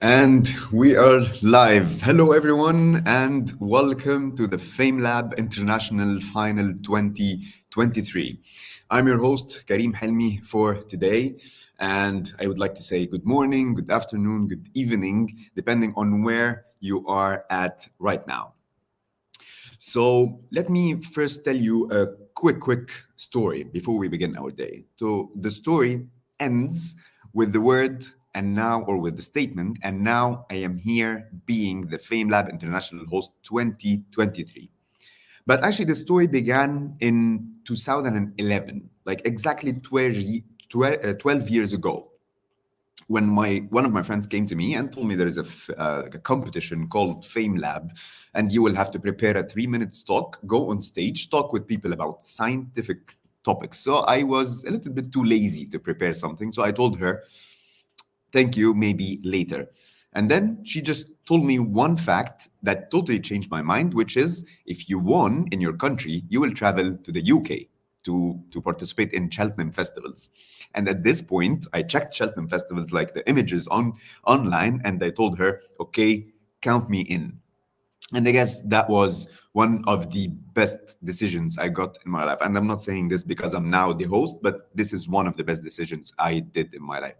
And we are live. Hello, everyone, and welcome to the FameLab International Final 2023. I'm your host, Karim Helmi, for today. And I would like to say good morning, good afternoon, good evening, depending on where you are at right now. So let me first tell you a quick story before we begin our day. So the story ends with the word and now, or with the statement, and now I am here being the FameLab International Host 2023. But actually, the story began in 2011, like exactly 12 years ago, when one of my friends came to me and told me there is a competition called FameLab, and you will have to prepare a 3-minute talk, go on stage, talk with people about scientific topics. So I was a little bit too lazy to prepare something. So I told her, thank you, maybe later. And then she just told me one fact that totally changed my mind, which is if you won in your country, you will travel to the UK to participate in Cheltenham festivals. And at this point, I checked Cheltenham festivals, like the images online, and I told her, okay, count me in. And I guess that was one of the best decisions I got in my life. And I'm not saying this because I'm now the host, but this is one of the best decisions I did in my life.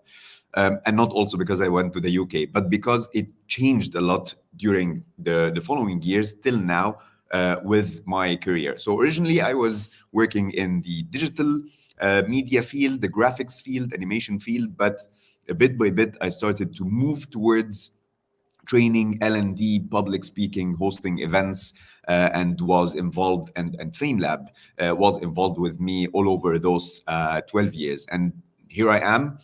And not also because I went to the UK, but because it changed a lot during the following years till now with my career. So originally I was working in the digital media field, the graphics field, animation field, but bit by bit I started to move towards training, L&D, public speaking, hosting events, and was involved, and FameLab was involved with me all over those 12 years. And here I am,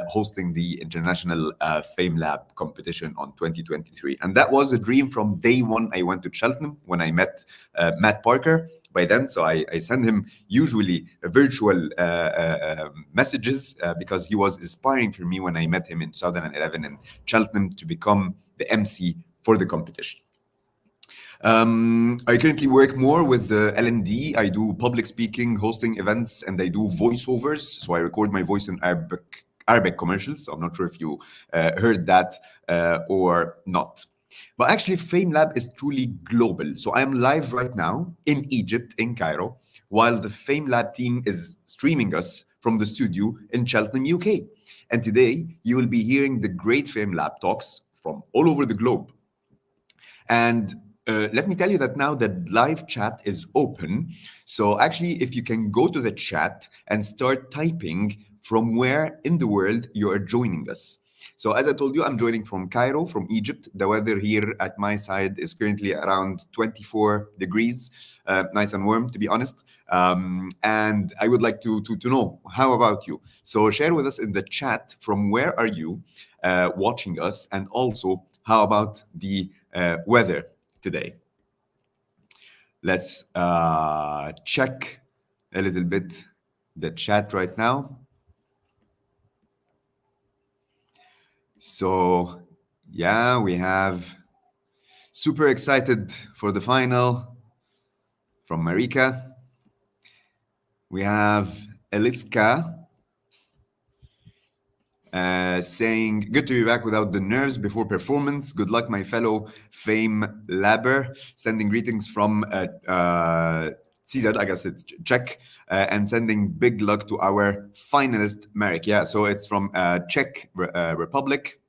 hosting the International FameLab competition on 2023. And that was a dream from day one. I went to Cheltenham when I met Matt Parker by then. So I send him usually virtual messages because he was inspiring for me when I met him in 2011 in Cheltenham to become the MC for the competition. I currently work more with the L&D. I do public speaking, hosting events, and I do voiceovers. So I record my voice in Arabic commercials. So I'm not sure if you heard that or not. But actually, FameLab is truly global. So I'm live right now in Egypt, in Cairo, while the FameLab team is streaming us from the studio in Cheltenham, UK. And today, you will be hearing the great FameLab talks from all over the globe. And let me tell you that now the live chat is open. So actually, if you can go to the chat and start typing from where in the world you are joining us. So as I told you, I'm joining from Cairo, from Egypt. The weather here at my side is currently around 24 degrees, nice and warm, to be honest. And I would like to know, how about you? So share with us in the chat from where are you watching us, and also how about the weather today. Let's check a little bit the chat right now. So yeah, we have super excited for the final from Marika. We have Eliska saying, good to be back without the nerves before performance. Good luck, my fellow FameLabber. Sending greetings from Cesar, I guess it's Czech, and sending big luck to our finalist, Marek. Yeah, so it's from Czech Republic.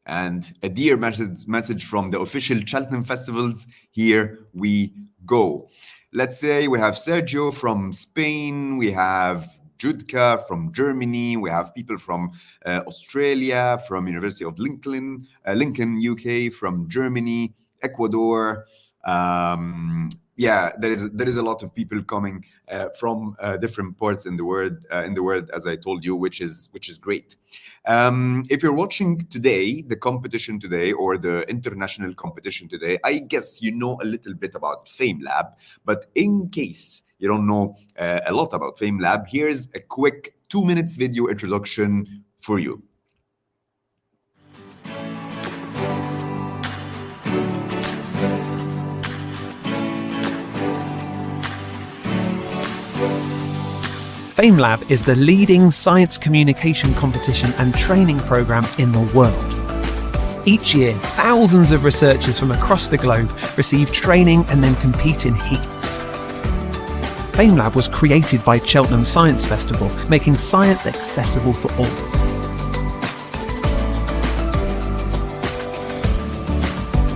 And a dear message from the official Cheltenham festivals. Here we go. Let's say we have Sergio from Spain. We have Judka from Germany. We have people from Australia, from University of Lincoln, UK, from Germany, Ecuador. Yeah, there is a lot of people coming from different parts in the world, as I told you, which is great. If you're watching today, the competition today, or the international competition today, I guess you know a little bit about FameLab. But in case you don't know a lot about FameLab, here's a quick 2 minutes video introduction for you. FameLab is the leading science communication competition and training program in the world. Each year, thousands of researchers from across the globe receive training and then compete in heats. FameLab was created by Cheltenham Science Festival, making science accessible for all.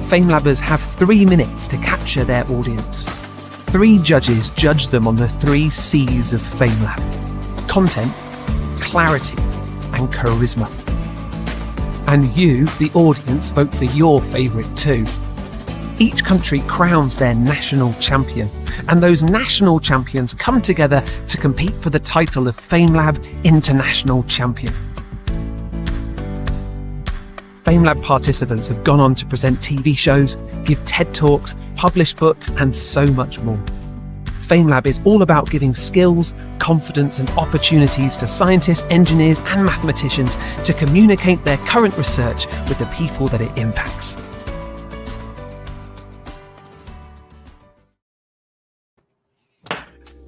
FameLabbers have 3 minutes to capture their audience. 3 judges judge them on the 3 C's of FameLab: content, clarity, and charisma. And you, the audience, vote for your favourite 2. Each country crowns their national champion, and those national champions come together to compete for the title of FameLab International Champion. FameLab participants have gone on to present TV shows, give TED Talks, publish books, and so much more. FameLab is all about giving skills, confidence, and opportunities to scientists, engineers, and mathematicians to communicate their current research with the people that it impacts.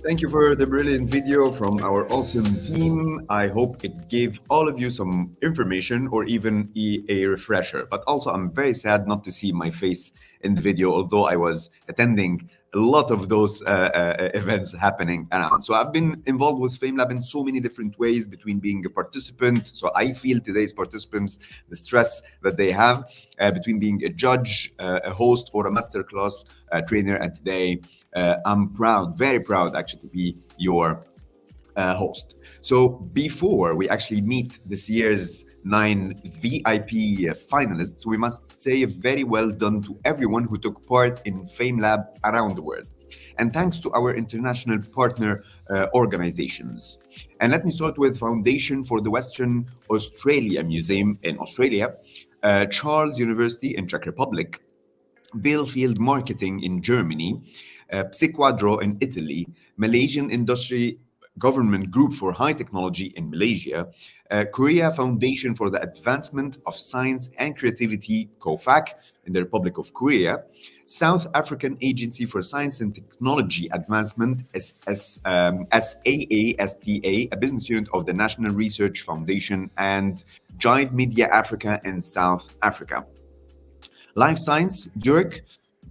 Thank you for the brilliant video from our awesome team. I hope it gave all of you some information or even a refresher. But also, I'm very sad not to see my face in the video, although I was attending a lot of those events happening around. So I've been involved with FameLab in so many different ways, between being a participant. So I feel today's participants, the stress that they have, between being a judge, a host, or a masterclass trainer. And today, I'm proud, very proud actually, to be your host. So before we actually meet this year's 9 VIP finalists, we must say a very well done to everyone who took part in FameLab around the world. And thanks to our international partner organizations. And let me start with Foundation for the Western Australia Museum in Australia, Charles University in Czech Republic, Billfield Marketing in Germany, Psiquadro in Italy, Malaysian Industry Government Group for High Technology in Malaysia, Korea Foundation for the Advancement of Science and Creativity, COFAC, in the Republic of Korea, South African Agency for Science and Technology Advancement, SAASTA, a business unit of the National Research Foundation, and Jive Media Africa in South Africa. Life Science, Zurich,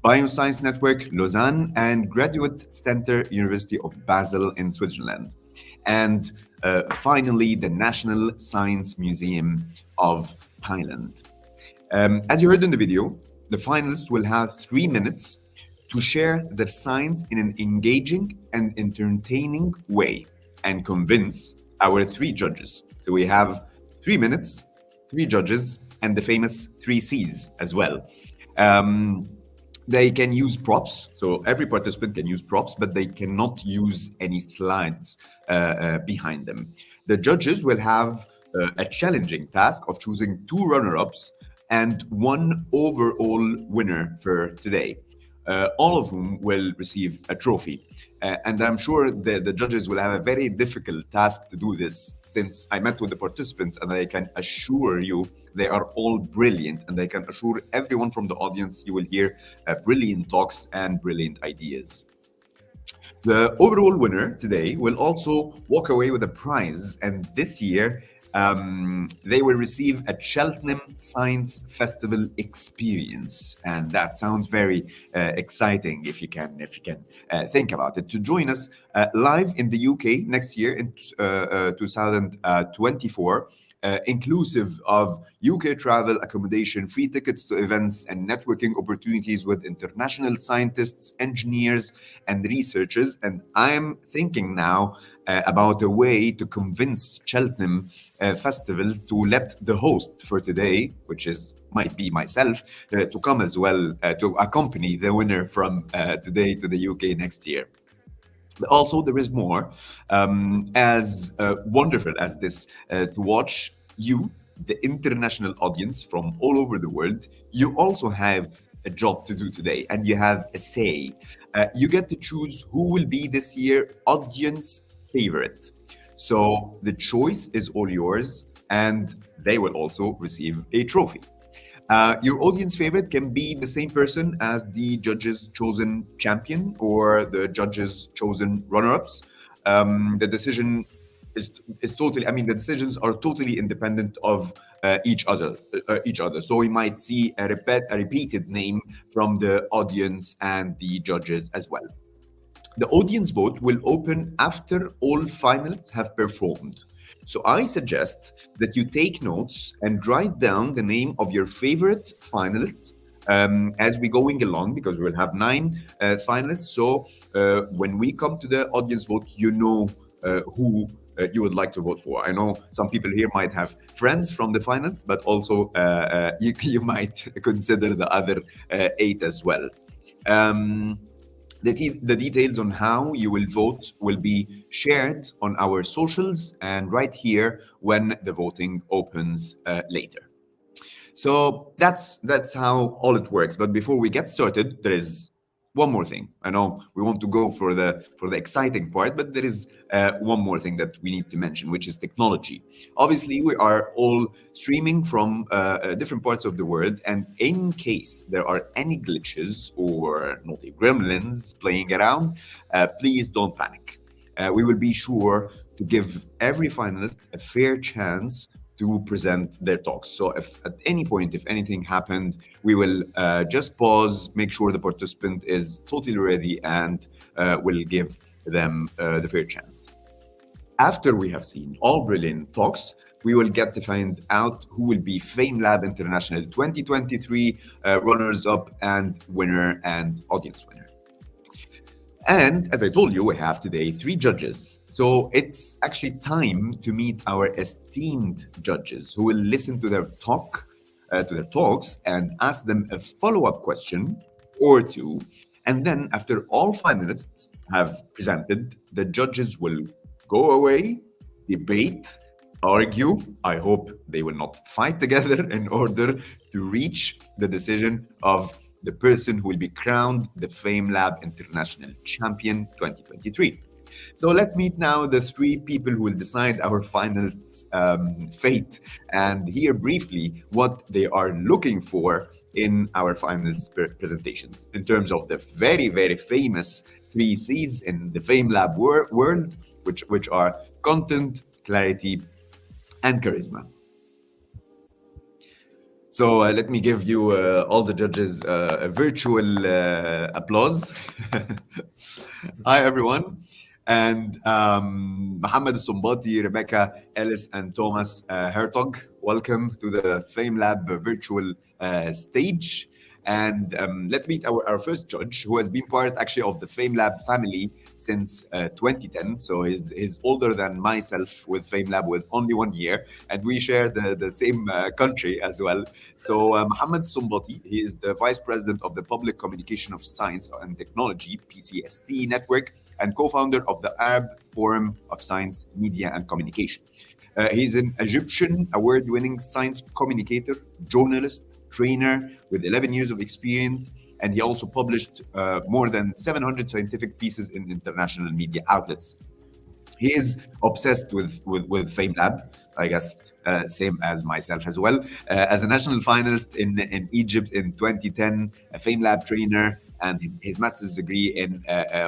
Bioscience Network, Lausanne, and Graduate Center, University of Basel in Switzerland. And finally, the National Science Museum of Thailand. As you heard in the video, the finalists will have 3 minutes to share their science in an engaging and entertaining way and convince our 3 judges. So we have 3 minutes, 3 judges, and the famous 3 C's as well. They can use props, so every participant can use props, but they cannot use any slides behind them. The judges will have a challenging task of choosing 2 runner-ups and 1 overall winner for today. All of whom will receive a trophy. And I'm sure the judges will have a very difficult task to do this, since I met with the participants and I can assure you they are all brilliant, and I can assure everyone from the audience you will hear brilliant talks and brilliant ideas. The overall winner today will also walk away with a prize, and this year they will receive a Cheltenham Science Festival experience, and that sounds very exciting if you can think about it. To join us live in the UK next year in 2024. Inclusive of UK travel, accommodation, free tickets to events, and networking opportunities with international scientists, engineers, and researchers. And I'm thinking now about a way to convince Cheltenham festivals to let the host for today, which might be myself, to come as well to accompany the winner from today to the UK next year. Also, there is more. As wonderful as this, to watch you, the international audience from all over the world, you also have a job to do today, and you have a say. You get to choose who will be this year audience favorite. So the choice is all yours, and they will also receive a trophy. Your audience favorite can be the same person as the judges' chosen champion or the judges' chosen runner-ups. The decision is totally. I mean, the decisions are totally independent of each other. So we might see a repeated name from the audience and the judges as well. The audience vote will open after all finalists have performed. So I suggest that you take notes and write down the name of your favorite finalists as we going along, because we'll have 9 finalists. So when we come to the audience vote, you know who you would like to vote for. I know some people here might have friends from the finalists, but also you might consider the other 8 as well. The details on how you will vote will be shared on our socials and right here when the voting opens later. So that's how all it works. But before we get started, there is one more thing. I know we want to go for the exciting part, but there is one more thing that we need to mention, which is technology. Obviously, we are all streaming from different parts of the world, and in case there are any glitches or naughty gremlins playing around, please don't panic. We will be sure to give every finalist a fair chance to present their talks. So if at any point, if anything happened, we will just pause, make sure the participant is totally ready, and will give them the fair chance. After we have seen all brilliant talks, we will get to find out who will be FameLab International 2023 runners-up and winner and audience winner. And as I told you, we have today 3 judges. So it's actually time to meet our esteemed judges who will listen to their talks and ask them a follow-up question or 2. And then after all finalists have presented, the judges will go away, debate, argue. I hope they will not fight together in order to reach the decision of the person who will be crowned the FameLab International Champion 2023. So let's meet now the 3 people who will decide our finalists' fate and hear briefly what they are looking for in our finalists' presentations in terms of the very, very famous 3 C's in the FameLab world, which are content, clarity, and charisma. So let me give you all the judges a virtual applause. Hi, everyone. And Mohammed Sumbati, Rebecca Ellis, and Thomas Hertog, welcome to the FameLab virtual stage. And let's meet our first judge, who has been part actually of the FameLab family since 2010. So he's older than myself with FameLab with only 1 year, and we share the same country as well. So Mohammed Sumbati, he is the Vice President of the Public Communication of Science and Technology, PCST Network, and co-founder of the Arab Forum of Science, Media and Communication. He's an Egyptian award-winning science communicator, journalist, trainer with 11 years of experience, and he also published more than 700 scientific pieces in international media outlets. He is obsessed with FameLab, I guess, same as myself as well. As a national finalist in Egypt in 2010, a FameLab trainer, and his master's degree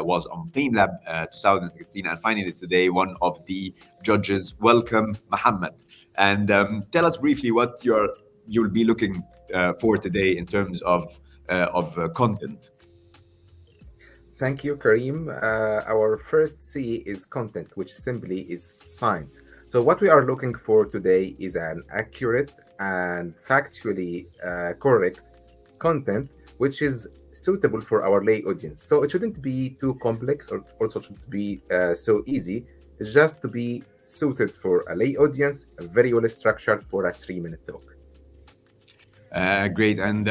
was on FameLab 2016, and finally today one of the judges. Welcome, Mohammed, and tell us briefly what you'll be looking for today in terms of content. Thank you, Karim. Our first C is content, which simply is science. So what we are looking for today is an accurate and factually correct content, which is suitable for our lay audience. So it shouldn't be too complex, or also shouldn't be so easy. It's just to be suited for a lay audience, very well structured for a 3-minute talk. Great, and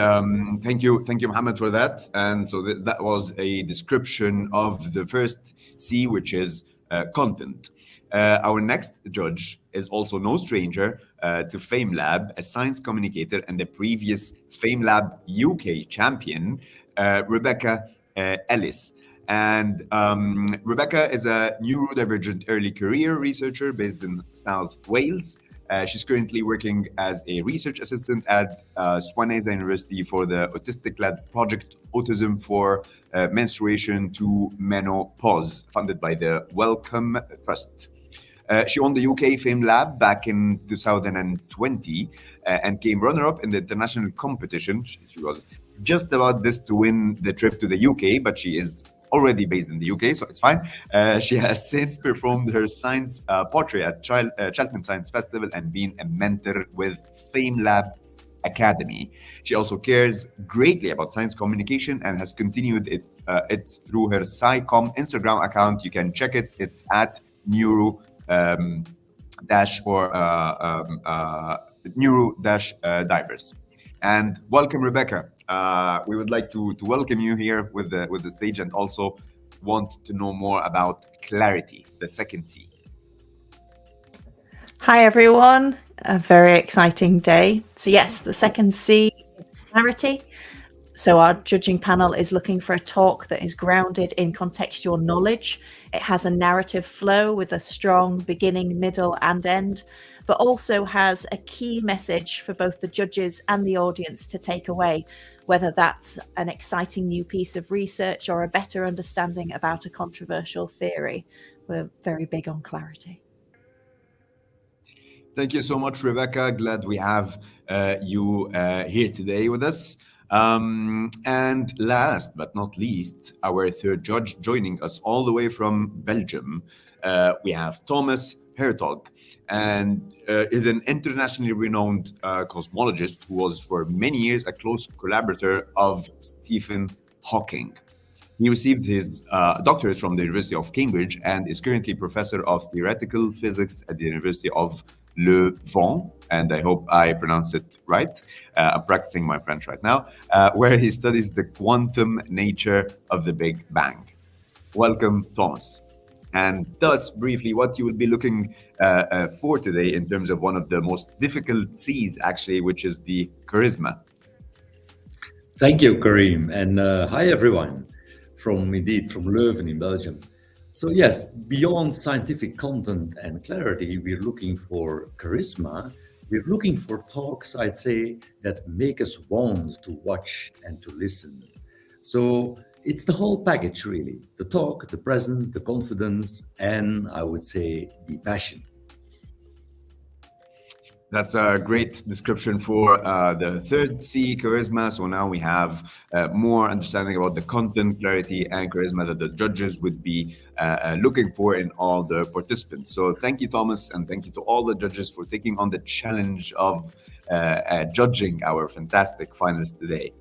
thank you, Mohammed, for that. And so that was a description of the first C, which is content. Our next judge is also no stranger to FameLab, a science communicator and the previous FameLab UK champion, Rebecca Ellis. And Rebecca is a neurodivergent early career researcher based in South Wales. She's currently working as a research assistant at Swaneza University for the autistic-led project Autism for Menstruation to Menopause, funded by the Wellcome Trust. She won the UK FameLab back in 2020 and came runner-up in the international competition. She was just about this to win the trip to the UK, but she is already based in the UK, so it's fine. She has since performed her science portrait at Cheltenham Science Festival and been a mentor with FameLab Academy. She also cares greatly about science communication and has continued it through her SciComm Instagram account. You can check it. It's at neuro divers. And welcome, Rebecca. We would like to welcome you here with the stage, and also want to know more about clarity, the second C. Hi everyone, a very exciting day. So yes, the second C is clarity. So our judging panel is looking for a talk that is grounded in contextual knowledge. It has a narrative flow with a strong beginning, middle and end, but also has a key message for both the judges and the audience to take away, whether that's an exciting new piece of research or a better understanding about a controversial theory. We're very big on clarity. Thank you so much, Rebecca. Glad we have you here today with us. And last but not least, our third judge joining us all the way from Belgium, we have Thomas Hertog, and is an internationally renowned cosmologist who was for many years a close collaborator of Stephen Hawking. He received his doctorate from the University of Cambridge and is currently professor of theoretical physics at the University of Leuven, and I hope I pronounced it right. I'm practicing my French right now, where he studies the quantum nature of the Big Bang. Welcome, Thomas. And tell us briefly what you will be looking for today in terms of one of the most difficult C's, actually, which is the charisma. Thank you, Karim, and hi everyone from Leuven in Belgium. So yes, beyond scientific content and clarity, we're looking for charisma. We're looking for talks, I'd say, that make us want to watch and to listen. So it's the whole package, really. The talk, the presence, the confidence, and I would say the passion. That's a great description for the third C, charisma. So now we have more understanding about the content, clarity, and charisma that the judges would be looking for in all the participants. So thank you, Thomas, and thank you to all the judges for taking on the challenge of judging our fantastic finalists today.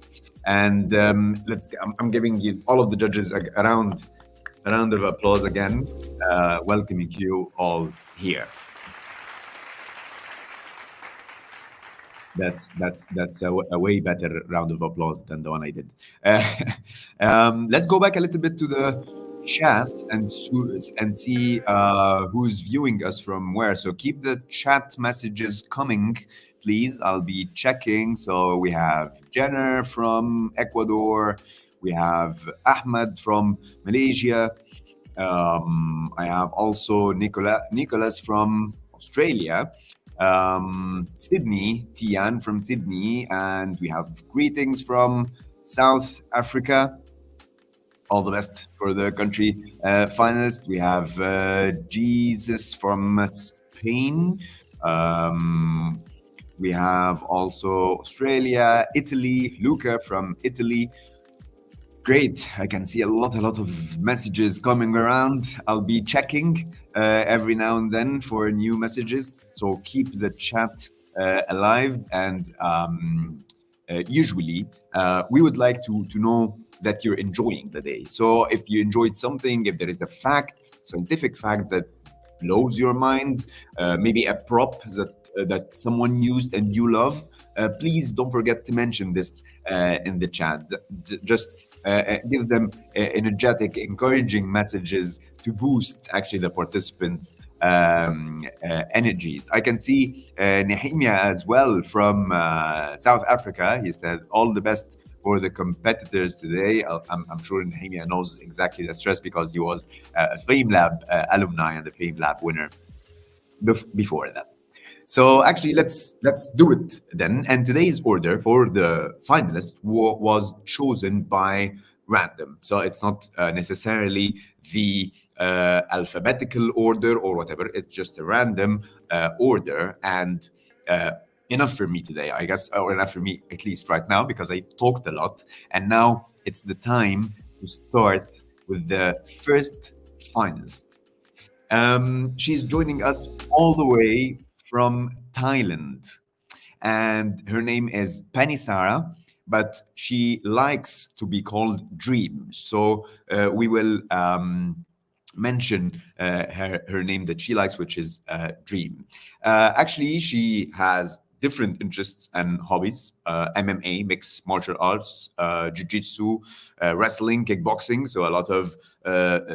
And I'm giving you all of the judges a round of applause again, welcoming you all here. That's a way better round of applause than the one I did. Let's go back a little bit to the chat and see who's viewing us from where. So keep the chat messages coming, please. I'll be checking. So we have Jenner from Ecuador. We have Ahmed from Malaysia. I have also Nicholas from Australia. Sydney, Tian from Sydney, and we have greetings from South Africa. All the best for the country finalists. We have Jesus from Spain. We have also Australia, Italy, Luca from Italy. Great, I can see a lot of messages coming around. I'll be checking every now and then for new messages, so keep the chat alive. And usually we would like to know that you're enjoying the day. So if you enjoyed something, if there is a scientific fact that blows your mind, maybe a prop that someone used and you love, please don't forget to mention this in the chat. Just give them energetic, encouraging messages to boost actually the participants' energies. I can see Nehemia as well from South Africa. He said, all the best for the competitors today. I'm sure Nehemia knows exactly the stress because he was a FameLab alumni and a FameLab winner before that. So actually, let's do it then. And today's order for the finalists was chosen by random. So it's not necessarily the alphabetical order or whatever. It's just a random order. And enough for me today, I guess, or enough for me at least right now, because I talked a lot. And now it's the time to start with the first finalist. She's joining us all the way from Thailand, and her name is Panisara, but she likes to be called Dream. So we will mention her name that she likes, which is Dream. Actually, she has different interests and hobbies: MMA, mixed martial arts, jiu-jitsu, wrestling, kickboxing. So a lot of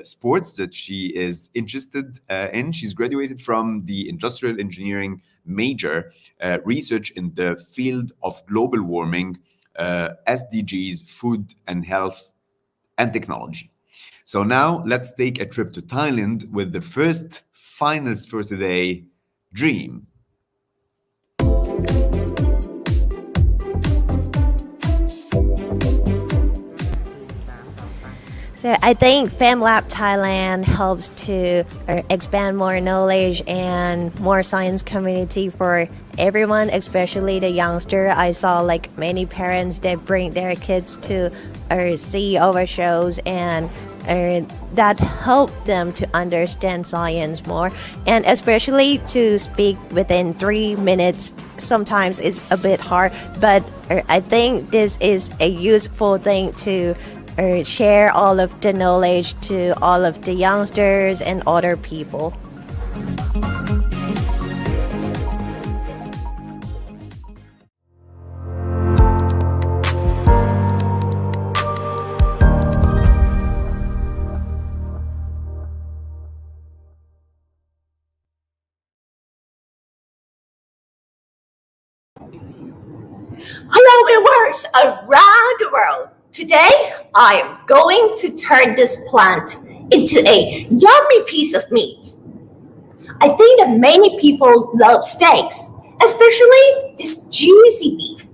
sports that she is interested in. She's graduated from the industrial engineering major, research in the field of global warming, SDGs, food and health, and technology. So now let's take a trip to Thailand with the first finalist for today, Dream. So I think FameLab Thailand helps to expand more knowledge and more science community for everyone, especially the youngster. I saw like many parents that bring their kids to see our shows, and that help them to understand science more, and especially to speak within 3 minutes sometimes is a bit hard, but I think this is a useful thing to share all of the knowledge to all of the youngsters and other people. Hello viewers around the world. Today I am going to turn this plant into a yummy piece of meat. I think that many people love steaks, especially this juicy beef.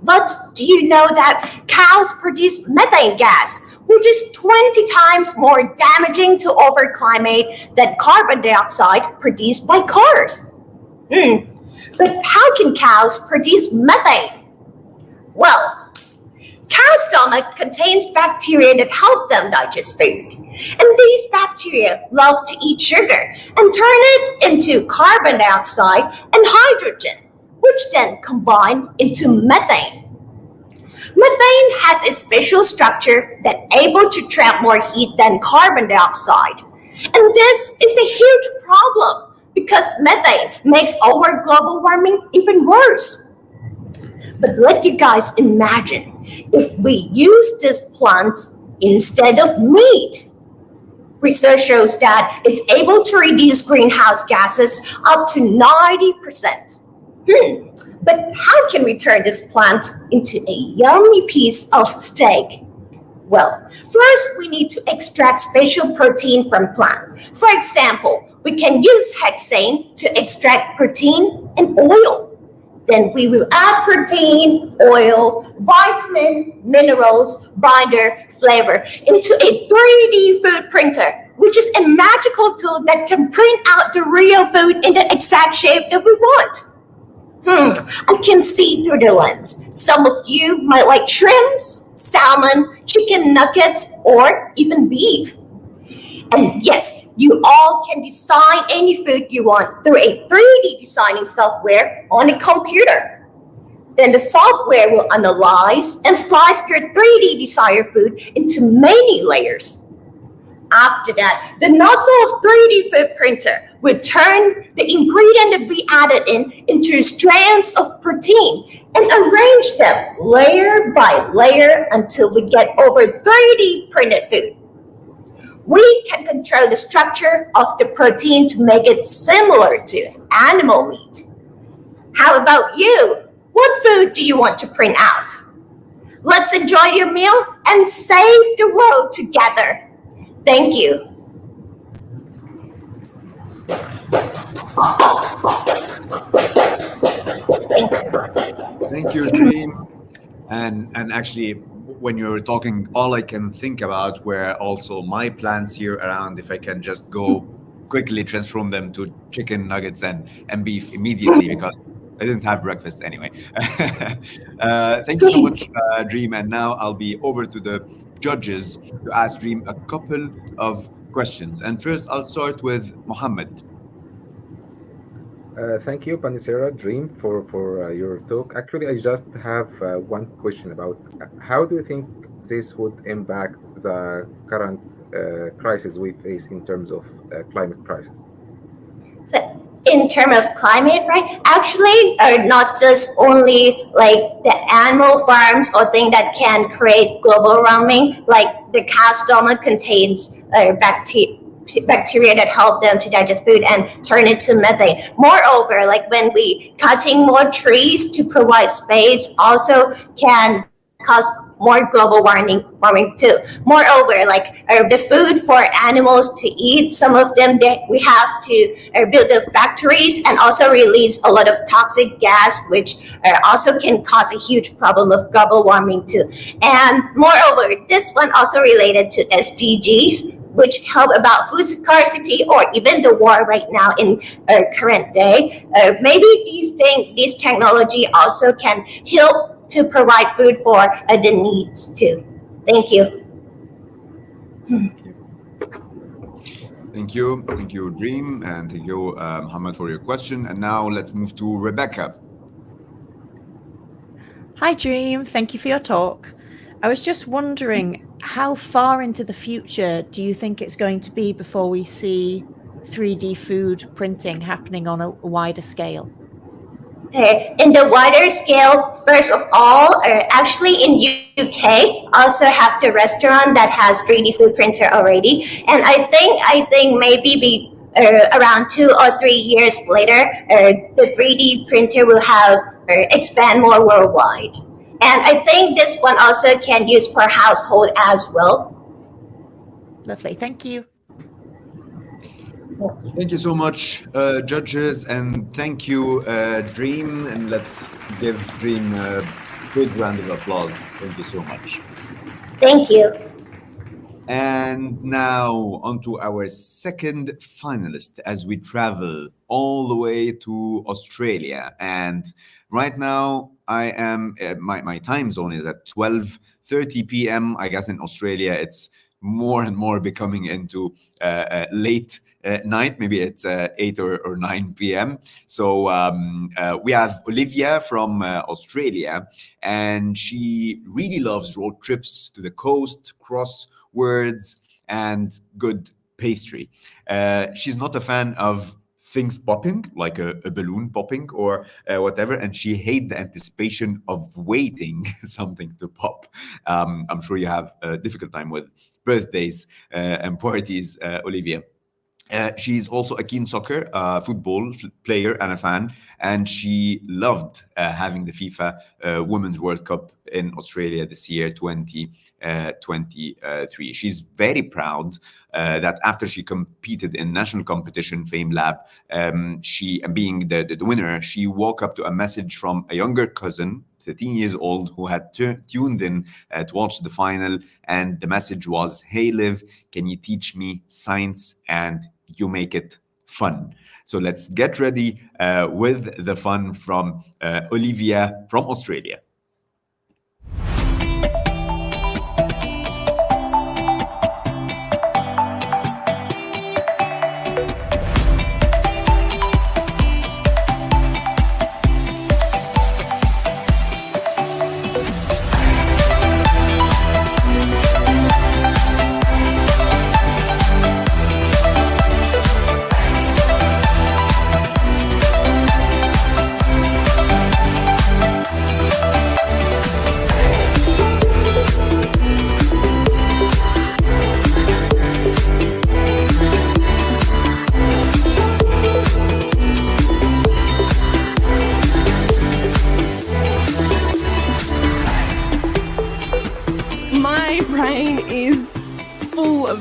But do you know that cows produce methane gas, which is 20 times more damaging to our climate than carbon dioxide produced by cars? But how can cows produce methane? Well, cow stomach contains bacteria that help them digest food. And these bacteria love to eat sugar and turn it into carbon dioxide and hydrogen, which then combine into methane. Methane has a special structure that's able to trap more heat than carbon dioxide. And this is a huge problem because methane makes our global warming even worse. But let you guys imagine if we use this plant instead of meat. Research shows that it's able to reduce greenhouse gases up to 90%. But how can we turn this plant into a yummy piece of steak? Well, first we need to extract special protein from plant. For example, we can use hexane to extract protein and oil. Then we will add protein, oil, vitamin, minerals, binder, flavor into a 3D food printer, which is a magical tool that can print out the real food in the exact shape that we want. I can see through the lens. Some of you might like shrimps, salmon, chicken nuggets, or even beef. And yes, you all can design any food you want through a 3D designing software on a computer. Then the software will analyze and slice your 3D desired food into many layers. After that, the nozzle of 3D food printer will turn the ingredient that we added into strands of protein and arrange them layer by layer until we get over 3D printed food. We can control the structure of the protein to make it similar to animal meat. How about you? What food do you want to print out? Let's enjoy your meal and save the world together. Thank you. Thank you, Dream. And actually, when you're talking, all I can think about were also my plans here around if I can just go quickly transform them to chicken nuggets and beef immediately because I didn't have breakfast anyway. Thank you so much, Dream. And now I'll be over to the judges to ask Dream a couple of questions. And first, I'll start with Mohammed. Thank you, Panisera Dream, for your talk. Actually, I just have one question about how do you think this would impact the current crisis we face in terms of climate crisis? So in terms of climate, right? Actually, not just only like the animal farms or things that can create global warming, like the cow stomach contains bacteria that help them to digest food and turn it to methane. Moreover, like when we cutting more trees to provide space also can cause more global warming too. Moreover, like the food for animals to eat, some of them we have to build the factories and also release a lot of toxic gas, which also can cause a huge problem of global warming too. And moreover, this one also related to SDGs, which help about food scarcity or even the war right now in current day. Maybe these technology also can help to provide food for the needs too. Thank you. Thank you, Dream, and thank you, Mohammed, for your question. And now let's move to Rebecca. Hi, Dream. Thank you for your talk. I was just wondering, how far into the future do you think it's going to be before we see 3D food printing happening on a wider scale? In the wider scale, first of all, actually in UK also have the restaurant that has 3D food printer already, and I think maybe around 2 or 3 years later, the 3D printer will have expand more worldwide. And I think this one also can use for household as well. Lovely, thank you. Thank you so much, judges, and thank you, Dream. And let's give Dream a big round of applause. Thank you so much. Thank you. And now on to our second finalist as we travel all the way to Australia. And right now I am my time zone is at 12:30 p.m. I guess in Australia it's more and more becoming into late night. Maybe it's 8 or 9 p.m. So we have Olivia from Australia, and she really loves road trips to the coast, crosswords, and good pastry. She's not a fan of things popping, like a balloon popping or whatever, and she hates the anticipation of waiting something to pop. I'm sure you have a difficult time with birthdays and parties, Olivia. She's also a keen soccer, football player and a fan, and she loved having the FIFA Women's World Cup in Australia this year, 2023. She's very proud that after she competed in national competition, FameLab, she, being the winner, she woke up to a message from a younger cousin, 13 years old, who had tuned in to watch the final, and the message was, "Hey Liv, can you teach me science and you make it fun?" So let's get ready with the fun from Olivia from Australia.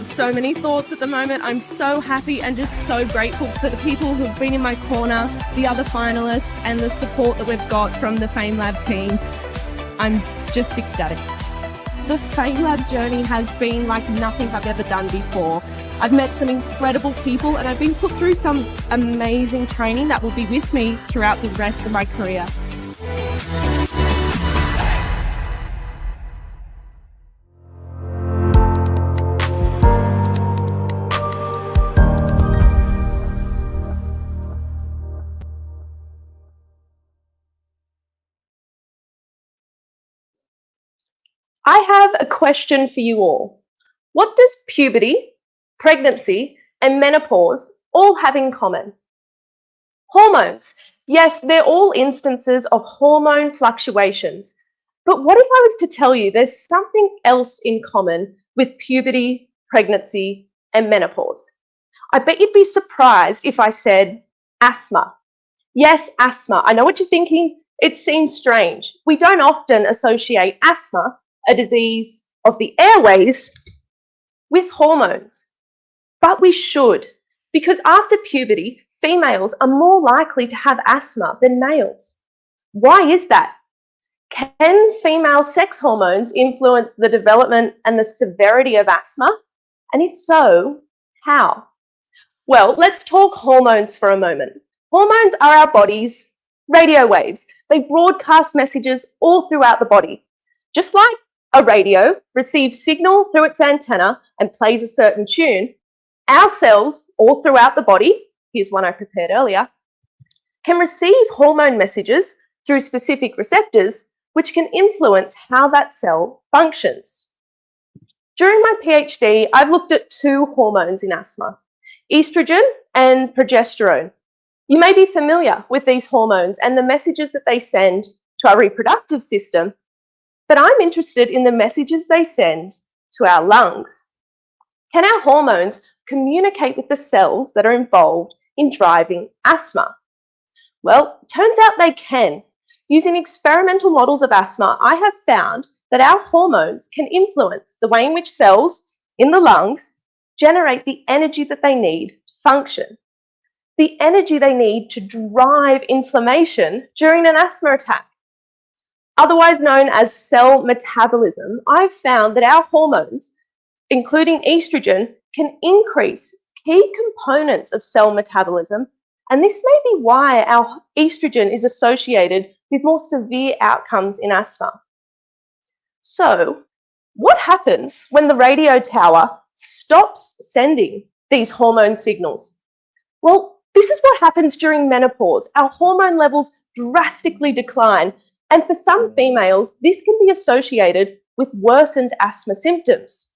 So many thoughts at the moment. I'm so happy and just so grateful for the people who've been in my corner, the other finalists, and the support that we've got from the FameLab team. I'm just ecstatic. the FameLab journey has been like nothing I've ever done before. I've met some incredible people and I've been put through some amazing training that will be with me throughout the rest of my career. I have a question for you all. What does puberty, pregnancy, and menopause all have in common? Hormones. Yes, they're all instances of hormone fluctuations. But what if I was to tell you there's something else in common with puberty, pregnancy, and menopause? I bet you'd be surprised if I said asthma. Yes, asthma. I know what you're thinking. It seems strange. We don't often associate asthma, a disease of the airways, with hormones. But we should, because after puberty, females are more likely to have asthma than males. Why is that? Can female sex hormones influence the development and the severity of asthma? And if so, how? Well, let's talk hormones for a moment. Hormones are our body's radio waves. They broadcast messages all throughout the body. Just like a radio receives signal through its antenna and plays a certain tune, our cells all throughout the body, here's one I prepared earlier, can receive hormone messages through specific receptors, which can influence how that cell functions. During my PhD, I've looked at two hormones in asthma, estrogen and progesterone. You may be familiar with these hormones and the messages that they send to our reproductive system, but I'm interested in the messages they send to our lungs. Can our hormones communicate with the cells that are involved in driving asthma? Well, turns out they can. Using experimental models of asthma, I have found that our hormones can influence the way in which cells in the lungs generate the energy that they need to function, the energy they need to drive inflammation during an asthma attack. Otherwise known as cell metabolism, I've found that our hormones, including estrogen, can increase key components of cell metabolism, and this may be why our estrogen is associated with more severe outcomes in asthma. So, what happens when the radio tower stops sending these hormone signals? Well, this is what happens during menopause. Our hormone levels drastically decline, and for some females, this can be associated with worsened asthma symptoms.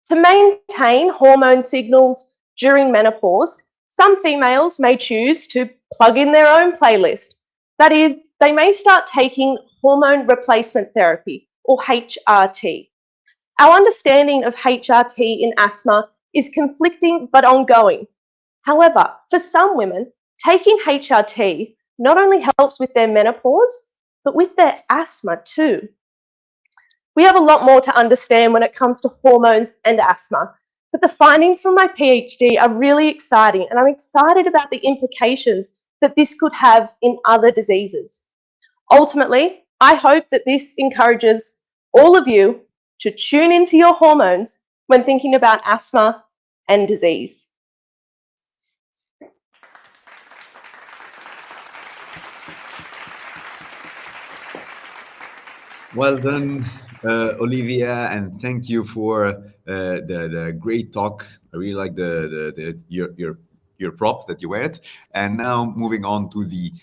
To maintain hormone signals during menopause, some females may choose to plug in their own playlist. That is, they may start taking hormone replacement therapy, or HRT. Our understanding of HRT in asthma is conflicting but ongoing. However, for some women, taking HRT not only helps with their menopause, but with their asthma too. We have a lot more to understand when it comes to hormones and asthma, but the findings from my PhD are really exciting, and I'm excited about the implications that this could have in other diseases. Ultimately, I hope that this encourages all of you to tune into your hormones when thinking about asthma and disease. Well done, Olivia, and thank you for the great talk. I really like your prop that you wear. And now moving on to the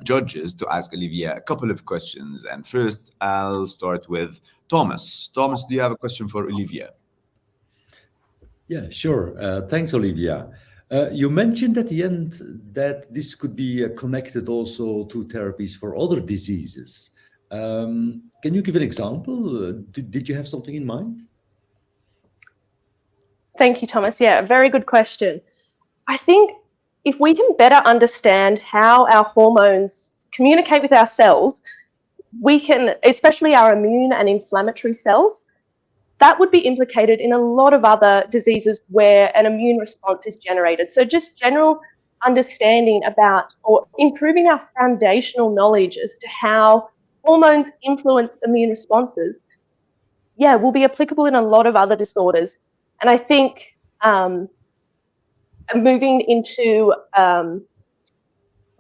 judges to ask Olivia a couple of questions. And first, I'll start with Thomas. Thomas, do you have a question for Olivia? Yeah, sure. Thanks, Olivia. You mentioned at the end that this could be connected also to therapies for other diseases. Can you give an example? Did you have something in mind? Thank you, Thomas. Yeah, a very good question. I think if we can better understand how our hormones communicate with our cells, we can, especially our immune and inflammatory cells, that would be implicated in a lot of other diseases where an immune response is generated. So just general understanding about or improving our foundational knowledge as to how hormones influence immune responses, will be applicable in a lot of other disorders. And I think moving into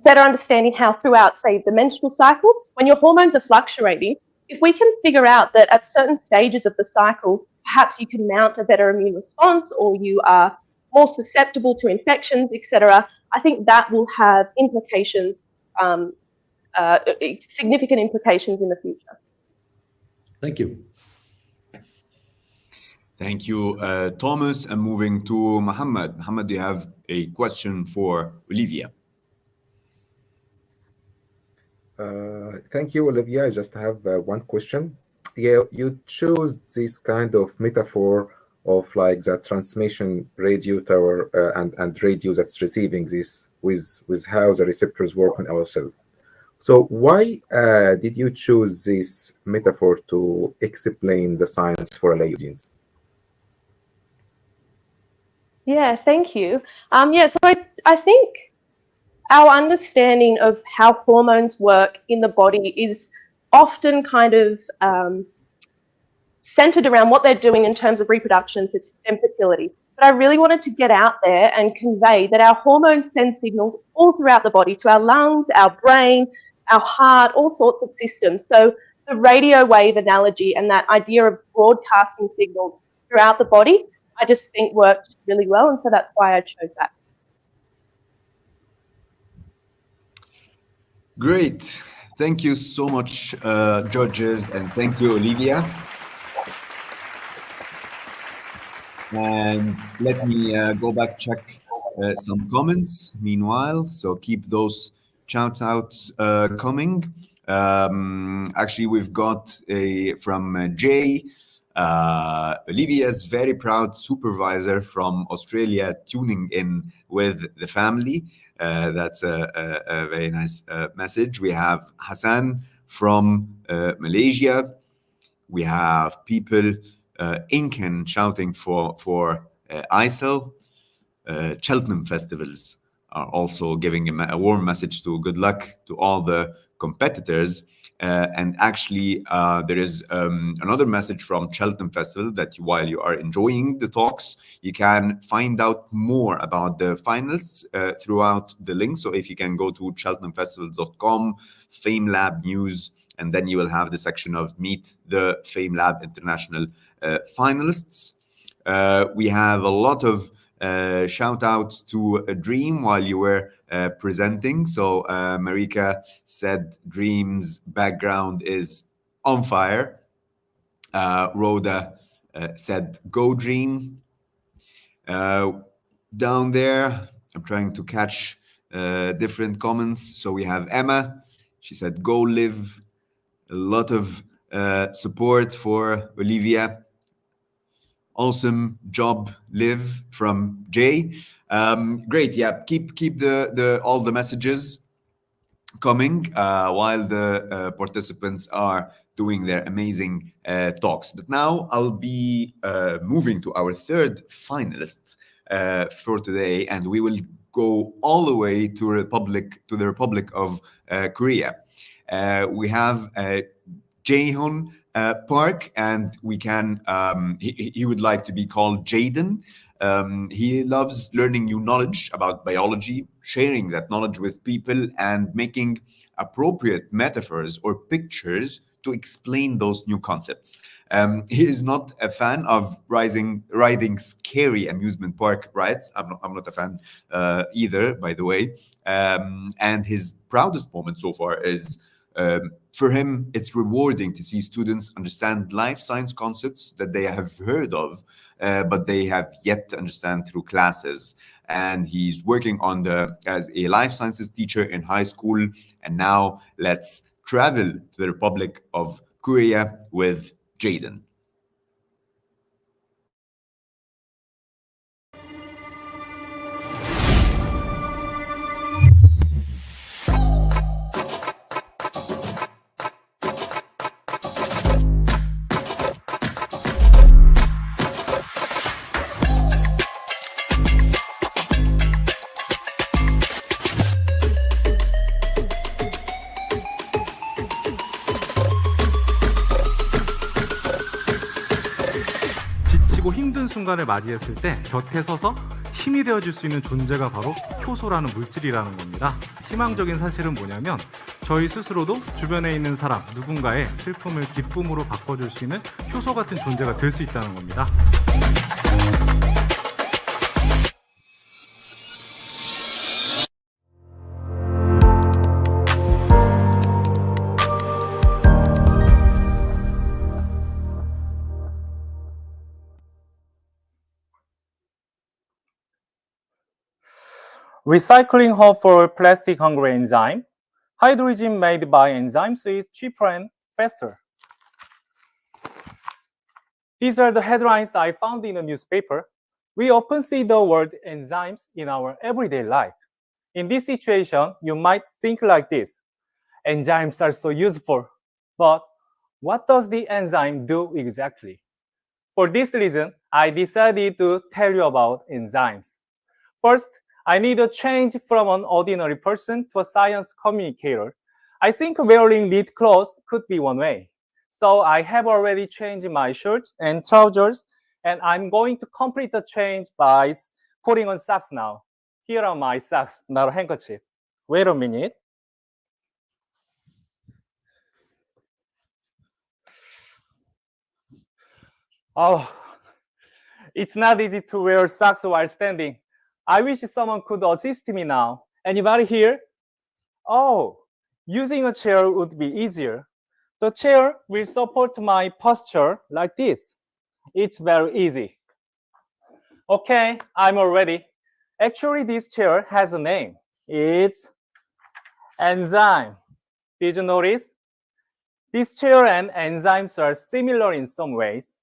better understanding how throughout, say, the menstrual cycle, when your hormones are fluctuating, if we can figure out that at certain stages of the cycle, perhaps you can mount a better immune response or you are more susceptible to infections, etc., I think that will have implications, significant implications in the future. Thank you. Thank you, Thomas. And moving to Mohammed. Mohammed, do you have a question for Olivia? Thank you, Olivia. I just have one question. Yeah, you chose this kind of metaphor of like the transmission radio tower and radio that's receiving this with how the receptors work on our cell. So why did you choose this metaphor to explain the science for lay audience? Yeah, thank you. So I think our understanding of how hormones work in the body is often kind of centered around what they're doing in terms of reproduction and fertility. But I really wanted to get out there and convey that our hormones send signals all throughout the body, to our lungs, our brain, our heart, all sorts of systems. So the radio wave analogy and that idea of broadcasting signals throughout the body, I just think worked really well. And so that's why I chose that. Great. Thank you so much, judges, and thank you, Olivia. And let me go back, check some comments meanwhile. So keep those shout outs coming. Actually, we've got from Jay, Olivia's very proud supervisor from Australia tuning in with the family. That's a very nice message. We have Hassan from Malaysia. We have people Incan shouting for Aysel. Cheltenham festivals are also giving a warm message to good luck to all the competitors. And actually, there is another message from Cheltenham Festival that while you are enjoying the talks, you can find out more about the finals throughout the link. So if you can go to cheltenhamfestivals.com, FameLab News, and then you will have the section of Meet the FameLab International Finalists. We have a lot of shout outs to a Dream while you were presenting. So Marika said Dream's background is on fire. Rhoda said go Dream. Down there, I'm trying to catch different comments. So we have Emma. She said go Live. A lot of support for Olivia. Awesome job, Liv, from Jay. Great, yeah. Keep the all the messages coming while the participants are doing their amazing talks. But now I'll be moving to our third finalist for today, and we will go all the way to the Republic of Korea. We have Jaehyun Park, and we can he would like to be called Jayden. He loves learning new knowledge about biology, sharing that knowledge with people, and making appropriate metaphors or pictures to explain those new concepts. He is not a fan of riding scary amusement park rides. I'm not a fan either, by the way. And his proudest moment so far is for him, it's rewarding to see students understand life science concepts that they have heard of, but they have yet to understand through classes. And he's working as a life sciences teacher in high school. And now let's travel to the Republic of Korea with Jayden. 순간을 맞이했을 때 곁에 서서 힘이 되어줄 수 있는 존재가 바로 효소라는 물질이라는 겁니다. 희망적인 사실은 뭐냐면 저희 스스로도 주변에 있는 사람, 누군가의 슬픔을 기쁨으로 바꿔줄 수 있는 효소 같은 존재가 될 수 있다는 겁니다. Recycling hub for plastic-hungry enzyme. Hydrogen made by enzymes is cheaper and faster. These are the headlines I found in a newspaper. We often see the word enzymes in our everyday life. In this situation, you might think like this. Enzymes are so useful, but what does the enzyme do exactly? For this reason, I decided to tell you about enzymes. First, I need a change from an ordinary person to a science communicator. I think wearing knit clothes could be one way. So I have already changed my shirts and trousers, and I'm going to complete the change by putting on socks now. Here are my socks, not a handkerchief. Wait a minute. Oh, it's not easy to wear socks while standing. I wish someone could assist me now. Anybody here? Oh, using a chair would be easier. The chair will support my posture like this. It's very easy. Okay, I'm all ready. Actually, this chair has a name. It's enzyme. Did you notice? This chair and enzymes are similar in some ways.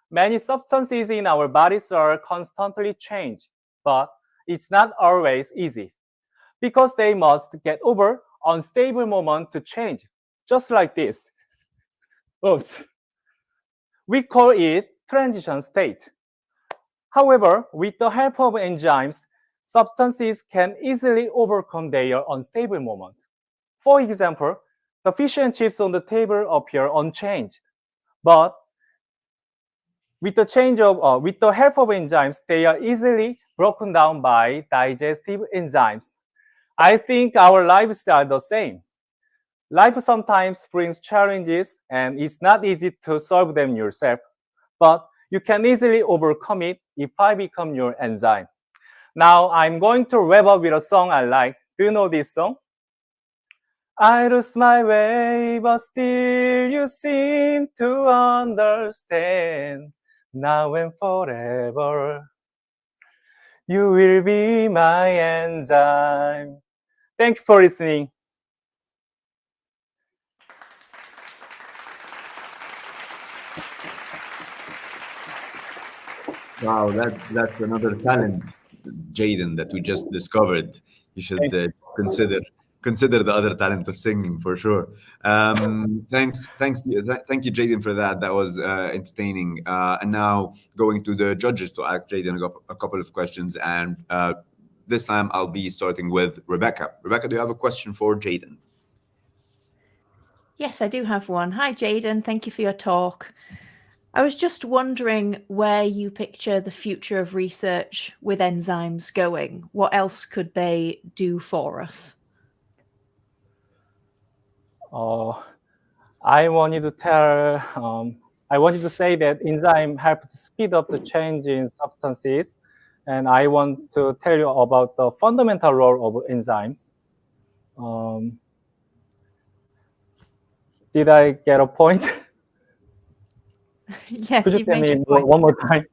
Many substances in our bodies are constantly changed, but it's not always easy because they must get over unstable moment to change, just like this. Oops. We call it transition state. However, with the help of enzymes, substances can easily overcome their unstable moment. For example, the fish and chips on the table appear unchanged, but with the help of enzymes, they are easily broken down by digestive enzymes. I think our lives are the same. Life sometimes brings challenges, and it's not easy to solve them yourself, but you can easily overcome it if I become your enzyme. Now I'm going to wrap up with a song I like. Do you know this song? I lose my way, but still you seem to understand. Now and forever, you will be my enzyme. Thank you for listening. Wow, that's another talent, Jayden, that we just discovered. You should consider the other talent of singing for sure. Thank you, Jayden, for that. That was entertaining. And now going to the judges to ask Jayden a couple of questions, and this time I'll be starting with Rebecca. Rebecca, do you have a question for Jayden? Yes, I do have one. Hi, Jayden. Thank you for your talk. I was just wondering where you picture the future of research with enzymes going. What else could they do for us? I wanted to say that enzyme help to speed up the change in substances, and I want to tell you about the fundamental role of enzymes. Did I get a point? Yes, Could you you've tell made me your point. one more time?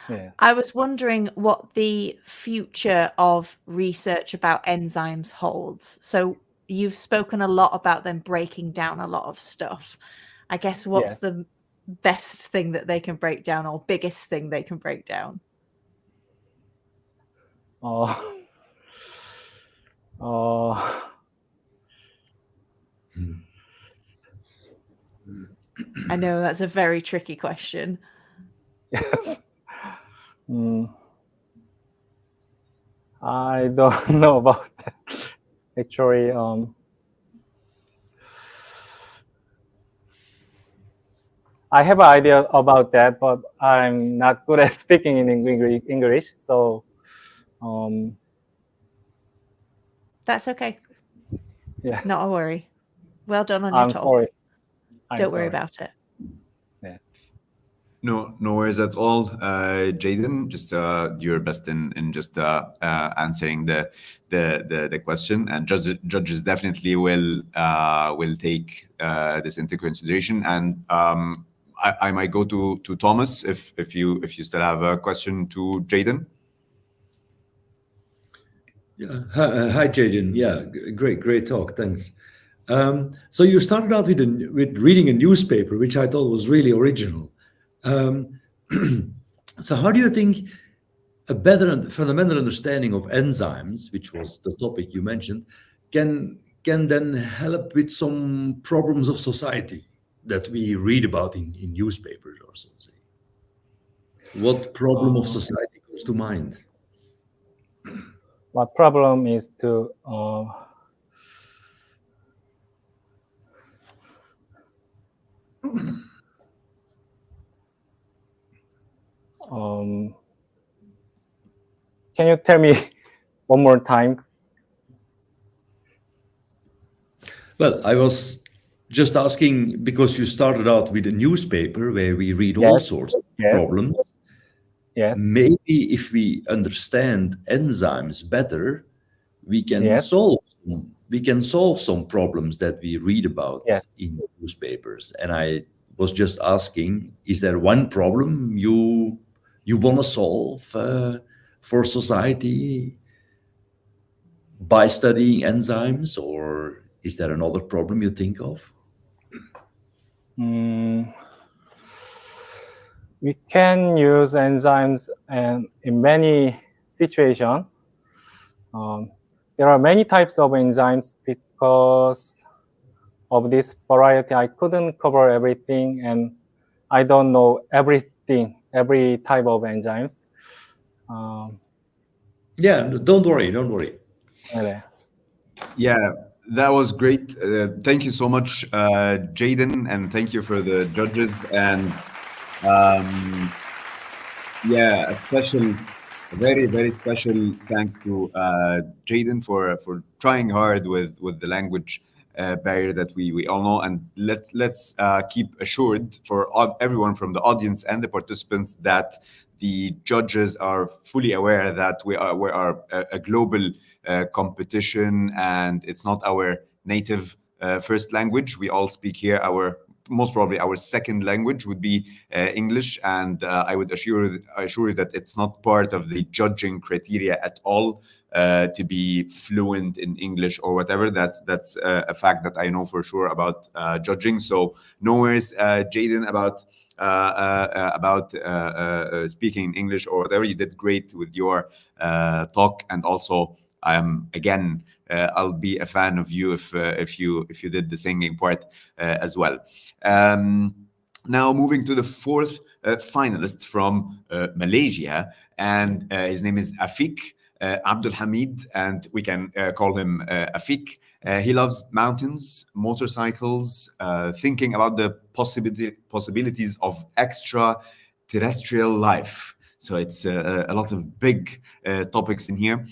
Yeah. I was wondering what the future of research about enzymes holds. So you've spoken a lot about them breaking down a lot of stuff. I guess what's the best thing that they can break down, or biggest thing they can break down? I know that's a very tricky question. Yes. I don't know about that. Actually, I have an idea about that, but I'm not good at speaking in English. So That's okay. yeah, Not a worry. Well done on your I'm talk. sorry. Don't worry about it. No worries at all, Jayden. Just do your best in just answering the question, and judges definitely will take this into consideration. And I might go to Thomas if you still have a question to Jayden. Yeah. Hi, Jayden. Yeah, great talk. Thanks. So you started out with reading a newspaper, which I thought was really original. So how do you think a better and fundamental understanding of enzymes, which was the topic you mentioned, can then help with some problems of society that we read about in newspapers or something? What problem of society comes to mind? What problem is to can you tell me one more time? Well, I was just asking because you started out with a newspaper where we read all sorts of problems. Yes. Maybe if we understand enzymes better, we can solve some problems that we read about in newspapers. And I was just asking, is there one problem you want to solve for society by studying enzymes, or is there another problem you think of? We can use enzymes and in many situations. There are many types of enzymes. Because of this variety, I couldn't cover everything, and I don't know everything, every type of enzymes. Yeah, don't worry. Okay. Yeah, that was great. Thank you so much, Jayden, and thank you for the judges. And yeah, a very, very special thanks to Jayden for trying hard with the language barrier that we all know. And let's keep assured for everyone from the audience and the participants that the judges are fully aware that we are a global competition, and it's not our native first language. We all speak here most probably our second language would be English, and I would assure you that it's not part of the judging criteria at all to be fluent in English or whatever. That's a fact that I know for sure about judging. So no worries, Jayden, about speaking English or whatever. You did great with your talk, and also again, I'll be a fan of you if you did the singing part as well. Now moving to the fourth finalist from Malaysia, and his name is Afiq Abdul Hamid, and we can call him Afiq. He loves mountains, motorcycles, thinking about the possibilities of extraterrestrial life. So it's a lot of big topics in here.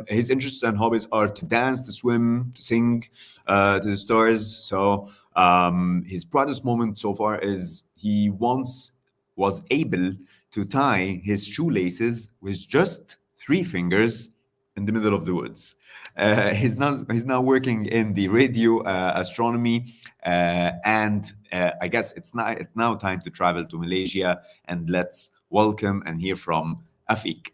His interests and hobbies are to dance, to swim, to sing to the stars. So his proudest moment so far is he once was able to tie his shoelaces with just 3 fingers in the middle of the woods. He's now working in the radio astronomy, and I guess it's now time to travel to Malaysia, and let's welcome and hear from Afiq.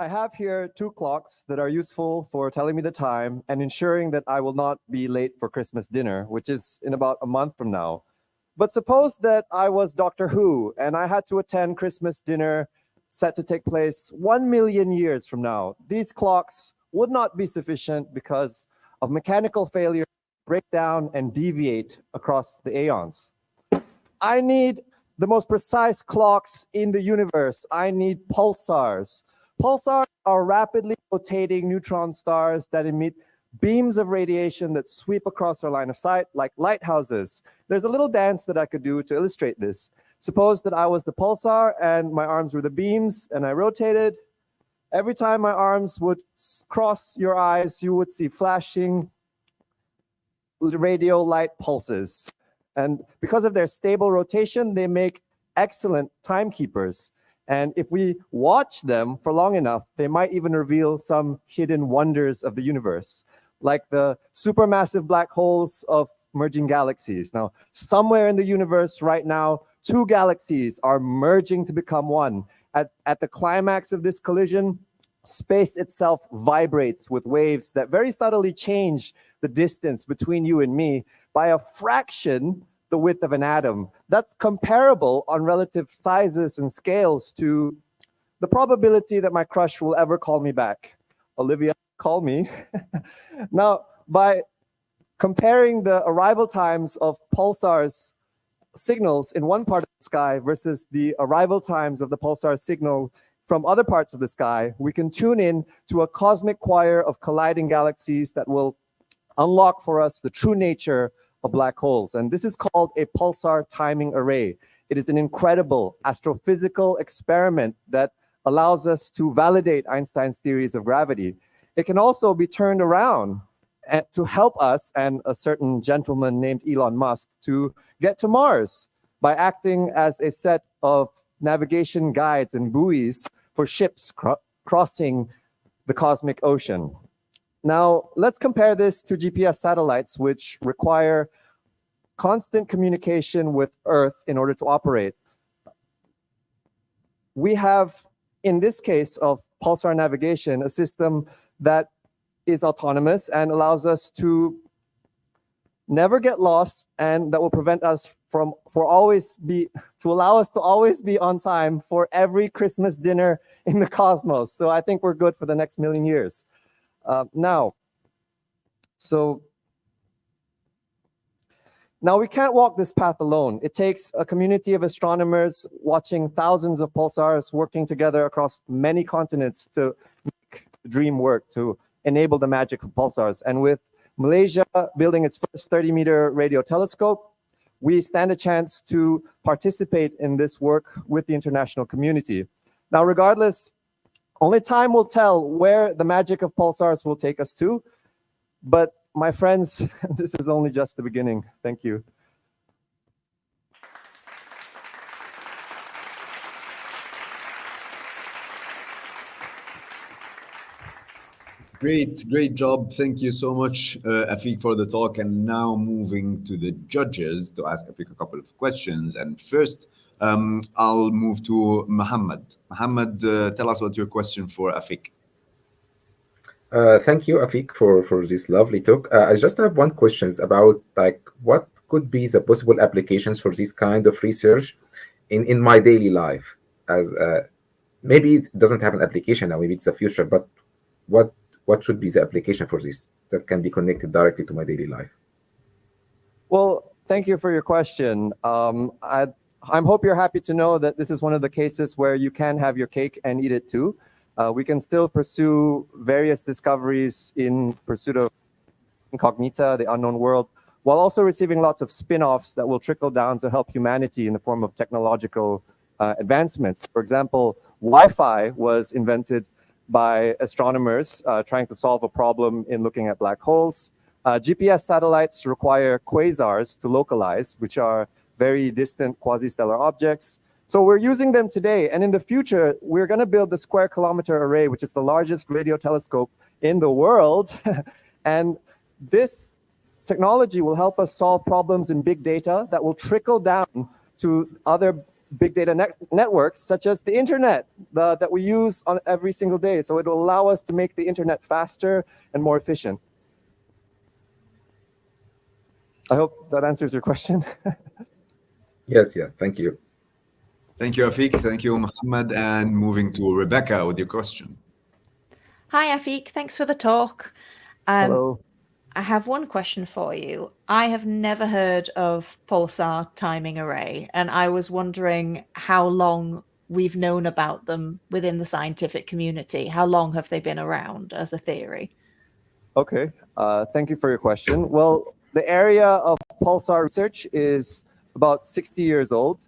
I have here 2 clocks that are useful for telling me the time and ensuring that I will not be late for Christmas dinner, which is in about a month from now. But suppose that I was Doctor Who and I had to attend Christmas dinner set to take place 1 million years from now. These clocks would not be sufficient because of mechanical failure, break down and deviate across the aeons. I need the most precise clocks in the universe. I need pulsars. Pulsars are rapidly rotating neutron stars that emit beams of radiation that sweep across our line of sight like lighthouses. There's a little dance that I could do to illustrate this. Suppose that I was the pulsar and my arms were the beams and I rotated. Every time my arms would cross your eyes, you would see flashing radio light pulses. And because of their stable rotation, they make excellent timekeepers. And if we watch them for long enough, they might even reveal some hidden wonders of the universe, like the supermassive black holes of merging galaxies. Now, somewhere in the universe right now, 2 galaxies are merging to become one. At the climax of this collision, space itself vibrates with waves that very subtly change the distance between you and me by a fraction the width of an atom. That's comparable on relative sizes and scales to the probability that my crush will ever call me back. Olivia, call me. Now, by comparing the arrival times of pulsars signals in one part of the sky versus the arrival times of the pulsar signal from other parts of the sky, we can tune in to a cosmic choir of colliding galaxies that will unlock for us the true nature of black holes. And this is called a pulsar timing array. It is an incredible astrophysical experiment that allows us to validate Einstein's theories of gravity. It can also be turned around to help us and a certain gentleman named Elon Musk to get to Mars by acting as a set of navigation guides and buoys for ships crossing the cosmic ocean. Now, let's compare this to GPS satellites, which require constant communication with Earth in order to operate. We have, in this case of pulsar navigation, a system that is autonomous and allows us to never get lost, and that will prevent us from allow us to always be on time for every Christmas dinner in the cosmos. So I think we're good for the next 1,000,000 years. Now we can't walk this path alone. It takes a community of astronomers watching thousands of pulsars working together across many continents to make the dream work, to enable the magic of pulsars. And with Malaysia building its first 30-meter radio telescope, we stand a chance to participate in this work with the international community. Now, regardless, only time will tell where the magic of pulsars will take us to. But my friends, this is only just the beginning. Thank you. Great job. Thank you so much, Afiq, for the talk. And now moving to the judges to ask Afiq a couple of questions. And first, I'll move to Muhammad. Muhammad, tell us what your question for Afiq. Thank you, Afiq, for this lovely talk. I just have one question about what could be the possible applications for this kind of research in my daily life. As maybe it doesn't have an application now, maybe it's the future, but what should be the application for this that can be connected directly to my daily life? Well, thank you for your question. I hope you're happy to know that this is one of the cases where you can have your cake and eat it too. We can still pursue various discoveries in pursuit of incognita, the unknown world, while also receiving lots of spin-offs that will trickle down to help humanity in the form of technological advancements. For example, Wi-Fi was invented by astronomers trying to solve a problem in looking at black holes. GPS satellites require quasars to localize, which are very distant quasi-stellar objects. So we're using them today, and in the future, we're going to build the Square Kilometer Array, which is the largest radio telescope in the world. And this technology will help us solve problems in big data that will trickle down to other big data networks, such as the internet that we use on every single day. So it will allow us to make the internet faster and more efficient. I hope that answers your question. Yes, yeah, thank you. Thank you, Afiq. Thank you, Muhammad. And moving to Rebecca with your question. Hi, Afiq. Thanks for the talk. Hello. I have one question for you. I have never heard of pulsar timing array, and I was wondering how long we've known about them within the scientific community. How long have they been around as a theory? Okay, thank you for your question. Well, the area of pulsar research is about 60 years old.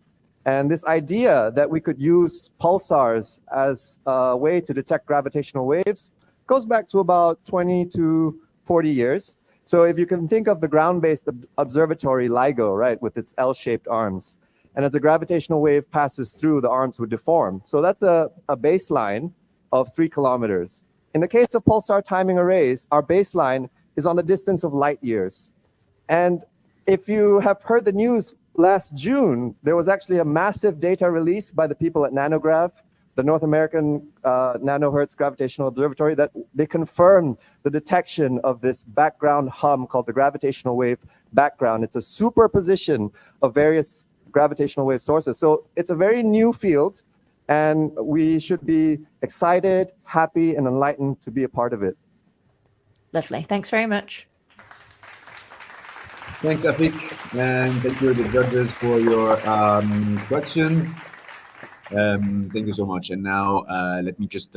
And this idea that we could use pulsars as a way to detect gravitational waves goes back to about 20 to 40 years. So if you can think of the ground-based observatory LIGO, right, with its L-shaped arms, and as the gravitational wave passes through, the arms would deform. So that's a baseline of 3 kilometers. In the case of pulsar timing arrays, our baseline is on the distance of light years. And if you have heard the news, last June, there was actually a massive data release by the people at Nanograv, the North American Nanohertz Gravitational Observatory, that they confirmed the detection of this background hum called the gravitational wave background. It's a superposition of various gravitational wave sources. So it's a very new field, and we should be excited, happy, and enlightened to be a part of it. Lovely. Thanks very much. Thanks, Afiq, and thank you, the judges, for your questions. Thank you so much. And now let me just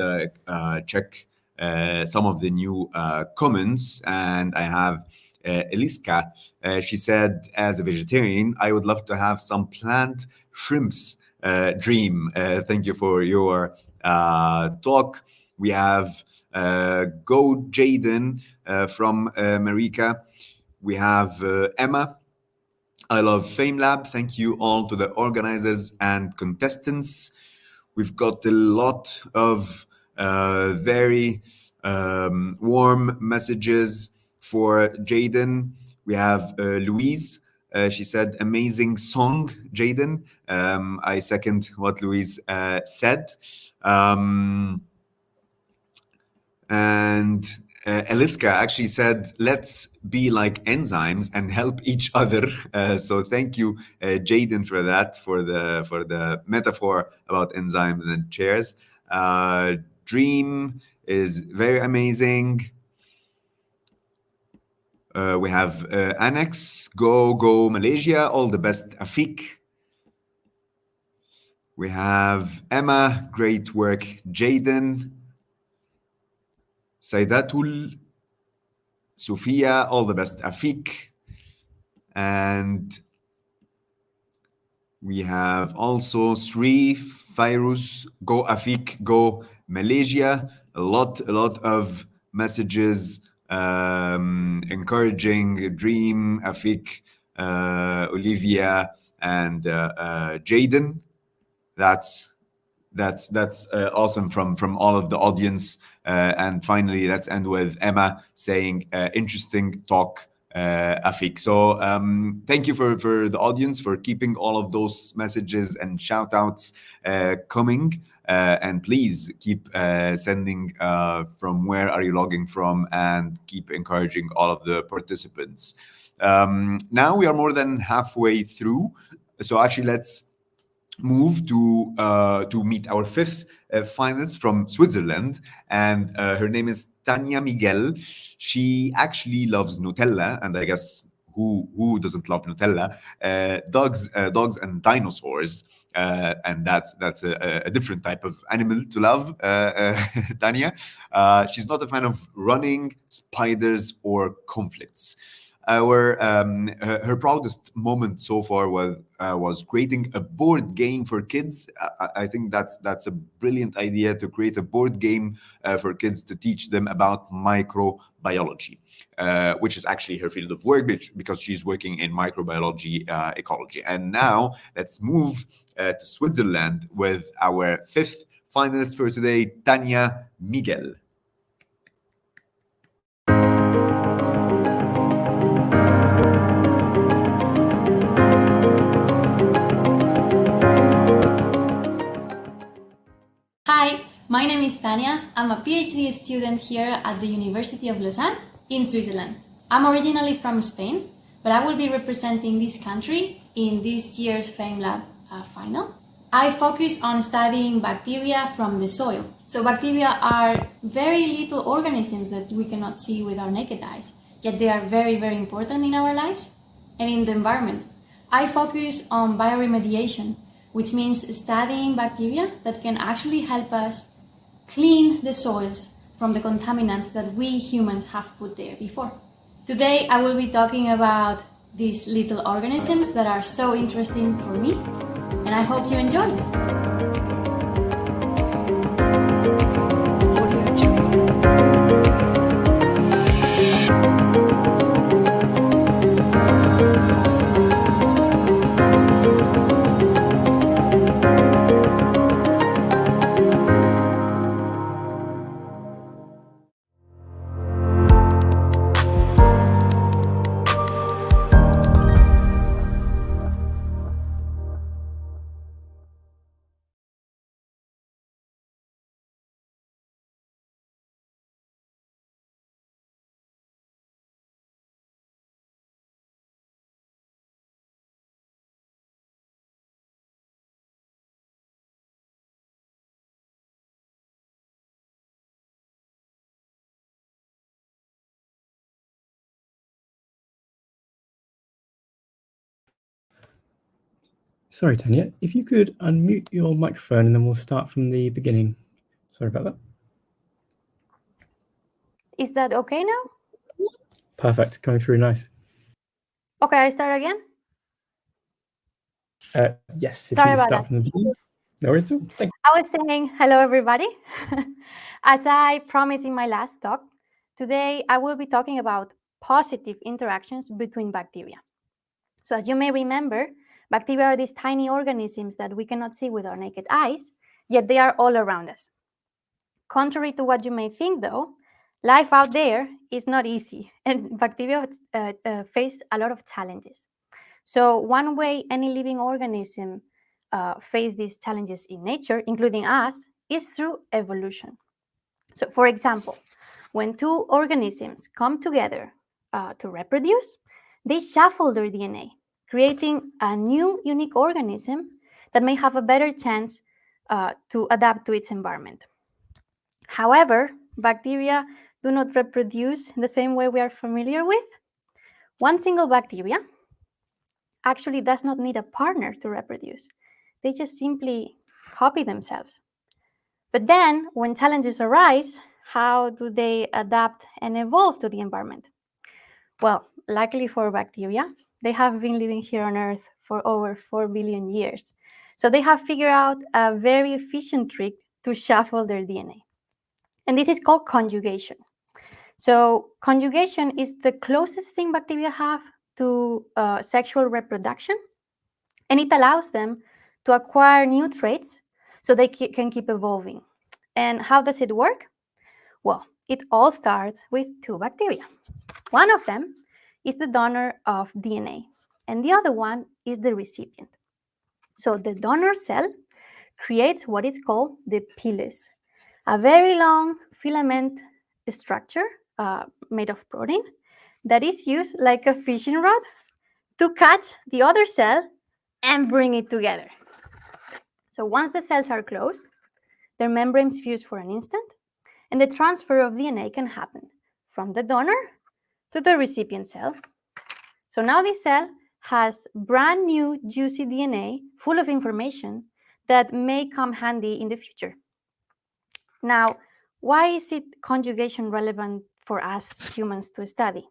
check some of the new comments. And I have Eliska. She said, as a vegetarian, I would love to have some plant shrimps dream. Thank you for your talk. We have Go Jayden from Marika. We have Emma. I love FameLab. Thank you all to the organizers and contestants. We've got a lot of very warm messages for Jayden. We have Louise. She said, amazing song, Jayden. I second what Louise said. And Eliska actually said, let's be like enzymes and help each other. So thank you, Jayden, for that, for the metaphor about enzymes and chairs. Dream is very amazing. We have Annex, go Malaysia, all the best, Afiq. We have Emma, great work, Jayden. Saidatul, Sofia, all the best, Afiq. And we have also Sri, Fairuz, go Afiq, go Malaysia. A lot of messages encouraging Dream, Afiq, Olivia, and Jayden. That's awesome from all of the audience. And finally, let's end with Emma saying, interesting talk, Afiq. So thank you for the audience for keeping all of those messages and shout outs coming. And please keep sending from where are you logging from, and keep encouraging all of the participants. Now we are more than halfway through. So actually, let's move to meet our fifth finalist from Switzerland, and her name is Tania Miguel. She actually loves Nutella, and I guess who doesn't love Nutella? Dogs and dinosaurs, and that's a different type of animal to love. Tania, she's not a fan of running, spiders, or conflicts. Her proudest moment so far was creating a board game for kids. I think that's a brilliant idea, to create a board game for kids to teach them about microbiology, which is actually her field of work, because she's working in microbiology ecology. And now let's move to Switzerland with our fifth finalist for today, Tania Miguel. My name is Tania. I'm a PhD student here at the University of Lausanne in Switzerland. I'm originally from Spain, but I will be representing this country in this year's FameLab Final. I focus on studying bacteria from the soil. So bacteria are very little organisms that we cannot see with our naked eyes, yet they are very, very important in our lives and in the environment. I focus on bioremediation, which means studying bacteria that can actually help us clean the soils from the contaminants that we humans have put there before. Today, I will be talking about these little organisms that are so interesting for me, and I hope you enjoy it. Sorry, Tania, if you could unmute your microphone and then we'll start from the beginning. Sorry about that. Is that okay now? Perfect, coming through nice. Okay, I start again? Yes, if Sorry you about start that. from the beginning. No worries at all. Thank I was saying hello, everybody. As I promised in my last talk, today I will be talking about positive interactions between bacteria. So as you may remember, bacteria are these tiny organisms that we cannot see with our naked eyes, yet they are all around us. Contrary to what you may think, though, life out there is not easy, and bacteria face a lot of challenges. So one way any living organism face these challenges in nature, including us, is through evolution. So for example, when two organisms come together to reproduce, they shuffle their DNA, creating a new unique organism that may have a better chance to adapt to its environment. However, bacteria do not reproduce the same way we are familiar with. One single bacteria actually does not need a partner to reproduce. They just simply copy themselves. But then, when challenges arise, how do they adapt and evolve to the environment? Well, luckily for bacteria, they have been living here on Earth for over 4 billion years. So they have figured out a very efficient trick to shuffle their DNA. And this is called conjugation. So conjugation is the closest thing bacteria have to sexual reproduction, and it allows them to acquire new traits so they can keep evolving. And how does it work? Well, it all starts with two bacteria. One of them is the donor of DNA, and the other one is the recipient. So the donor cell creates what is called the pilus, a very long filament structure made of protein that is used like a fishing rod to catch the other cell and bring it together. So once the cells are closed, their membranes fuse for an instant, and the transfer of DNA can happen from the donor to the recipient cell. So now this cell has brand new juicy DNA full of information that may come handy in the future. Now, why is it conjugation relevant for us humans to study?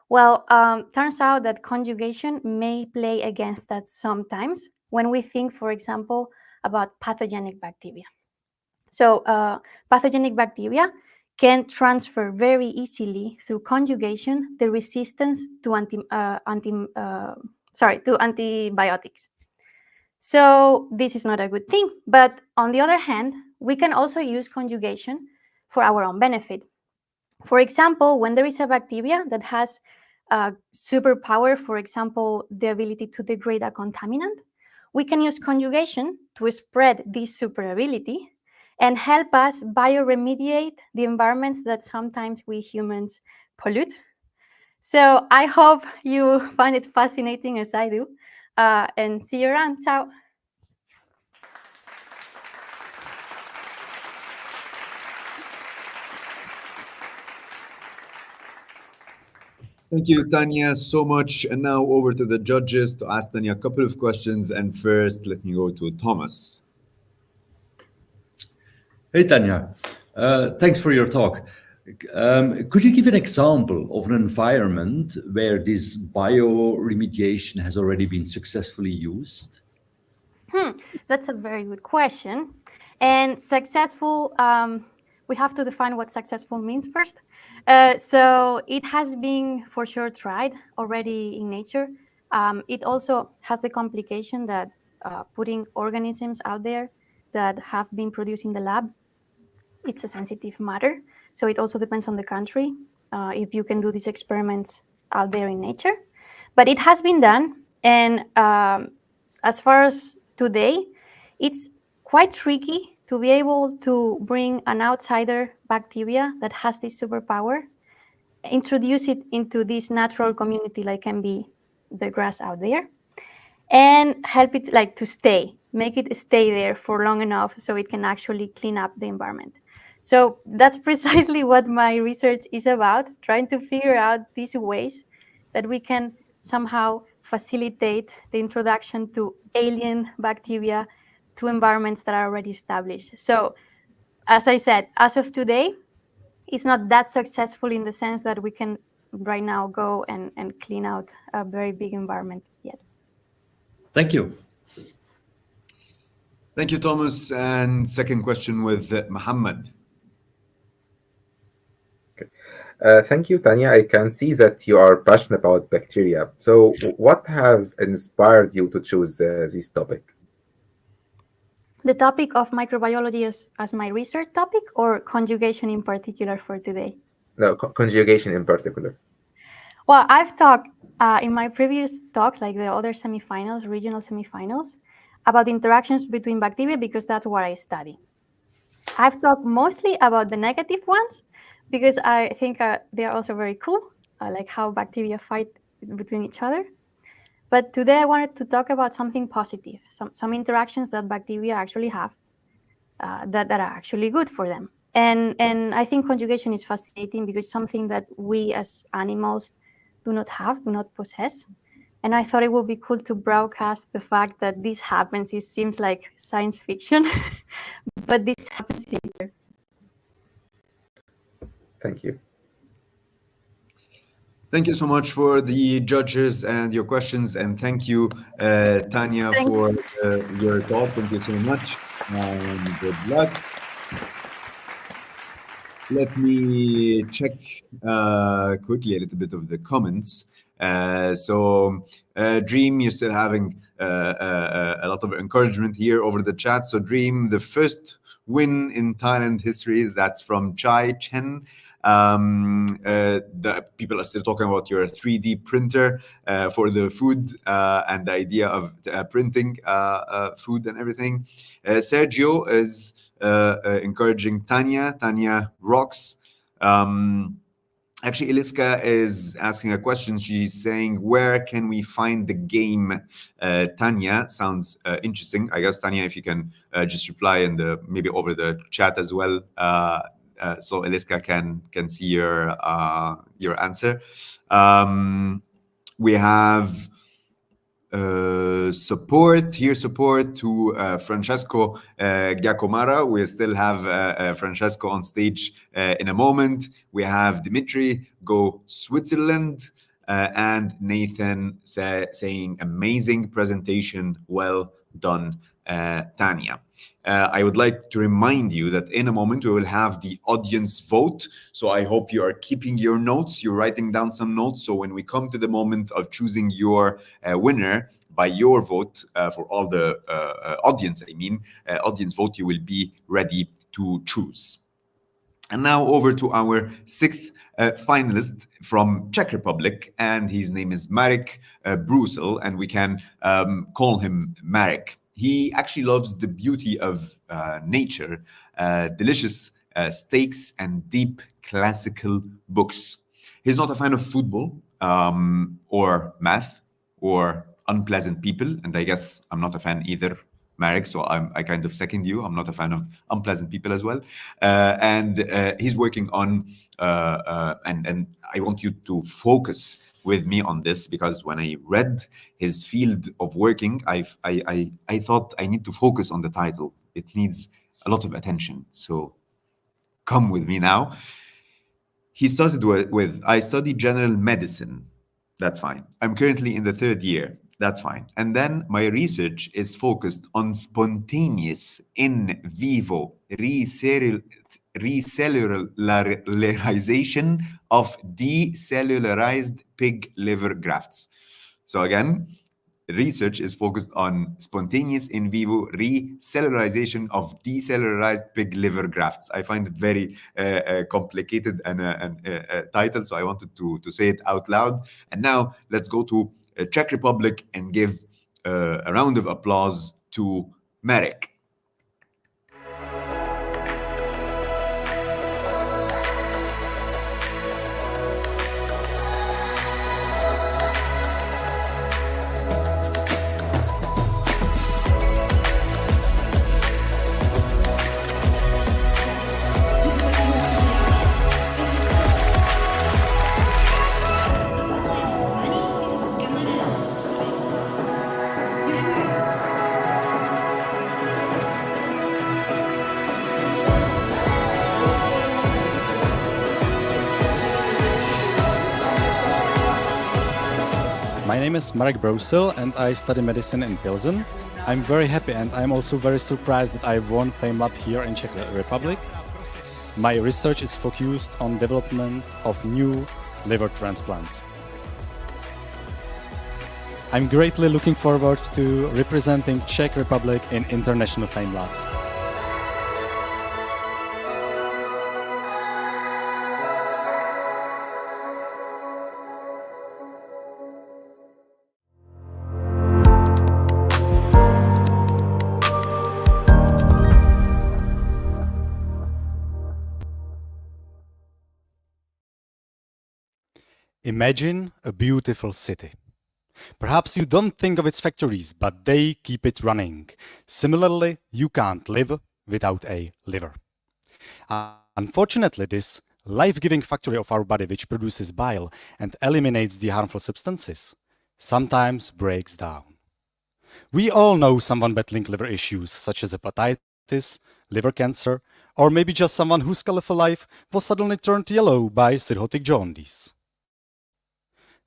Well, turns out that conjugation may play against us sometimes when we think, for example, about pathogenic bacteria. So pathogenic bacteria can transfer very easily through conjugation the resistance to antibiotics. So this is not a good thing. But on the other hand, we can also use conjugation for our own benefit. For example, when there is a bacteria that has a superpower, for example, the ability to degrade a contaminant, we can use conjugation to spread this super ability and help us bioremediate the environments that sometimes we humans pollute. So I hope you find it fascinating as I do, and see you around. Ciao. Thank you, Tania, so much. And now over to the judges to ask Tania a couple of questions. And first, let me go to Thomas. Hey, Tania. Thanks for your talk. Could you give an example of an environment where this bioremediation has already been successfully used? That's a very good question. And successful, we have to define what successful means first. So it has been for sure tried already in nature. It also has the complication that putting organisms out there that have been produced in the lab, it's a sensitive matter. So it also depends on the country if you can do these experiments out there in nature. But it has been done. And as far as today, it's quite tricky to be able to bring an outsider bacteria that has this superpower, introduce it into this natural community like can be the grass out there, and help it like to stay, make it stay there for long enough so it can actually clean up the environment. So that's precisely what my research is about, trying to figure out these ways that we can somehow facilitate the introduction to alien bacteria to environments that are already established. So as I said, as of today, it's not that successful in the sense that we can right now go and clean out a very big environment yet. Thank you. Thank you, Thomas. And second question with Mohammed. Thank you, Tania. I can see that you are passionate about bacteria. So what has inspired you to choose this topic? The topic of microbiology as my research topic, or conjugation in particular for today? No, conjugation in particular. Well, I've talked in my previous talks, like the other semifinals, regional semifinals, about interactions between bacteria because that's what I study. I've talked mostly about the negative ones because I think they are also very cool, like how bacteria fight between each other. But today I wanted to talk about something positive, some interactions that bacteria actually have that are actually good for them. And I think conjugation is fascinating because it's something that we as animals do not possess. And I thought it would be cool to broadcast the fact that this happens. It seems like science fiction, but this happens here. Thank you. Thank you so much for the judges and your questions. And thank you, Tania, for your talk. Thank you so much. And good luck. Let me check quickly a little bit of the comments. So Dream, you're still having a lot of encouragement here over the chat. So Dream, the first win in Thailand history, that's from Chai Chen. The people are still talking about your 3D printer for the food and the idea of printing food and everything. Sergio is encouraging Tania. Tania rocks. Actually, Eliska is asking a question. She's saying, where can we find the game? Tania sounds interesting. I guess, Tania, if you can just reply in maybe over the chat as well, so Eliska can see your answer. We have support to Francesco Giacomara. We still have Francesco on stage in a moment. We have Dimitri, go Switzerland, and Nathan saying amazing presentation, well done, Tania. I would like to remind you that in a moment we will have the audience vote. So I hope you are keeping your notes, you're writing down some notes. So when we come to the moment of choosing your winner by your vote for all the audience, audience vote, you will be ready to choose. And now over to our sixth finalist from Czech Republic, and his name is Marek Brusel, and we can call him Marek. He actually loves the beauty of nature, delicious steaks, and deep classical books. He's not a fan of football or math or unpleasant people, and I guess I'm not a fan either, Marek, so I kind of second you. I'm not a fan of unpleasant people as well. And he's working on, and I want you to focus with me on this, because when I read his field of working, I thought I need to focus on the title. It needs a lot of attention. So come with me now. He started with, I study general medicine. That's fine. I'm currently in the 3rd year. That's fine. And then my research is focused on spontaneous in vivo recellularization of decellularized pig liver grafts. So again, research is focused on spontaneous in vivo recellularization of decellularized pig liver grafts. I find it very complicated and title, so I wanted to say it out loud. And now let's go to Czech Republic and give a round of applause to Marek. My name is Marek and I study medicine in Pilsen. I'm very happy and I'm also very surprised that I won FameLab here in Czech Republic. My research is focused on development of new liver transplants. I'm greatly looking forward to representing Czech Republic in International FameLab. Imagine a beautiful city. Perhaps you don't think of its factories, but they keep it running. Similarly, you can't live without a liver. Unfortunately, this life-giving factory of our body, which produces bile and eliminates the harmful substances, sometimes breaks down. We all know someone battling liver issues, such as hepatitis, liver cancer, or maybe just someone whose colorful life was suddenly turned yellow by cirrhotic jaundice.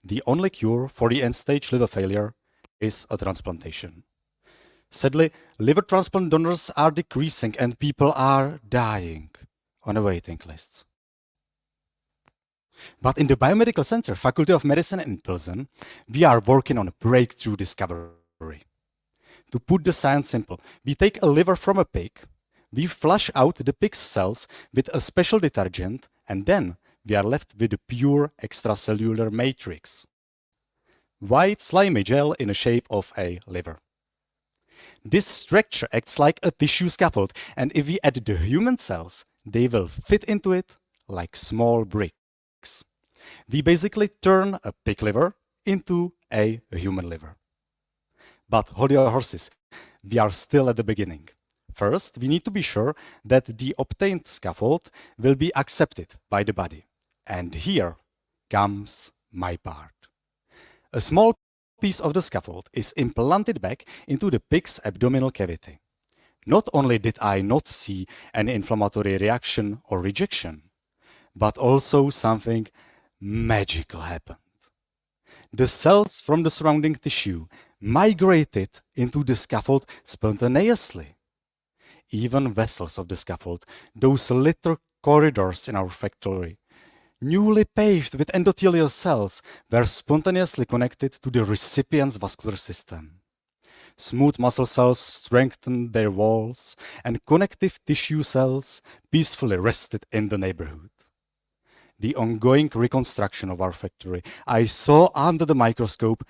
The only cure for the end-stage liver failure is a transplantation. Sadly, liver transplant donors are decreasing and people are dying on a waiting list. But in the Biomedical Center, Faculty of Medicine in Pilsen, we are working on a breakthrough discovery. To put the science simple, we take a liver from a pig, we flush out the pig's cells with a special detergent, and then we are left with a pure extracellular matrix. White slimy gel in the shape of a liver. This structure acts like a tissue scaffold, and if we add the human cells, they will fit into it like small bricks. We basically turn a pig liver into a human liver. But hold your horses, we are still at the beginning. First, we need to be sure that the obtained scaffold will be accepted by the body. And here comes my part. A small piece of the scaffold is implanted back into the pig's abdominal cavity. Not only did I not see an inflammatory reaction or rejection, but also something magical happened. The cells from the surrounding tissue migrated into the scaffold spontaneously. Even vessels of the scaffold, those little corridors in our factory, newly paved with endothelial cells, were spontaneously connected to the recipient's vascular system. Smooth muscle cells strengthened their walls, and connective tissue cells peacefully rested in the neighborhood. The ongoing reconstruction of our factory I saw under the microscope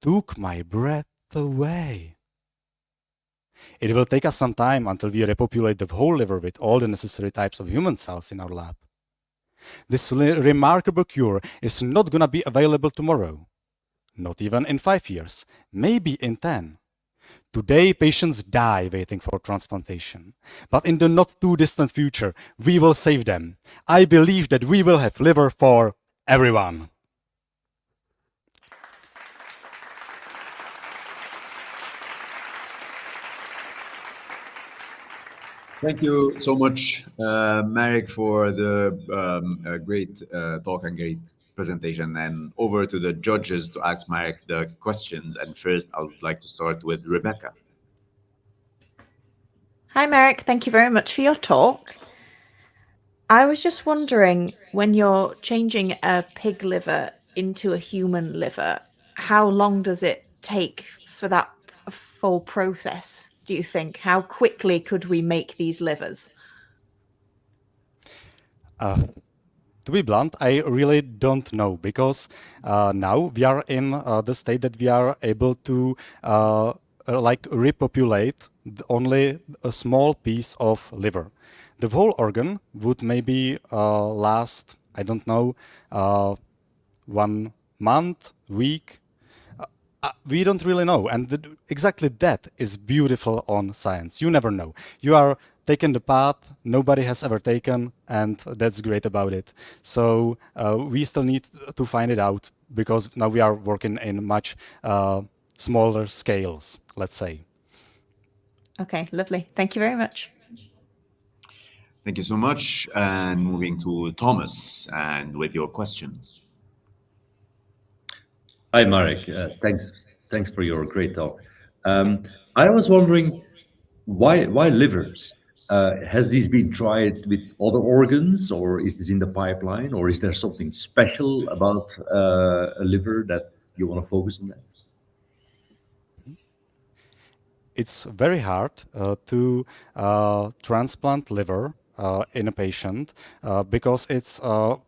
took my breath away. It will take us some time until we repopulate the whole liver with all the necessary types of human cells in our lab. This remarkable cure is not going to be available tomorrow, not even in 5 years, maybe in 10. Today, patients die waiting for transplantation, but in the not too distant future, we will save them. I believe that we will have liver for everyone. Thank you so much, Marek, for the great talk and great presentation. And over to the judges to ask Marek the questions. And first, I would like to start with Rebecca. Hi, Marek. Thank you very much for your talk. I was just wondering, when you're changing a pig liver into a human liver, how long does it take for that full process, do you think? How quickly could we make these livers? To be blunt, I really don't know, because now we are in the state that we are able to like repopulate only a small piece of liver. The whole organ would maybe last, I don't know, 1 month, week. We don't really know, and exactly that is beautiful on science. You never know. You are taking the path nobody has ever taken, and that's great about it. So we still need to find it out, because now we are working in much smaller scales, let's say. Okay, lovely. Thank you very much. Thank you so much. And moving to Thomas, and with your question. Hi, Marek. Thanks for your great talk. I was wondering why livers? Has this been tried with other organs, or is this in the pipeline, or is there something special about a liver that you want to focus on that? It's very hard to transplant liver in a patient because it's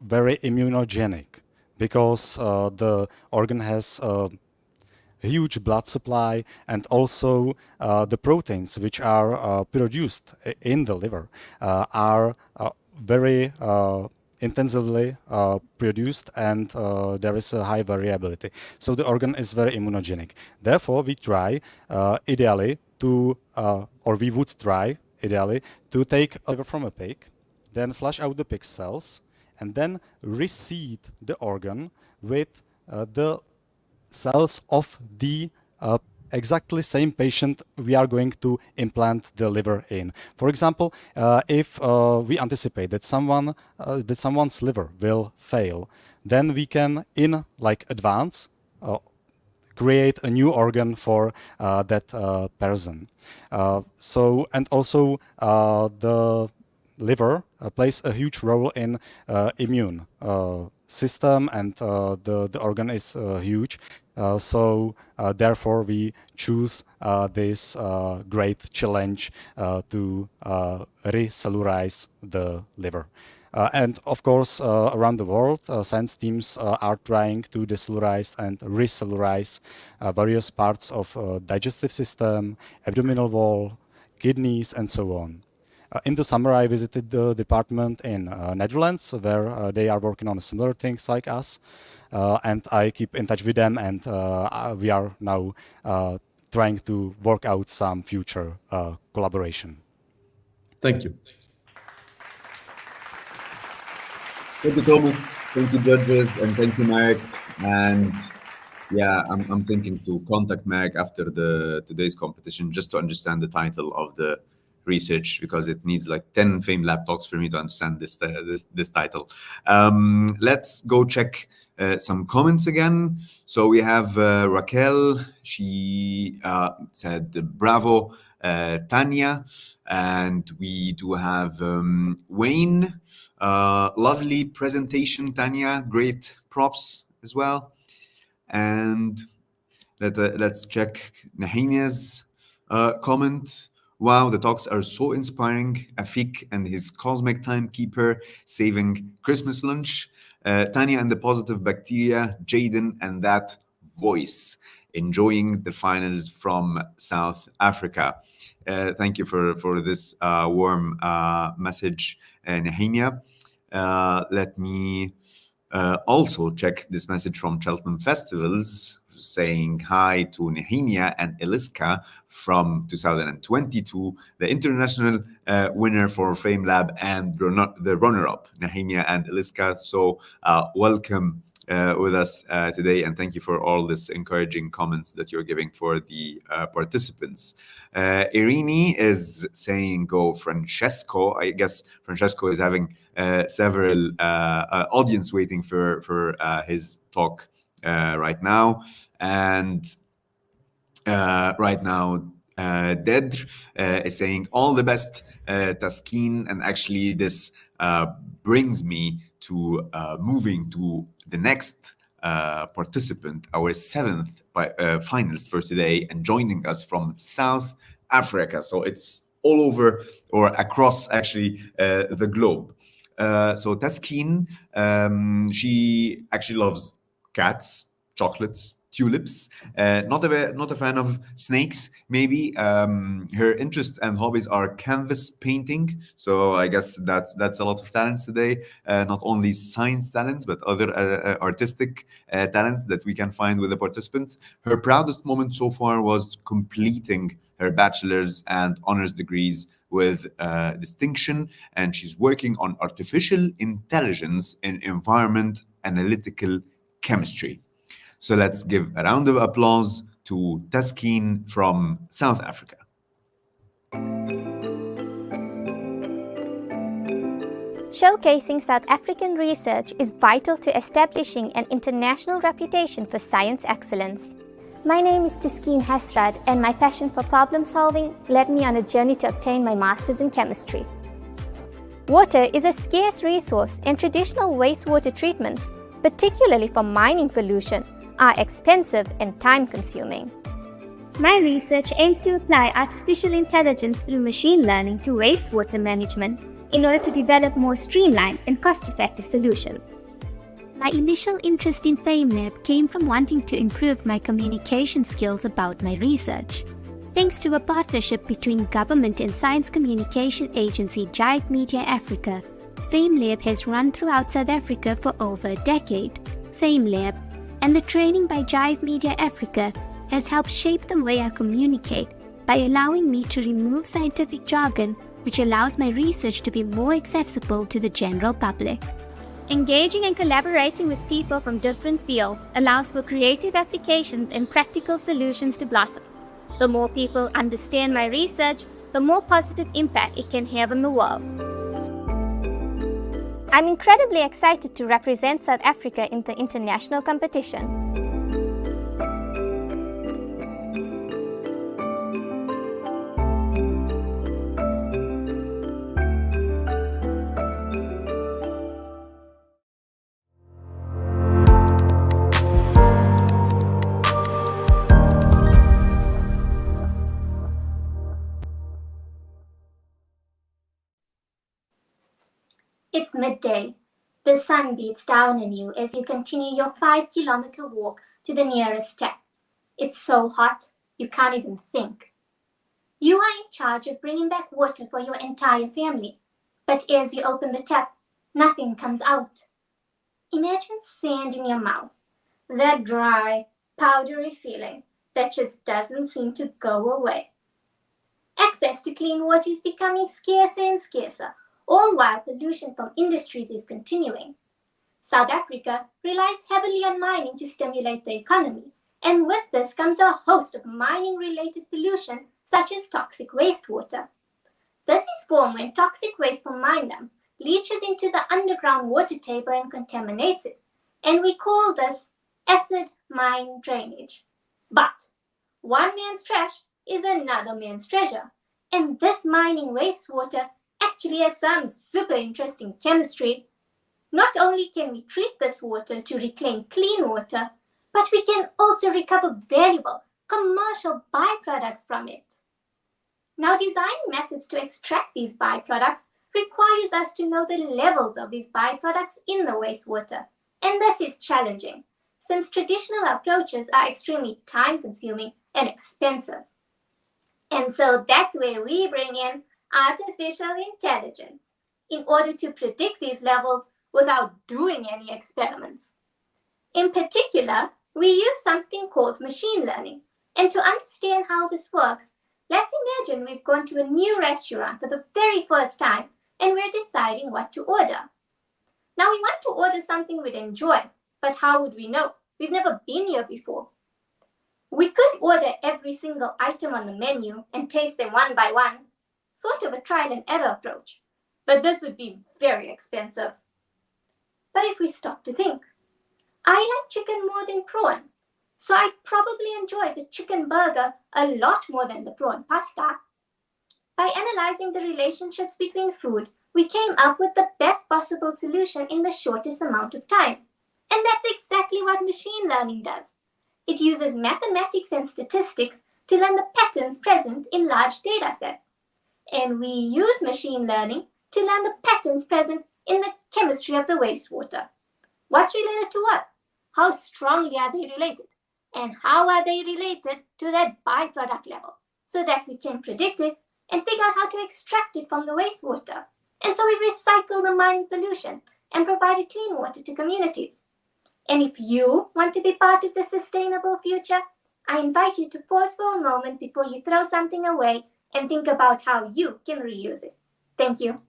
very immunogenic, because the organ has a huge blood supply, and also the proteins which are produced in the liver are very intensively produced, and there is a high variability. So the organ is very immunogenic. Therefore, we try ideally to, or we would try ideally to take a liver from a pig, then flush out the pig cells, and then reseed the organ with the cells of the exactly same patient we are going to implant the liver in. For example, if we anticipate that someone's liver will fail, then we can, in like advance, create a new organ for that person. So, and also the liver plays a huge role in immune system, and the organ is huge. So therefore we choose this great challenge to recellularize the liver. And of course, around the world, science teams are trying to decellularize and recellularize various parts of digestive system, abdominal wall, kidneys, and so on. In the summer, I visited the department in Netherlands, where they are working on similar things like us. And I keep in touch with them, and we are now trying to work out some future collaboration. Thank you. Thank you, Thomas. Thank you, judges, and thank you, Marek. And yeah, I'm thinking to contact Marek after today's competition just to understand the title of the research, because it needs like 10 FameLab talks for me to understand this title. Let's go check some comments again. So we have Raquel. She said bravo, Tania, and we do have Wayne. Lovely presentation, Tania. Great props as well. And let's check Nehemiah's comment. Wow, the talks are so inspiring. Afiq and his cosmic timekeeper saving Christmas lunch. Tania and the positive bacteria. Jayden and that voice enjoying the finals from South Africa. Thank you for this warm message, Nehemia. Let me also check this message from Cheltenham Festivals, saying hi to Nehemia and Eliska from 2022, the international winner for FameLab and the runner-up, Nehemia and Eliska. So welcome with us today, and thank you for all this encouraging comments that you're giving for the participants. Irini is saying go Francesco. I guess Francesco is having several audience waiting for his talk right now. And right now, Dedr is saying all the best, Taskeen. And actually, this brings me to moving to the next participant, our seventh finalist for today, and joining us from South Africa. So it's all over or across actually the globe. So Taskeen, she actually loves cats, chocolates, tulips. Not a fan of snakes. Maybe her interests and hobbies are canvas painting. So I guess that's a lot of talents today. Not only science talents, but other artistic talents that we can find with the participants. Her proudest moment so far was completing her bachelor's and honors degrees with distinction, and she's working on artificial intelligence in environment analytical chemistry. So let's give a round of applause to Taskeen from South Africa. Showcasing South African research is vital to establishing an international reputation for science excellence. My name is Taskeen Hasrat, and my passion for problem solving led me on a journey to obtain my master's in chemistry. Water is a scarce resource, and traditional wastewater treatments, particularly for mining pollution, are expensive and time-consuming. My research aims to apply artificial intelligence through machine learning to wastewater management in order to develop more streamlined and cost-effective solutions. My initial interest in FameLab came from wanting to improve my communication skills about my research. Thanks to a partnership between government and science communication agency Jive Media Africa, FameLab has run throughout South Africa for over a decade. FameLab and the training by Jive Media Africa has helped shape the way I communicate by allowing me to remove scientific jargon, which allows my research to be more accessible to the general public. Engaging and collaborating with people from different fields allows for creative applications and practical solutions to blossom. The more people understand my research, the more positive impact it can have on the world. I'm incredibly excited to represent South Africa in the international competition. It's midday. The sun beats down on you as you continue your 5-kilometer walk to the nearest tap. It's so hot, you can't even think. You are in charge of bringing back water for your entire family, but as you open the tap, nothing comes out. Imagine sand in your mouth, that dry, powdery feeling that just doesn't seem to go away. Access to clean water is becoming scarcer and scarcer, all while pollution from industries is continuing. South Africa relies heavily on mining to stimulate the economy, and with this comes a host of mining-related pollution, such as toxic wastewater. This is formed when toxic waste from mine dumps leaches into the underground water table and contaminates it, and we call this acid mine drainage. But one man's trash is another man's treasure, and this mining wastewater actually has some super interesting chemistry. Not only can we treat this water to reclaim clean water, but we can also recover valuable commercial byproducts from it. Now, designing methods to extract these byproducts requires us to know the levels of these byproducts in the wastewater, and this is challenging, since traditional approaches are extremely time-consuming and expensive. And so that's where we bring in artificial intelligence in order to predict these levels without doing any experiments. In particular, we use something called machine learning. And to understand how this works, let's imagine we've gone to a new restaurant for the very first time and we're deciding what to order. Now we want to order something we'd enjoy, but how would we know? We've never been here before. We could order every single item on the menu and taste them one by one, sort of a trial and error approach, but this would be very expensive. But if we stop to think, I like chicken more than prawn, so I'd probably enjoy the chicken burger a lot more than the prawn pasta. By analyzing the relationships between food, we came up with the best possible solution in the shortest amount of time. And that's exactly what machine learning does. It uses mathematics and statistics to learn the patterns present in large data sets. And we use machine learning to learn the patterns present in the chemistry of the wastewater. What's related to what? How strongly are they related? And how are they related to that byproduct level? So that we can predict it and figure out how to extract it from the wastewater. And so we recycle the mine pollution and provide clean water to communities. And if you want to be part of the sustainable future, I invite you to pause for a moment before you throw something away and think about how you can reuse it. Thank you.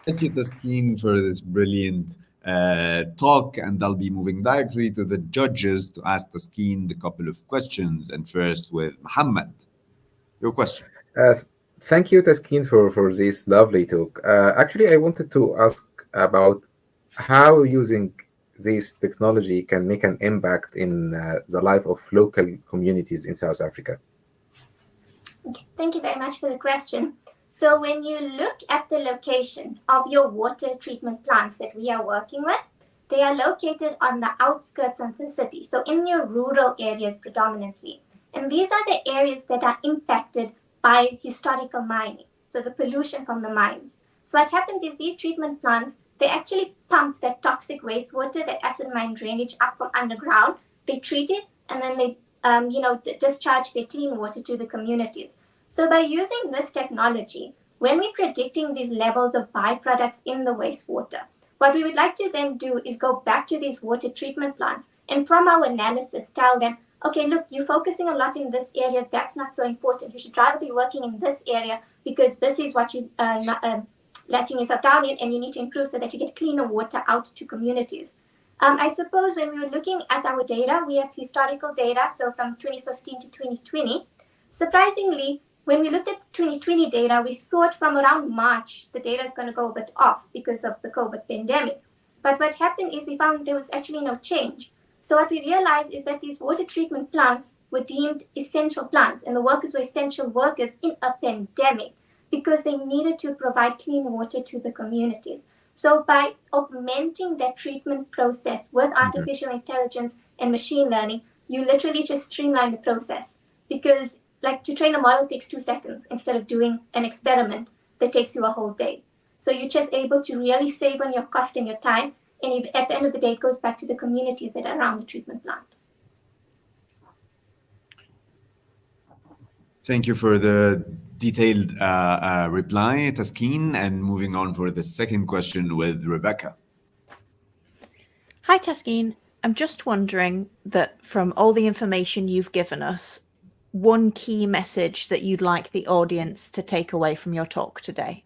Thank you, Taskeen, for this brilliant talk. And I'll be moving directly to the judges to ask Taskeen a couple of questions. And first with Muhammad. Your question. Thank you, Taskeen, for this lovely talk. Actually, I wanted to ask about how using this technology can make an impact in the life of local communities in South Africa. Okay, thank you very much for the question. So when you look at the location of your water treatment plants that we are working with, they are located on the outskirts of the city, so in your rural areas predominantly. And these are the areas that are impacted by historical mining, so the pollution from the mines. So what happens is these treatment plants, they actually pump that toxic wastewater, that acid mine drainage up from underground. They treat it, and then they discharge their clean water to the communities. So by using this technology, when we're predicting these levels of byproducts in the wastewater, what we would like to then do is go back to these water treatment plants and from our analysis tell them, okay, look, you're focusing a lot in this area. That's not so important. You should rather be working in this area because this is what you letting yourself down in, and you need to improve so that you get cleaner water out to communities. I suppose when we were looking at our data, we have historical data, so from 2015 to 2020. Surprisingly, when we looked at 2020 data, we thought from around March, the data is going to go a bit off because of the COVID pandemic. But what happened is we found there was actually no change. So what we realized is that these water treatment plants were deemed essential plants, and the workers were essential workers in a pandemic because they needed to provide clean water to the communities. So by augmenting that treatment process with artificial intelligence and machine learning, you literally just streamline the process. Because like to train a model takes 2 seconds instead of doing an experiment that takes you a whole day. So you're just able to really save on your cost and your time. And at the end of the day, it goes back to the communities that are around the treatment plant. Thank you for the detailed reply, Taskeen. And moving on for the second question with Rebecca. Hi, Taskeen. I'm just wondering that from all the information you've given us, one key message that you'd like the audience to take away from your talk today.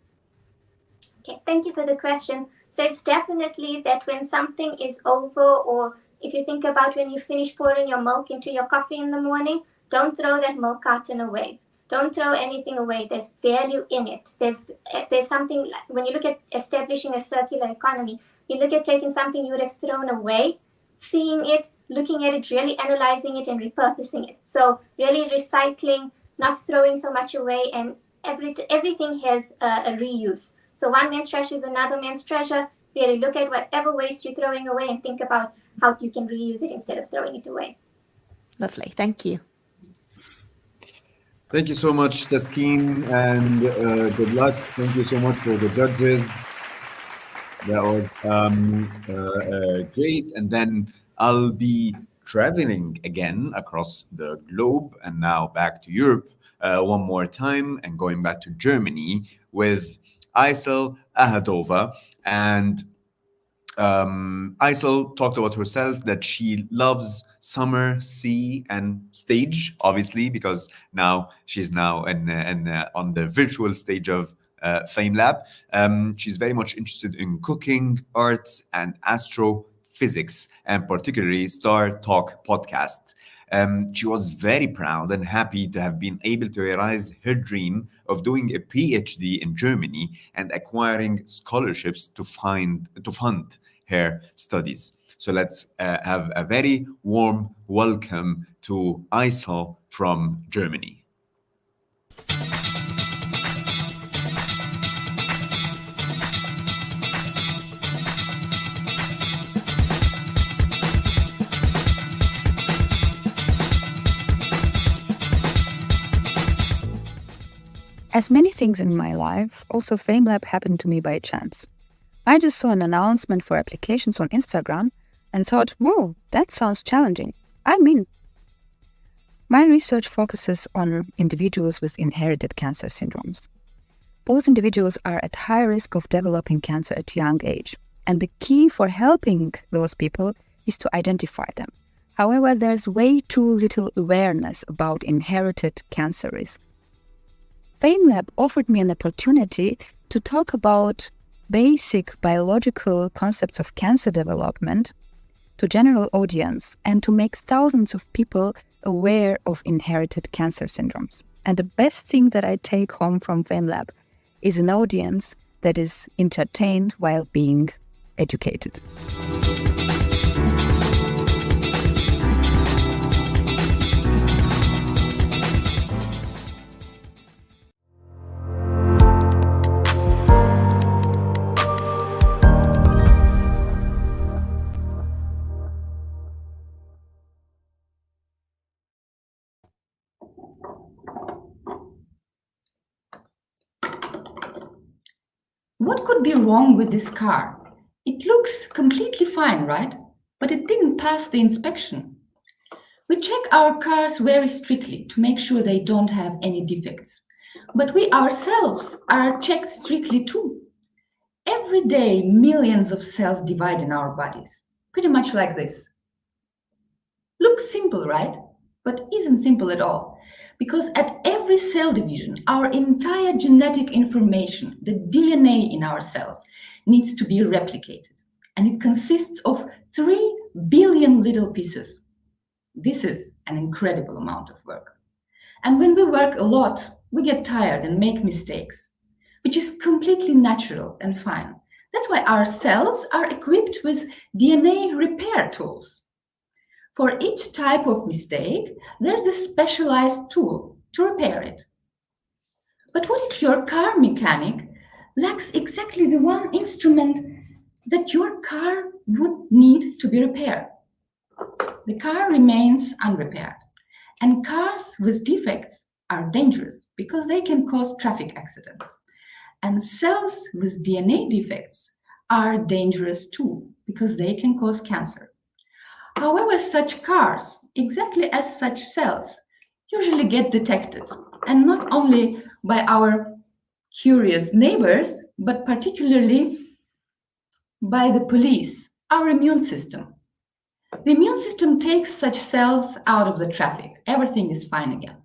Okay, thank you for the question. So it's definitely that when something is over, or if you think about when you finish pouring your milk into your coffee in the morning, don't throw that milk carton away. Don't throw anything away. There's value in it. There's something, when you look at establishing a circular economy, you look at taking something you would have thrown away, seeing it, looking at it, really analyzing it and repurposing it. So really recycling, not throwing so much away, and everything has a reuse. So one man's trash is another man's treasure. Really look at whatever waste you're throwing away and think about how you can reuse it instead of throwing it away. Lovely. Thank you. Thank you so much, Taskeen, and good luck. Thank you so much for the judges. That was great. And then I'll be traveling again across the globe and now back to Europe one more time and going back to Germany with Aysel Ahadova. And Aysel talked about herself that she loves summer, sea, and stage, obviously, because now she's now on the virtual stage of FameLab. She's very much interested in cooking, arts, and astrophysics, and particularly Star Talk podcast. She was very proud and happy to have been able to realize her dream of doing a PhD in Germany and acquiring scholarships to fund her studies. So let's have a very warm welcome to Aysel from Germany. As many things in my life, also FameLab happened to me by chance. I just saw an announcement for applications on Instagram and thought, whoa, that sounds challenging. I'm in. My research focuses on individuals with inherited cancer syndromes. Those individuals are at high risk of developing cancer at a young age, and the key for helping those people is to identify them. However, there's way too little awareness about inherited cancer risk. FameLab offered me an opportunity to talk about basic biological concepts of cancer development to general audience and to make thousands of people aware of inherited cancer syndromes. And the best thing that I take home from FameLab is an audience that is entertained while being educated. What could be wrong with this car? It looks completely fine, right? But it didn't pass the inspection. We check our cars very strictly to make sure they don't have any defects. But we ourselves are checked strictly too. Every day, millions of cells divide in our bodies, pretty much like this. Looks simple, right? But isn't simple at all. Because at every cell division, our entire genetic information, the DNA in our cells, needs to be replicated. And it consists of 3 billion little pieces. This is an incredible amount of work. And when we work a lot, we get tired and make mistakes, which is completely natural and fine. That's why our cells are equipped with DNA repair tools. For each type of mistake, there's a specialized tool to repair it. But what if your car mechanic lacks exactly the one instrument that your car would need to be repaired? The car remains unrepaired. And cars with defects are dangerous because they can cause traffic accidents. And cells with DNA defects are dangerous too because they can cause cancer. However, such cars, exactly as such cells, usually get detected, and not only by our curious neighbors, but particularly by the police, our immune system. The immune system takes such cells out of the traffic. Everything is fine again.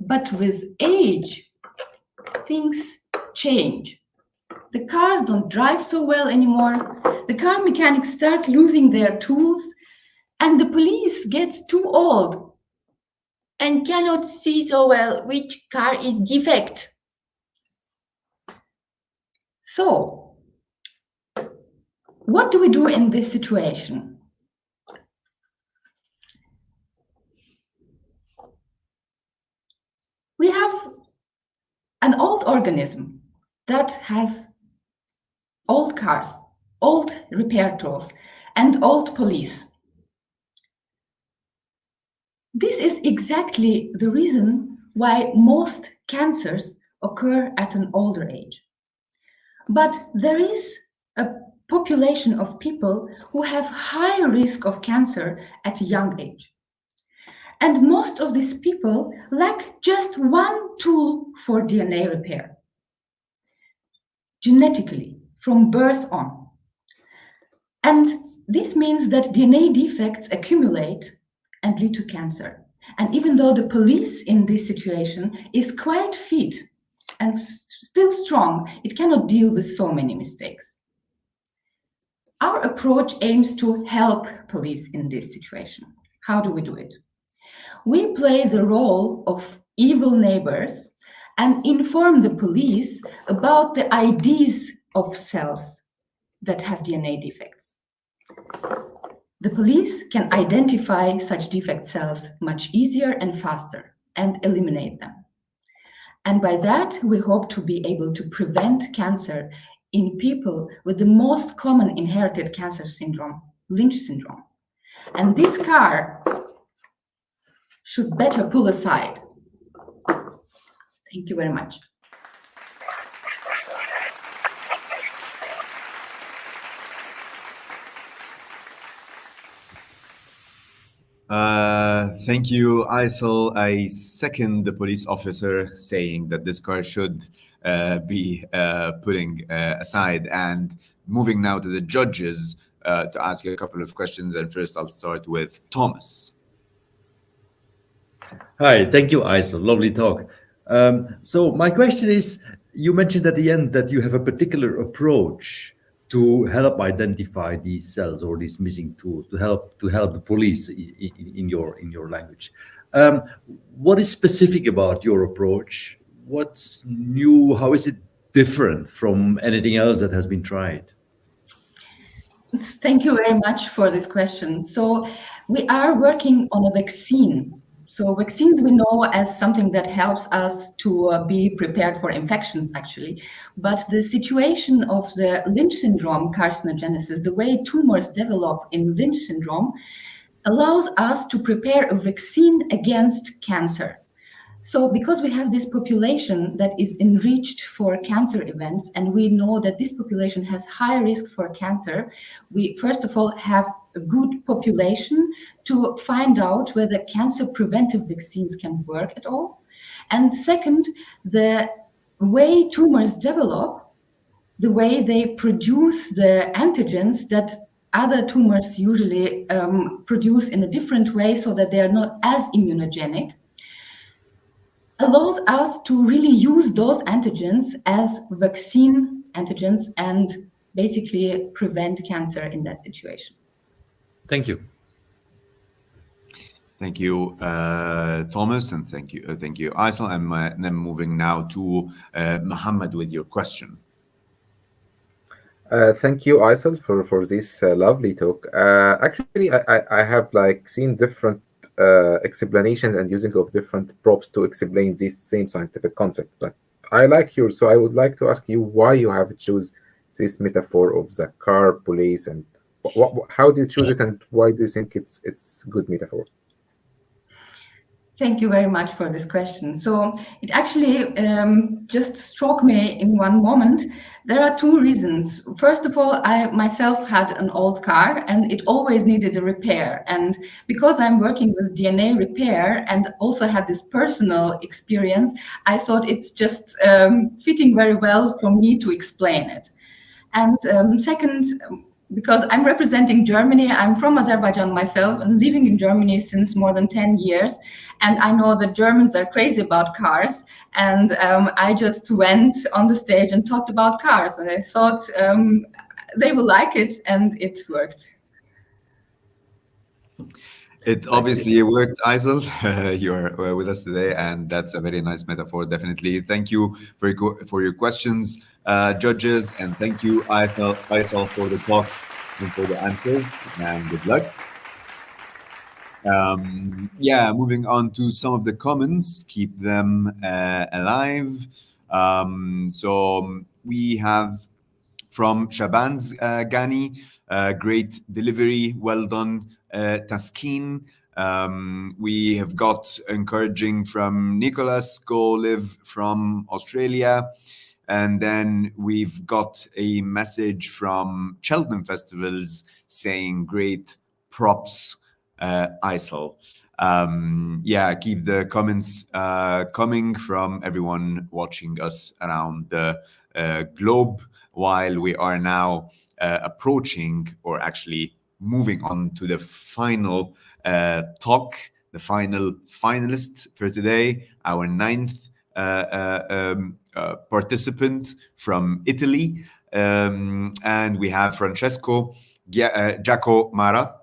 But with age, things change. The cars don't drive so well anymore. The car mechanics start losing their tools, and the police gets too old and cannot see so well which car is defect. So, what do we do in this situation? We have an old organism that has old cars, old repair tools, and old police. This is exactly the reason why most cancers occur at an older age. But there is a population of people who have high risk of cancer at a young age. And most of these people lack just one tool for DNA repair, genetically, from birth on. And this means that DNA defects accumulate and lead to cancer. And even though the police in this situation is quite fit and still strong, it cannot deal with so many mistakes. Our approach aims to help police in this situation. How do we do it? We play the role of evil neighbors and inform the police about the IDs of cells that have DNA defects. The police can identify such defect cells much easier and faster and eliminate them. And by that, we hope to be able to prevent cancer in people with the most common inherited cancer syndrome, Lynch syndrome. And this car should better pull aside. Thank you very much. Thank you, Aysel. I second the police officer saying that this car should be putting aside. And moving now to the judges to ask you a couple of questions. And first, I'll start with Thomas. Hi, thank you, Aysel. Lovely talk. So my question is, you mentioned at the end that you have a particular approach to help identify these cells or these missing tools, to help the police in your language. What is specific about your approach? What's new? How is it different from anything else that has been tried? Thank you very much for this question. So we are working on a vaccine. So vaccines we know as something that helps us to be prepared for infections, actually. But the situation of the Lynch syndrome carcinogenesis, the way tumors develop in Lynch syndrome, allows us to prepare a vaccine against cancer. So because we have this population that is enriched for cancer events, and we know that this population has high risk for cancer, we first of all have a good population to find out whether cancer preventive vaccines can work at all. And second, the way tumors develop, the way they produce the antigens that other tumors usually produce in a different way so that they are not as immunogenic, allows us to really use those antigens as vaccine antigens and basically prevent cancer in that situation. Thank you. Thank you, Thomas, and thank you, Aysel. And then moving now to Mohammed with your question. Thank you, Aysel, for this lovely talk. Actually, I have seen different explanations and using of different props to explain this same scientific concept. But I like yours, so I would like to ask you why you have choose this metaphor of the car, police, and how do you choose it, and why do you think it's good metaphor? Thank you very much for this question. So it actually just struck me in one moment. There are two reasons. First of all, I myself had an old car and it always needed a repair. And because I'm working with DNA repair and also had this personal experience, I thought it's just fitting very well for me to explain it. And second, because I'm representing Germany, I'm from Azerbaijan myself and living in Germany since more than 10 years. And I know that Germans are crazy about cars. And I just went on the stage and talked about cars. And I thought they will like it, and it worked. It obviously worked, Aysel. You're with us today, and that's a very nice metaphor, definitely. Thank you for your questions, judges, and thank you, Aysel, for the talk and for the answers, and good luck. Moving on to some of the comments, keep them alive. So we have from Shaban's Ghani, great delivery, well done, Taskeen. We have got encouraging from Nicholas, go live from Australia. And then we've got a message from Cheltenham Festivals saying great props, Aysel. Yeah, keep the comments coming from everyone watching us around the globe while we are now approaching, or actually moving on to the final talk, the final finalist for today, our ninth participant from Italy. And we have Francesco Giacomara,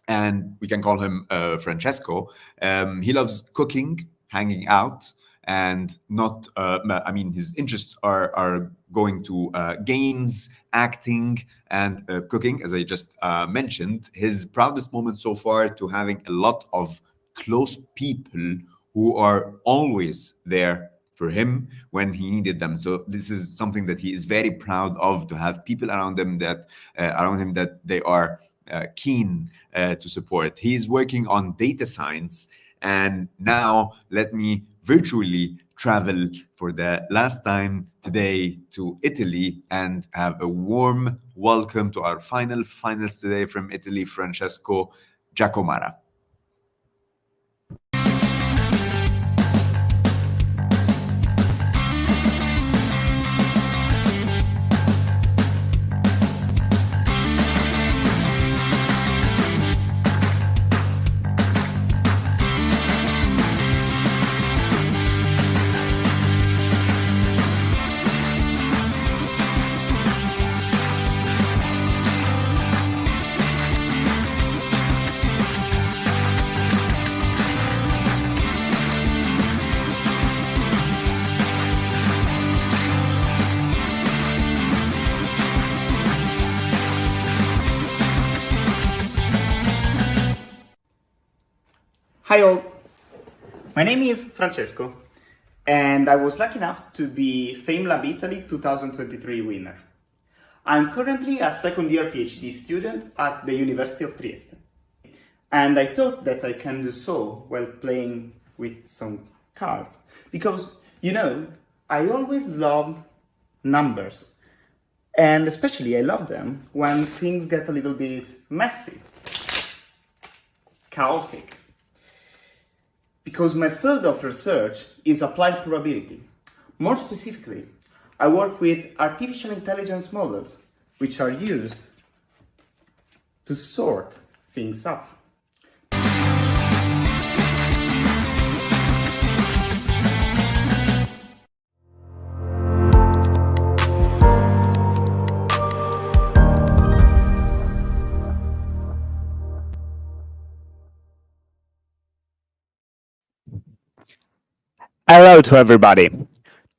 and we can call him Francesco. He loves cooking, hanging out, and not, I mean, his interests are going to games, acting, and cooking, as I just mentioned. His proudest moment so far to having a lot of close people who are always there for him when he needed them. So this is something that he is very proud of, to have people around him that they are keen to support. He is working on data science, and now let me virtually travel for the last time today to Italy and have a warm welcome to our final finalist today from Italy, Francesco Giacomara. Hi all, my name is Francesco, and I was lucky enough to be FameLab Italy 2023 winner. I'm currently a second-year PhD student at the University of Trieste, and I thought that I can do so while playing with some cards, because, you know, I always loved numbers, and especially I love them when things get a little bit messy, chaotic. Because my field of research is applied probability. More specifically, I work with artificial intelligence models, which are used to sort things up. Hello to everybody.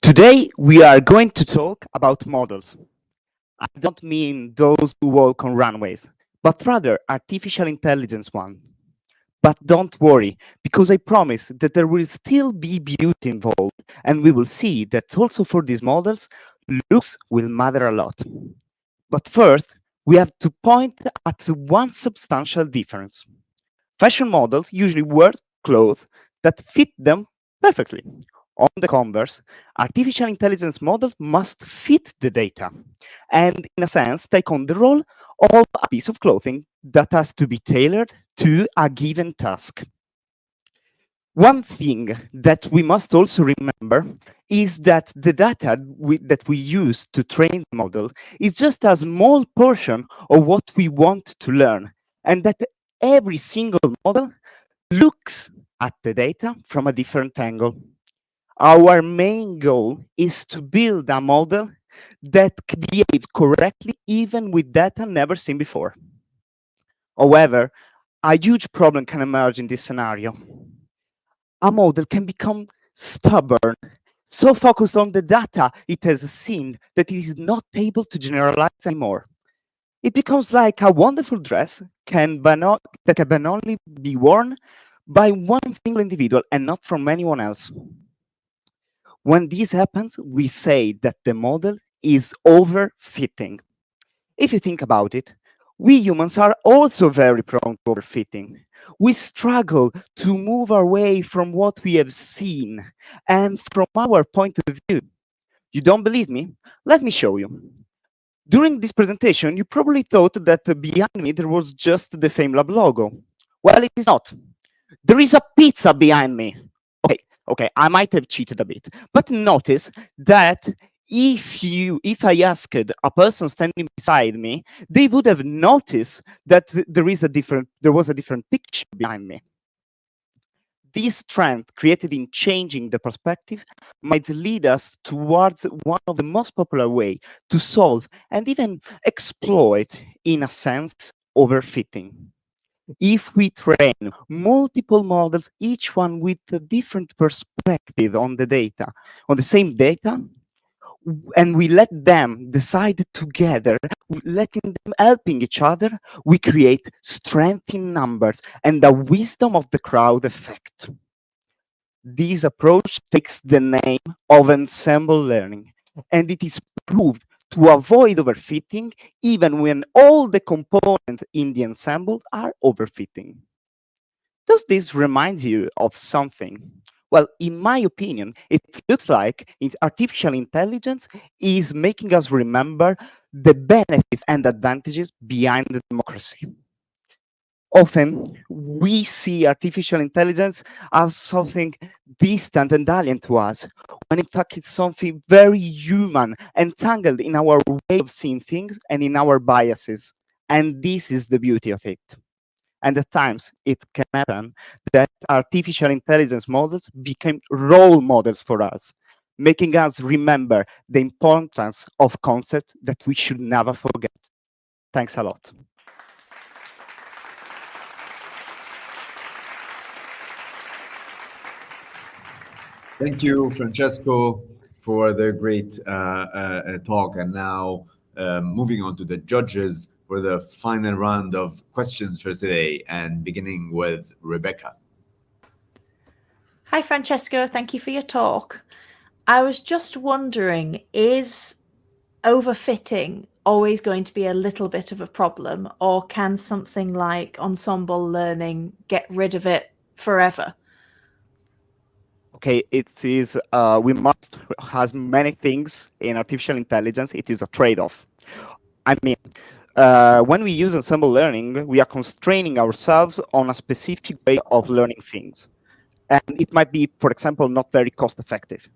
Today we are going to talk about models. I don't mean those who walk on runways, but rather artificial intelligence one. But don't worry, because I promise that there will still be beauty involved, and we will see that also for these models, looks will matter a lot. But first, we have to point at one substantial difference. Fashion models usually wear clothes that fit them perfectly. On the converse, artificial intelligence models must fit the data and, in a sense, take on the role of a piece of clothing that has to be tailored to a given task. One thing that we must also remember is that the data that we use to train the model is just a small portion of what we want to learn, and that every single model looks at the data from a different angle. Our main goal is to build a model that behaves correctly even with data never seen before. However, a huge problem can emerge in this scenario. A model can become stubborn, so focused on the data it has seen that it is not able to generalize anymore. It becomes like a wonderful dress that can only be worn by one single individual and not from anyone else. When this happens, we say that the model is overfitting. If you think about it, we humans are also very prone to overfitting. We struggle to move away from what we have seen, and from our point of view, You don't believe me? Let me show you. During this presentation, you probably thought that behind me there was just the FameLab logo. Well, it is not. There is a pizza behind me. Okay, I might have cheated a bit, but notice that if I asked a person standing beside me, they would have noticed that there was a different picture behind me. This trend created in changing the perspective might lead us towards one of the most popular way to solve and even exploit, in a sense, overfitting. If we train multiple models, each one with a different perspective on the data, on the same data, and we let them decide together, letting them helping each other, we create strength in numbers and the wisdom of the crowd effect. This approach takes the name of ensemble learning, and it is proved to avoid overfitting even when all the components in the ensemble are overfitting. Does this remind you of something? Well, in my opinion, it looks like artificial intelligence is making us remember the benefits and advantages behind the democracy. Often, we see artificial intelligence as something distant and alien to us, when in fact it's something very human, entangled in our way of seeing things and in our biases. And this is the beauty of it. And at times, it can happen that artificial intelligence models become role models for us, making us remember the importance of concepts that we should never forget. Thanks a lot. Thank you, Francesco, for the great talk. And now moving on to the judges for the final round of questions for today, and beginning with Rebecca. Hi, Francesco. Thank you for your talk. I was just wondering, is overfitting always going to be a little bit of a problem, or can something like ensemble learning get rid of it forever? Okay, it is, we must has many things in artificial intelligence. It is a trade-off. I mean, when we use ensemble learning, we are constraining ourselves on a specific way of learning things. And it might be, for example, not very cost effective.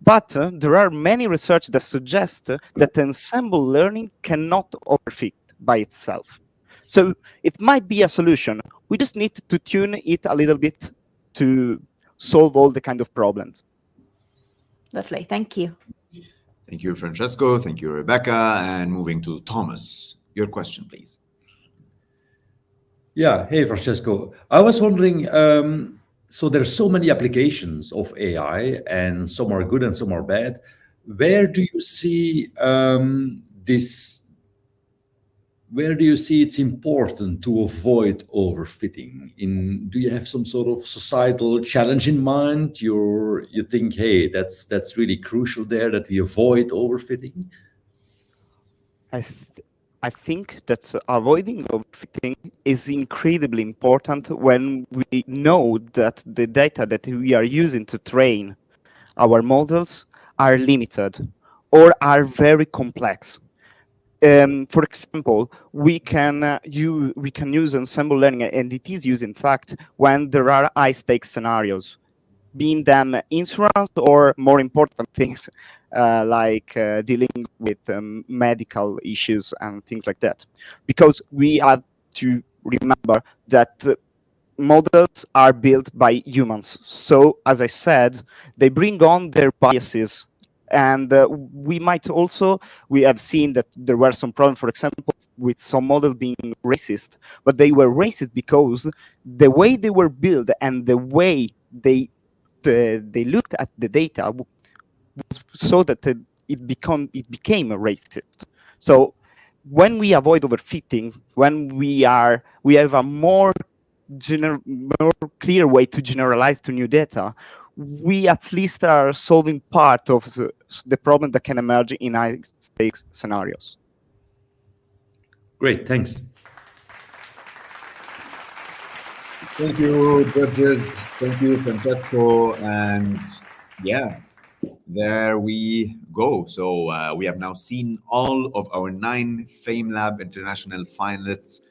But there are many research that suggest that ensemble learning cannot overfit by itself. So it might be a solution. We just need to tune it a little bit to solve all the kind of problems. Lovely, thank you. Thank you, Francesco. Thank you, Rebecca. And moving to Thomas, your question, please. Yeah, hey, Francesco. I was wondering, so there's so many applications of AI, and some are good and some are bad. Where do you see where do you see it's important to avoid overfitting? Do you have some sort of societal challenge in mind? You think, hey, that's really crucial there, that we avoid overfitting? I think that avoiding overfitting is incredibly important when we know that the data that we are using to train our models are limited or are very complex. For example, we can use ensemble learning, and it is used in fact when there are high-stakes scenarios, being them insurance or more important things like dealing with medical issues and things like that. Because we have to remember that models are built by humans. So, as I said, they bring on their biases. And we have seen that there were some problems, for example, with some models being racist, but they were racist because the way they were built and the way they looked at the data was so that it became a racist. So when we avoid overfitting, when we have a more clear way to generalize to new data, we at least are solving part of the problem that can emerge in high-stakes scenarios. Great, thanks. Thank you, judges. Thank you, Francesco. And yeah, there we go. So we have now seen all of our 9 FameLab International finalists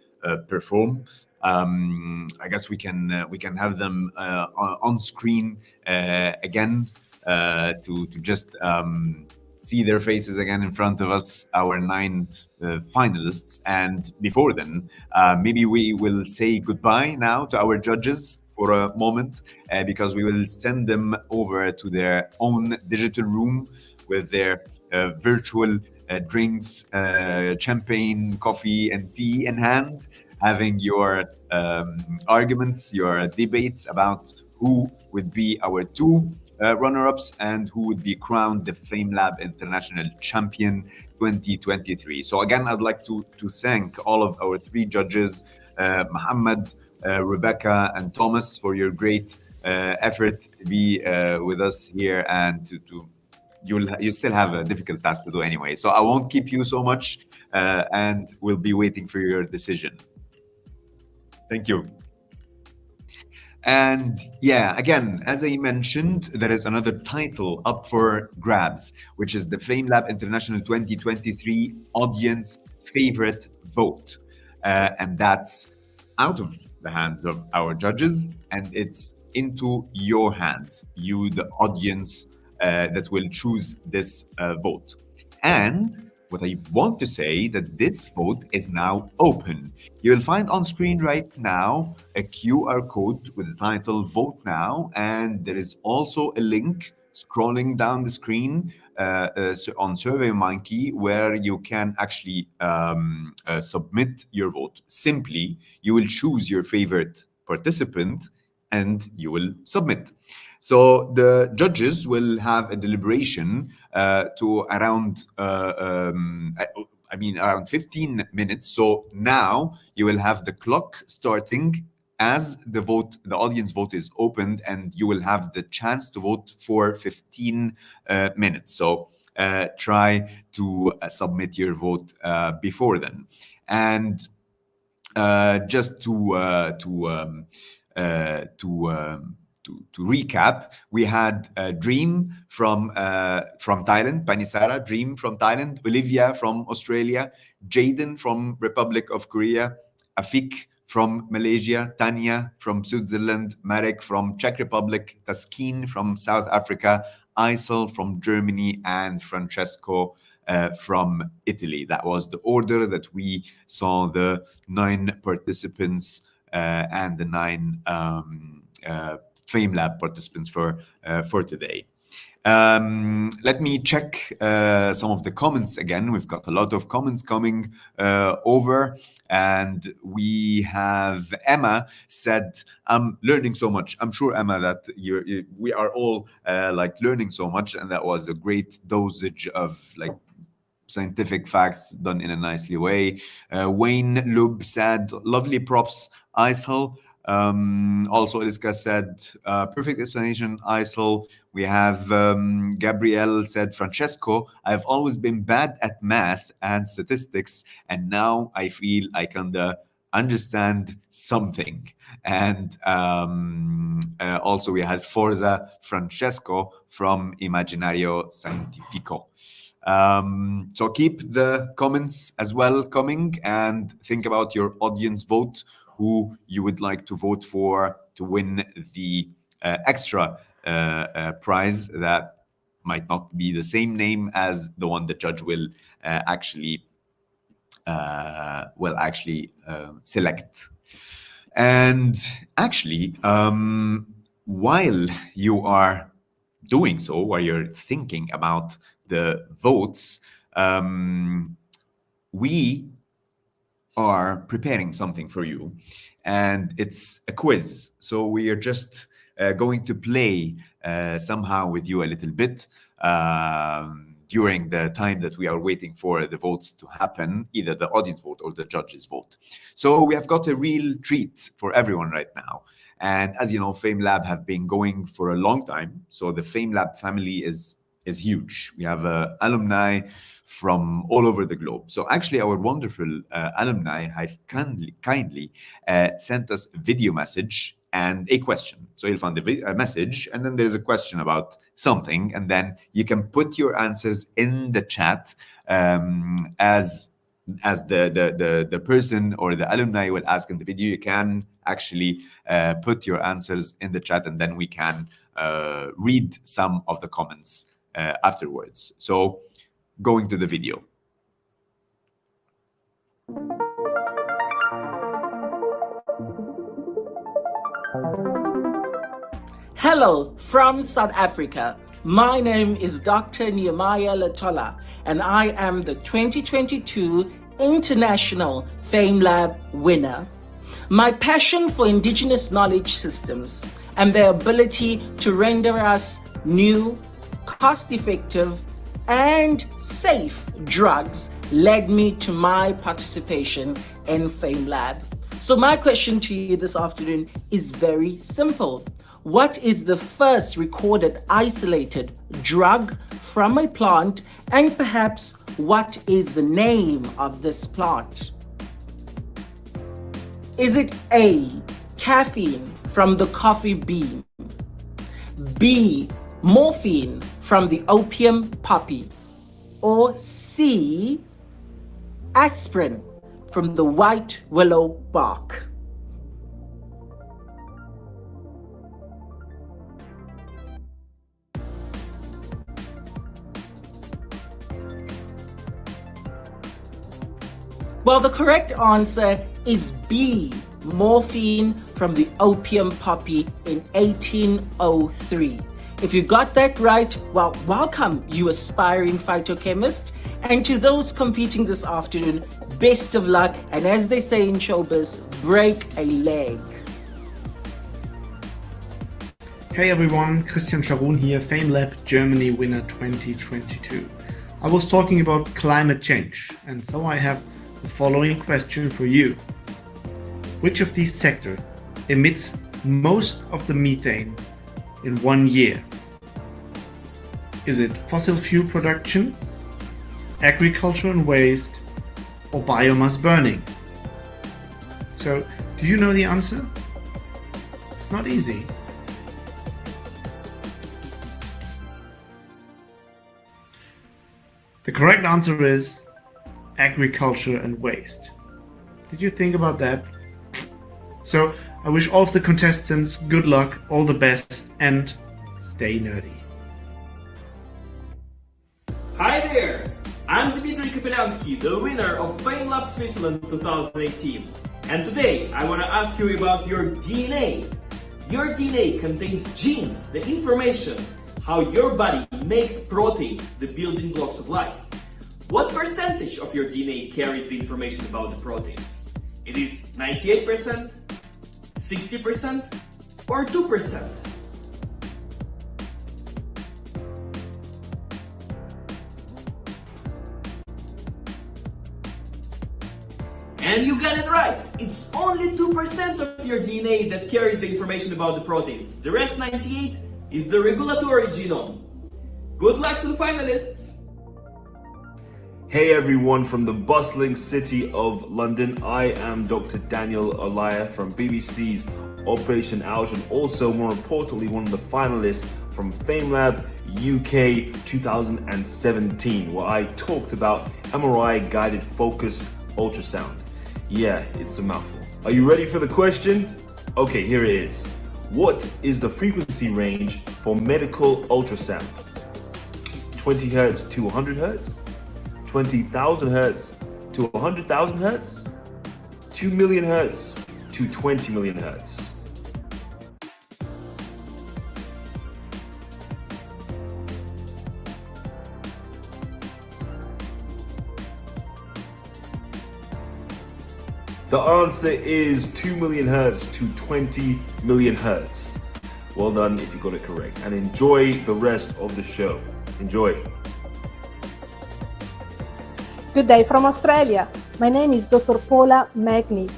perform. I guess we can have them on screen again to just see their faces again in front of us, our 9 finalists. And before then, maybe we will say goodbye now to our judges for a moment, because we will send them over to their own digital room with their virtual drinks, champagne, coffee, and tea in hand, having your arguments, your debates about who would be our 2 runner-ups and who would be crowned the FameLab International Champion 2023. So again, I'd like to thank all of our 3 judges, Mohammed, Rebecca, and Thomas, for your great effort to be with us here, and you still have a difficult task to do anyway. So I won't keep you so much, and we'll be waiting for your decision. Thank you. And yeah, again, as I mentioned, there is another title up for grabs, which is the FameLab International 2023 Audience Favorite Vote. And that's out of the hands of our judges, and it's into your hands, you, the audience, that will choose this vote. And what I want to say that this vote is now open. You will find on screen right now a QR code with the title Vote Now, and there is also a link scrolling down the screen on SurveyMonkey where you can actually submit your vote. Simply, you will choose your favorite participant and you will submit. So the judges will have a deliberation to around around 15 minutes. So now you will have the clock starting as the audience vote is opened, and you will have the chance to vote for 15 minutes. So try to submit your vote before then. And just to recap, we had Dream from Thailand, Panisara, Dream from Thailand, Olivia from Australia, Jayden from Republic of Korea, Afiq from Malaysia, Tania from Switzerland, Marek from Czech Republic, Taskeen from South Africa, Aysel from Germany, and Francesco from Italy. That was the order that we saw the 9 participants and the 9 FameLab participants for today. Let me check some of the comments again. We've got a lot of comments coming over, and we have Emma said, "I'm learning so much." I'm sure, Emma, that we are all learning so much, and that was a great dosage of scientific facts done in a nicely way. Wayne Lub said, "Lovely props, Aysel." Also, Eliska said, "Perfect explanation, Aysel." We have Gabrielle said, "Francesco, I've always been bad at math and statistics, and now I feel I kind of understand something." And also we had Forza Francesco from Imaginario Scientifico. So keep the comments as well coming, and think about your audience vote, who you would like to vote for to win the extra prize that might not be the same name as the one the judge will actually select. And actually, while you are doing so, while you're thinking about the votes, we are preparing something for you, and it's a quiz. So we are just going to play somehow with you a little bit during the time that we are waiting for the votes to happen, either the audience vote or the judges vote. So we have got a real treat for everyone right now. And as you know, FameLab have been going for a long time. So the FameLab family is huge. We have alumni from all over the globe. So actually our wonderful alumni have kindly sent us a video message and a question. So you'll find a message, and then there's a question about something, and then you can put your answers in the chat as the person or the alumni will ask in the video. You can actually put your answers in the chat, and then we can read some of the comments afterwards. So going to the video. Hello from South Africa. My name is Dr. Nehemiah Latola, and I am the 2022 International FameLab winner. My passion for indigenous knowledge systems and their ability to render us new, cost-effective, and safe drugs led me to my participation in FameLab. So my question to you this afternoon is very simple. What is the first recorded isolated drug from a plant, and perhaps what is the name of this plant? Is it A, caffeine from the coffee bean, B, morphine from the opium poppy, or C, aspirin from the white willow bark? Well, the correct answer is B, morphine from the opium poppy in 1803. If you got that right, well, welcome, you aspiring phytochemist. And to those competing this afternoon, best of luck. And as they say in showbiz, break a leg. Hey everyone, Christian Scharun here, FameLab Germany winner 2022. I was talking about climate change, and so I have the following question for you. Which of these sectors emits most of the methane in 1 year? Is it fossil fuel production, agriculture and waste, or biomass burning? So, do you know the answer? It's not easy. The correct answer is agriculture and waste. Did you think about that? So I wish all of the contestants good luck, all the best, and stay nerdy. Hi there! I'm Dmitry Kapelansky, the winner of FameLab Switzerland 2018. And today I want to ask you about your DNA. Your DNA contains genes, the information, how your body makes proteins, the building blocks of life. What percentage of your DNA carries the information about the proteins? It is 98%, 60%, or 2%? And you got it right! It's only 2% of your DNA that carries the information about the proteins. The rest 98% is the regulatory genome. Good luck to the finalists! Hey everyone from the bustling city of London, I am Dr. Daniel Olivia from BBC's Operation Ouch, and also more importantly one of the finalists from FameLab UK 2017, where I talked about MRI guided focus ultrasound. Yeah, it's a mouthful. Are you ready for the question? Okay, here it is. What is the frequency range for medical ultrasound? 20 Hertz to 100 Hertz? 20,000 Hertz to 100,000 Hertz? 2 million Hertz to 20 million Hertz? The answer is 2 million Hertz to 20 million Hertz. Well done if you got it correct, and enjoy the rest of the show. Enjoy. Good day from Australia. My name is Dr. Paula Magni,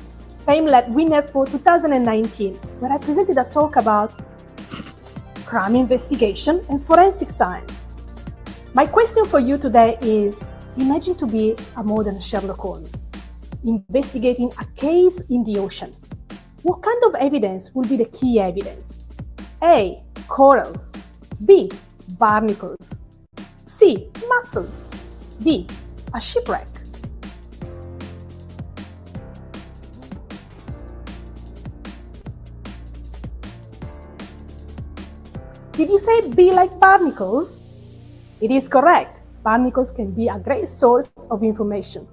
FameLab winner for 2019, where I presented a talk about crime investigation and forensic science. My question for you today is, imagine to be a modern Sherlock Holmes, investigating a case in the ocean. What kind of evidence will be the key evidence? A. Corals. B. Barnacles. C. Mussels. D. A shipwreck. Did you say B like barnacles? It is correct. Barnacles can be a great source of information.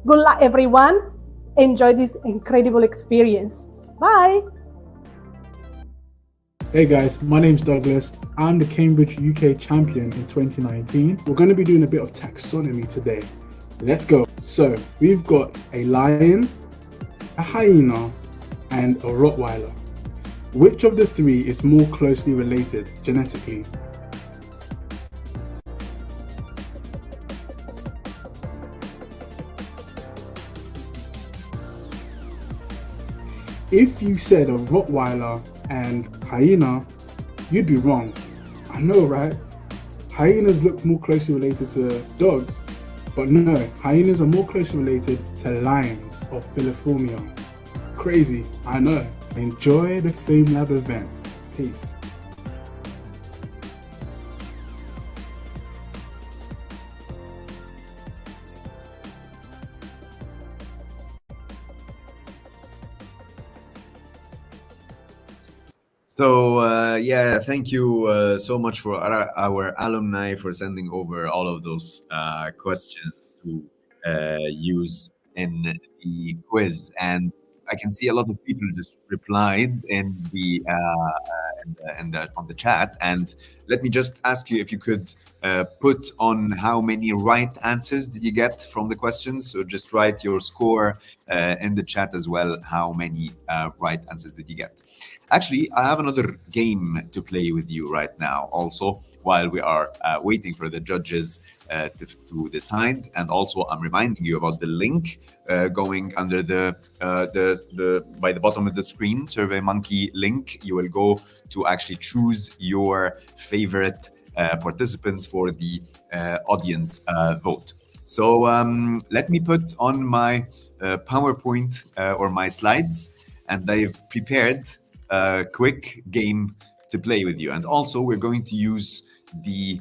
Good luck, everyone. Enjoy this incredible experience. Bye. Hey guys, my name's Douglas. I'm the Cambridge UK champion in 2019. We're going to be doing a bit of taxonomy today. Let's go. So we've got a lion, a hyena, and a Rottweiler. Which of the three is more closely related genetically? If you said a Rottweiler and hyena, you'd be wrong. I know, right? Hyenas look more closely related to dogs, but no, hyenas are more closely related to lions or Filiformia. Crazy, I know. Enjoy the FameLab event. Peace. So yeah, thank you so much for our alumni for sending over all of those questions to use in the quiz, and I can see a lot of people just replied in the on the chat. And let me just ask you if you could put on how many right answers did you get from the questions. So just write your score in the chat as well. How many right answers did you get? Actually, I have another game to play with you right now also, while we are waiting for the judges to decide. And also I'm reminding you about the link going under the by the bottom of the screen, SurveyMonkey link. You will go to actually choose your favorite participants for the audience vote. So let me put on my PowerPoint or my slides, and I've prepared a quick game to play with you. And also we're going to use the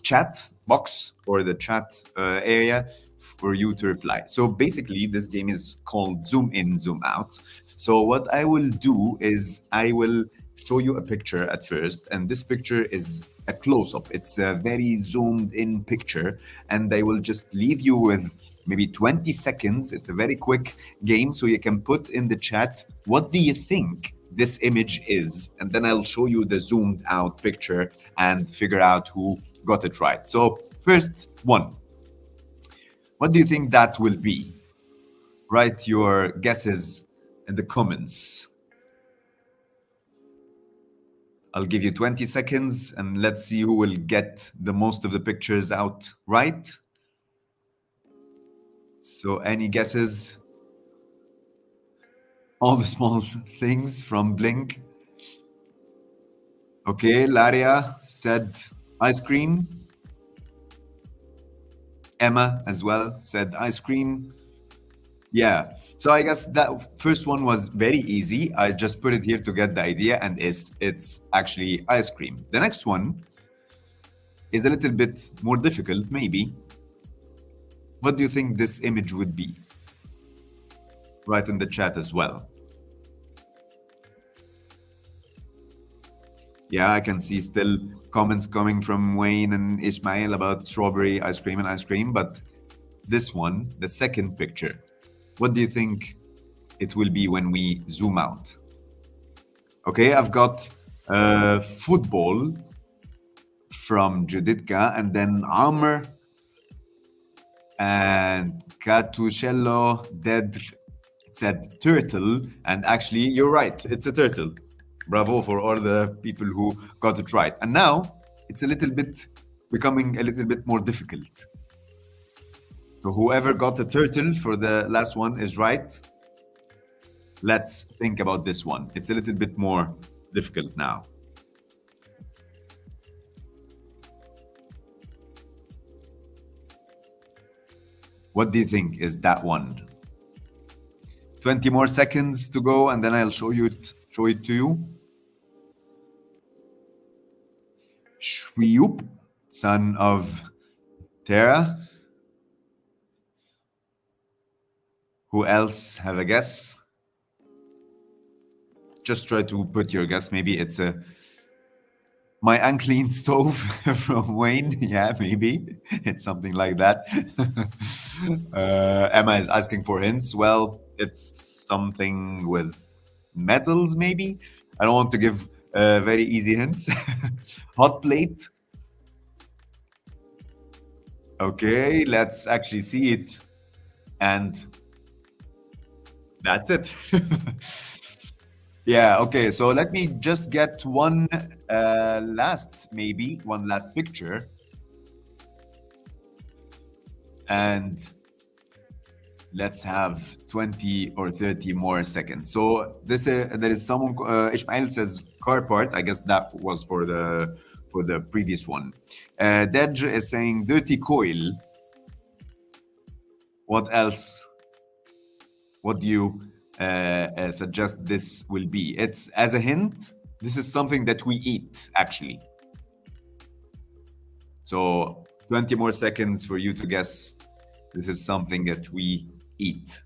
chat box or the chat area for you to reply. So basically this game is called Zoom In, Zoom Out. So what I will do is I will show you a picture at first, and this picture is a close-up. It's a very zoomed in picture, and I will just leave you with maybe 20 seconds. It's a very quick game, so you can put in the chat, what do you think this image is? And then I'll show you the zoomed out picture and figure out who got it right. So first one, what do you think that will be? Write your guesses in the comments. I'll give you 20 seconds and let's see who will get the most of the pictures out right. So any guesses? All the small things from Blink. Okay, Laria said ice cream. Emma as well said ice cream. Yeah, so I guess that first one was very easy. I just put it here to get the idea, and it's actually ice cream. The next one is a little bit more difficult, maybe. What do you think this image would be? Write in the chat as well. Yeah, I can see still comments coming from Wayne and Ismail about strawberry ice cream, but this one, the second picture, what do you think it will be when we zoom out? Okay, I've got football from Juditka, and then Amr and Catucello Dedr said turtle, and actually you're right, it's a turtle. Bravo for all the people who got it right. And now it's becoming a little bit more difficult. So whoever got a turtle for the last one is right. Let's think about this one. It's a little bit more difficult now. What do you think is that one? 20 more seconds to go, and then I'll show it to you. Shwiyup, son of Tara. Who else have a guess? Just try to put your guess. Maybe it's my unclean stove from Wayne. Yeah, maybe it's something like that. Emma is asking for hints. Well, it's something with metals, maybe. I don't want to give very easy hints. Hot plate. Okay, let's actually see it. And that's it. Yeah, okay, so let me just get one last picture. And let's have 20 or 30 more seconds. So this there is someone, Ismail says car part. I guess that was for the previous one. Dej is saying dirty coil. What else? What do you suggest this will be? It's, as a hint, this is something that we eat, actually. So 20 more seconds for you to guess. This is something that we eat.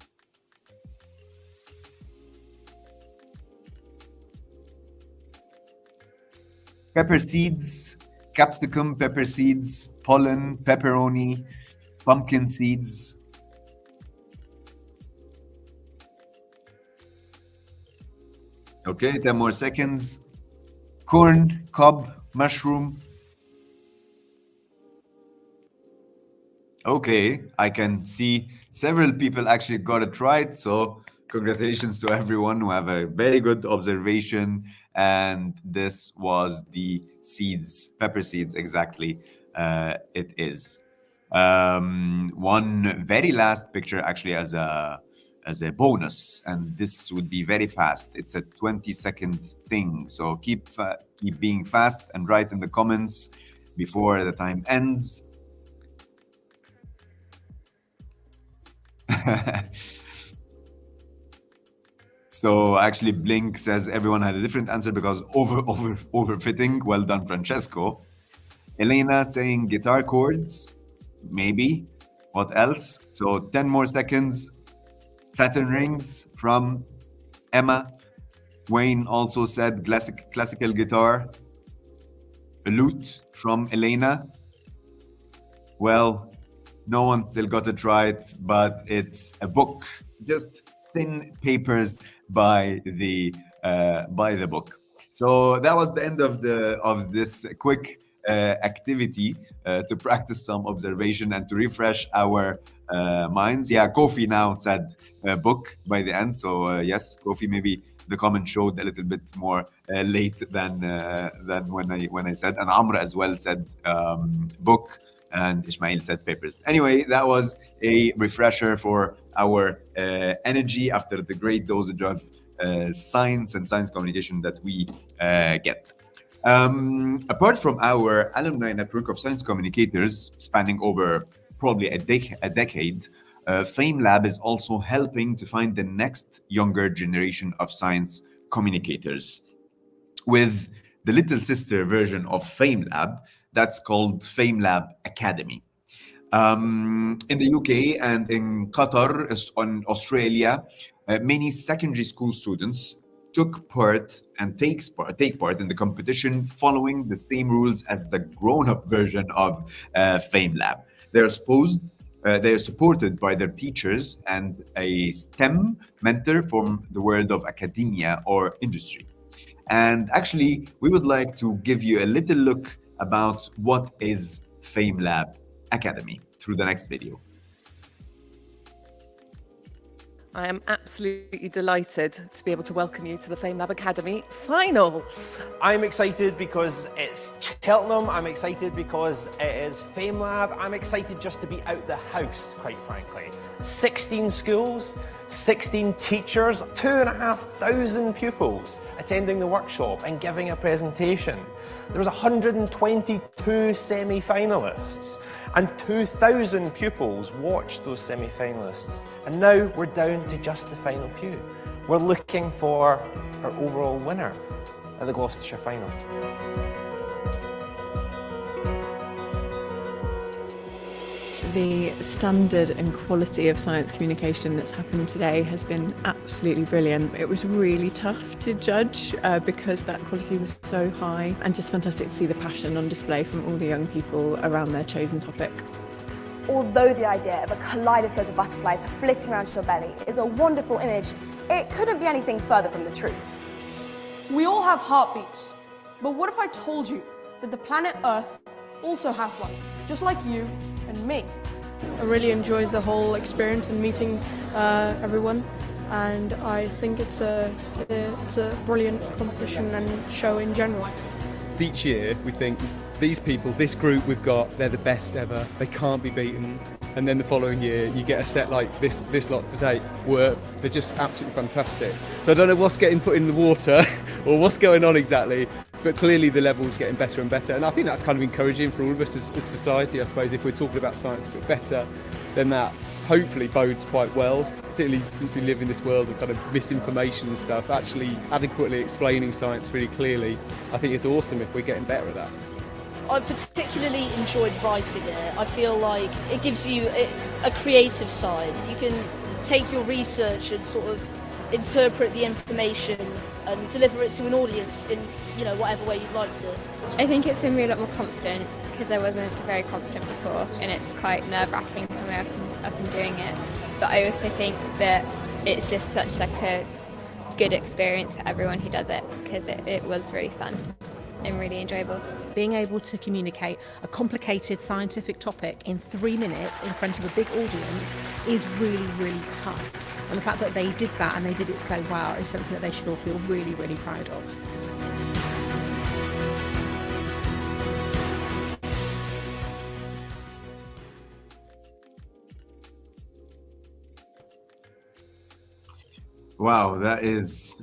Pepper seeds, capsicum, pepper seeds, pollen, pepperoni, pumpkin seeds. Okay, 10 more seconds. Corn, cob, mushroom. Okay, I can see several people actually got it right. So congratulations to everyone who have a very good observation. And this was the seeds, pepper seeds, exactly. It is. One very last picture actually as a bonus, and this would be very fast. It's a 20 seconds thing, so keep being fast and write in the comments before the time ends. So actually Blink says everyone had a different answer because overfitting. Well done, Francesco. Elena saying guitar chords, maybe. What else? So 10 more seconds. Saturn rings from Emma. Wayne also said classical guitar. A lute from Elena. Well, no one still got it right, but it's a book. Just thin papers by the book. So that was the end of this quick activity to practice some observation and to refresh our minds. Yeah, Kofi now said book by the end. So yes, Kofi, maybe the comment showed a little bit more late than when I said, and Amr as well said book, and Ismail said papers. Anyway, that was a refresher for our energy after the great dosage of science and science communication that we get. Apart from our alumni network of science communicators spanning over probably a decade, FameLab is also helping to find the next younger generation of science communicators with the little sister version of FameLab that's called FameLab Academy. In the UK and in Qatar, on Australia, many secondary school students took part and take part in the competition following the same rules as the grown-up version of FameLab. They are supported by their teachers and a STEM mentor from the world of academia or industry. And actually, we would like to give you a little look about what is FameLab Academy through the next video. I am absolutely delighted to be able to welcome you to the FameLab Academy Finals. I'm excited because it's Cheltenham. I'm excited because it is FameLab. I'm excited just to be out the house, quite frankly. 16 schools, 16 teachers, 2,500 pupils attending the workshop and giving a presentation. There was 122 semi-finalists and 2,000 pupils watched those semi-finalists And now we're down to just the final few. We're looking for our overall winner at the Gloucestershire Final. The standard and quality of science communication that's happened today has been absolutely brilliant. It was really tough to judge because that quality was so high, and just fantastic to see the passion on display from all the young people around their chosen topic. Although the idea of a kaleidoscope of butterflies flitting around your belly is a wonderful image, it couldn't be anything further from the truth. We all have heartbeats, but what if I told you that the planet Earth also has one, just like you and me? I really enjoyed the whole experience and meeting everyone, and I think it's a brilliant competition and show in general. Each year we think these people, this group we've got, they're the best ever, they can't be beaten, and then the following year you get a set like this lot today where they're just absolutely fantastic. So I don't know what's getting put in the water or what's going on exactly, but clearly the level's getting better and better, and I think that's kind of encouraging for all of us as society. I suppose if we're talking about science a bit better, then that hopefully bodes quite well, particularly since we live in this world of kind of misinformation and stuff. Actually adequately explaining science really clearly, I think it's awesome if we're getting better at that. I particularly enjoyed writing it. I feel like it gives you a creative side. You can take your research and sort of interpret the information and deliver it to an audience in, you know, whatever way you'd like to. I think it's made me a lot more confident because I wasn't very confident before, and it's quite nerve-wracking coming up and doing it. But I also think that it's just such like a good experience for everyone who does it because it was really fun and really enjoyable. Being able to communicate a complicated scientific topic in 3 minutes in front of a big audience is really, really tough. And the fact that they did that and they did it so well is something that they should all feel really, really proud of. Wow, that is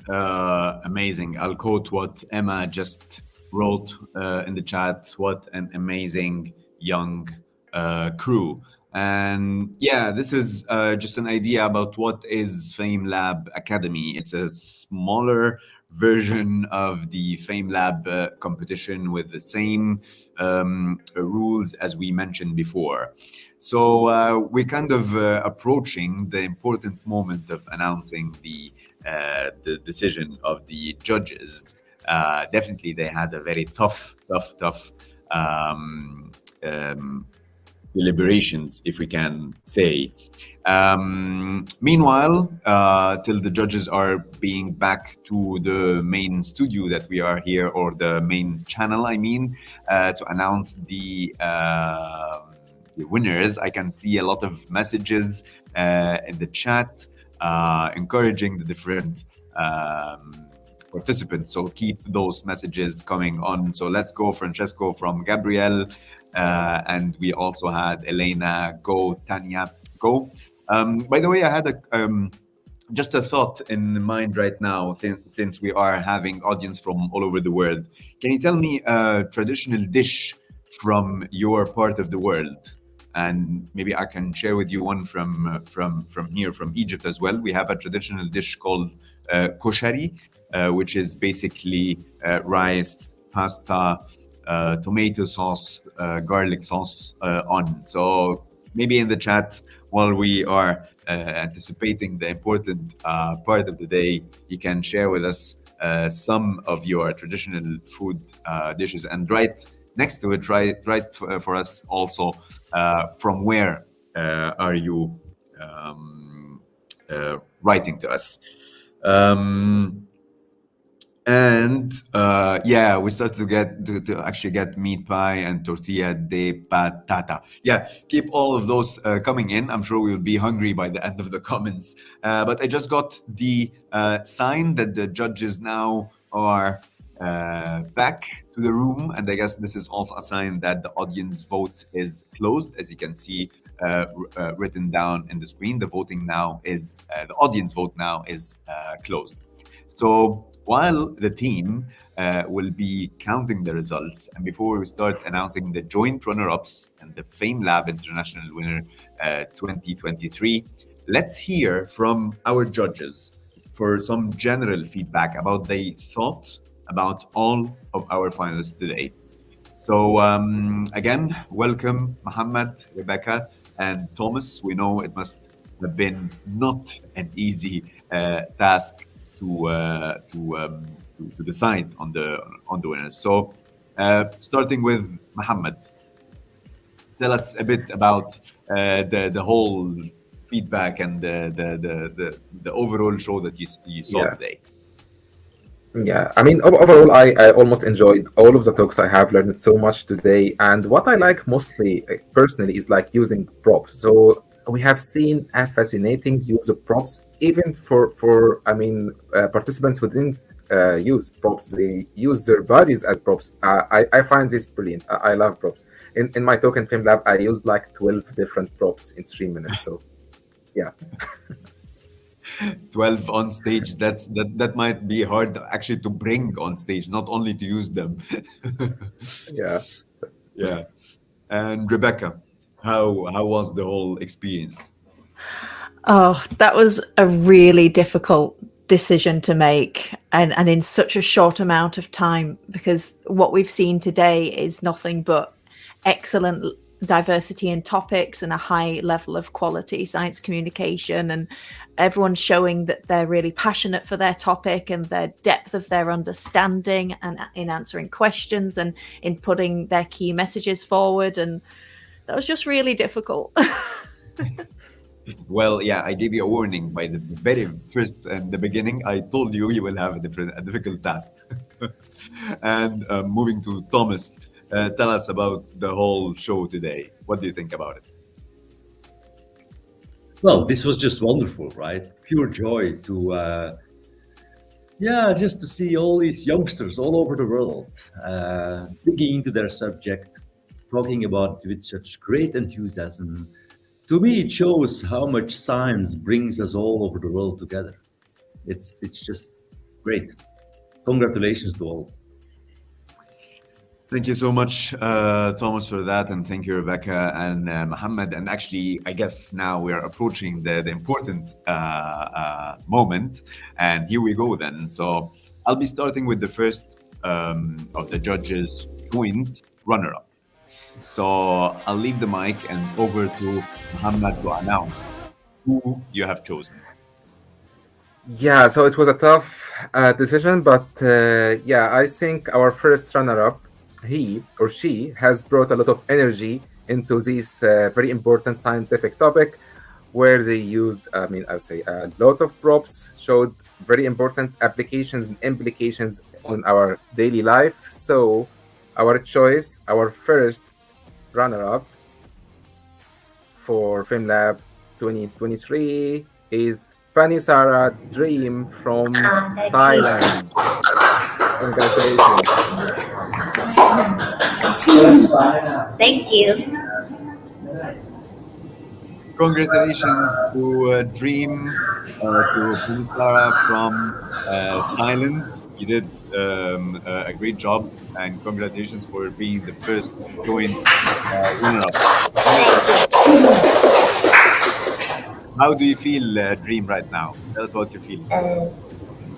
amazing. I'll quote what Emma just wrote in the chat. What an amazing young crew. And yeah, this is just an idea about what is FameLab Academy. It's a smaller version of the FameLab competition with the same rules as we mentioned before. So we're kind of approaching the important moment of announcing the decision of the judges. Definitely, they had a very tough deliberations, if we can say. Meanwhile, till the judges are being back to the main studio that we are here, or the main channel, I mean, to announce the winners, I can see a lot of messages in the chat encouraging the different participants. So keep those messages coming on. So let's go, Francesco from Gabriel. And we also had Elena, go, Tania, go. By the way, I had just a thought in mind right now, since we are having audience from all over the world. Can you tell me a traditional dish from your part of the world? And maybe I can share with you one from here, from Egypt as well. We have a traditional dish called koshari, which is basically rice, pasta, tomato sauce, garlic sauce on. So maybe in the chat, while we are anticipating the important part of the day, you can share with us some of your traditional food dishes, and right next to it, write for us also from where are you writing to us. And yeah, we started to actually get meat pie and tortilla de patata. Yeah, keep all of those coming in. I'm sure we will be hungry by the end of the comments. But I just got the sign that the judges now are back to the room, and I guess this is also a sign that the audience vote is closed. As you can see written down in the screen, the voting now is the audience vote now is closed. So while the team will be counting the results, and before we start announcing the joint runner-ups and the FameLab International winner 2023, let's hear from our judges for some general feedback about their thoughts about all of our finalists today. So again, welcome Mohammed, Rebecca, and Thomas. We know it must have been not an easy task to decide on the winners. So starting with Mohammed, tell us a bit about the whole feedback and the overall show that you saw today. Yeah, I mean, overall, I almost enjoyed all of the talks. I have learned so much today. And what I like mostly, personally, is like using props. So we have seen a fascinating use of props, even for participants who didn't use props. They use their bodies as props. I find this brilliant. I love props. In my talk in FameLab, I used like 12 different props in 3 minutes. So, yeah. 12 on stage, that might be hard actually to bring on stage, not only to use them. Yeah. And Rebecca, how was the whole experience? Oh, that was a really difficult decision to make, and in such a short amount of time, because what we've seen today is nothing but excellent diversity in topics and a high level of quality science communication, and everyone showing that they're really passionate for their topic and their depth of their understanding and in answering questions and in putting their key messages forward. And that was just really difficult. Well, yeah, I gave you a warning by the very first and the beginning. I told you will have a difficult task. And moving to Thomas, tell us about the whole show today. What do you think about it? Well, this was just wonderful, right? Pure joy to, just to see all these youngsters all over the world digging into their subject, talking about it with such great enthusiasm. To me, it shows how much science brings us all over the world together. It's just great. Congratulations to all. Thank you so much, Thomas, for that, and thank you, Rebecca and Mohammed. And actually, I guess now we are approaching the important moment, and here we go then. So I'll be starting with the first of the judges' joint runner-up. So I'll leave the mic and over to Mohammed to announce who you have chosen. Yeah, so it was a tough decision, but I think our first runner-up, he or she, has brought a lot of energy into this very important scientific topic, where they used, I would say, a lot of props, showed very important applications and implications on our daily life. So our choice, our first runner-up for FameLab 2023 is Panisara Dream from Thailand. Congratulations. Thank you. Congratulations to Dream, to Panisara from Thailand. You did a great job, and congratulations for being the first joint runner-up. How do you feel, Dream, right now? Tell us what you feel.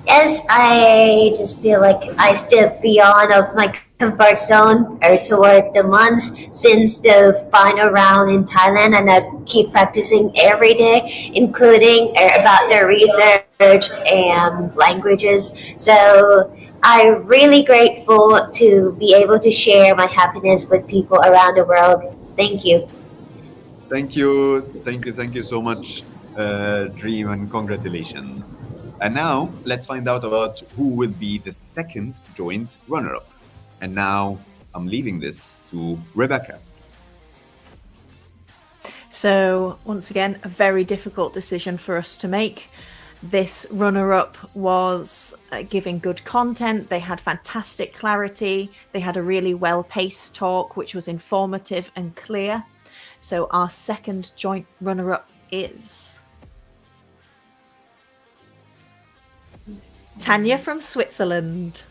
Yes, I just feel like I stepped beyond of my comfort zone or toward the months since the final round in Thailand, and I keep practicing every day, including about the research and languages. So I'm really grateful to be able to share my happiness with people around the world. Thank you. Thank you so much, Dream, and congratulations. And now let's find out about who will be the second joint runner-up. And now I'm leaving this to Rebecca. So once again, a very difficult decision for us to make. This runner-up was giving good content. They had fantastic clarity. They had a really well-paced talk, which was informative and clear. So our second joint runner-up is Tania from Switzerland.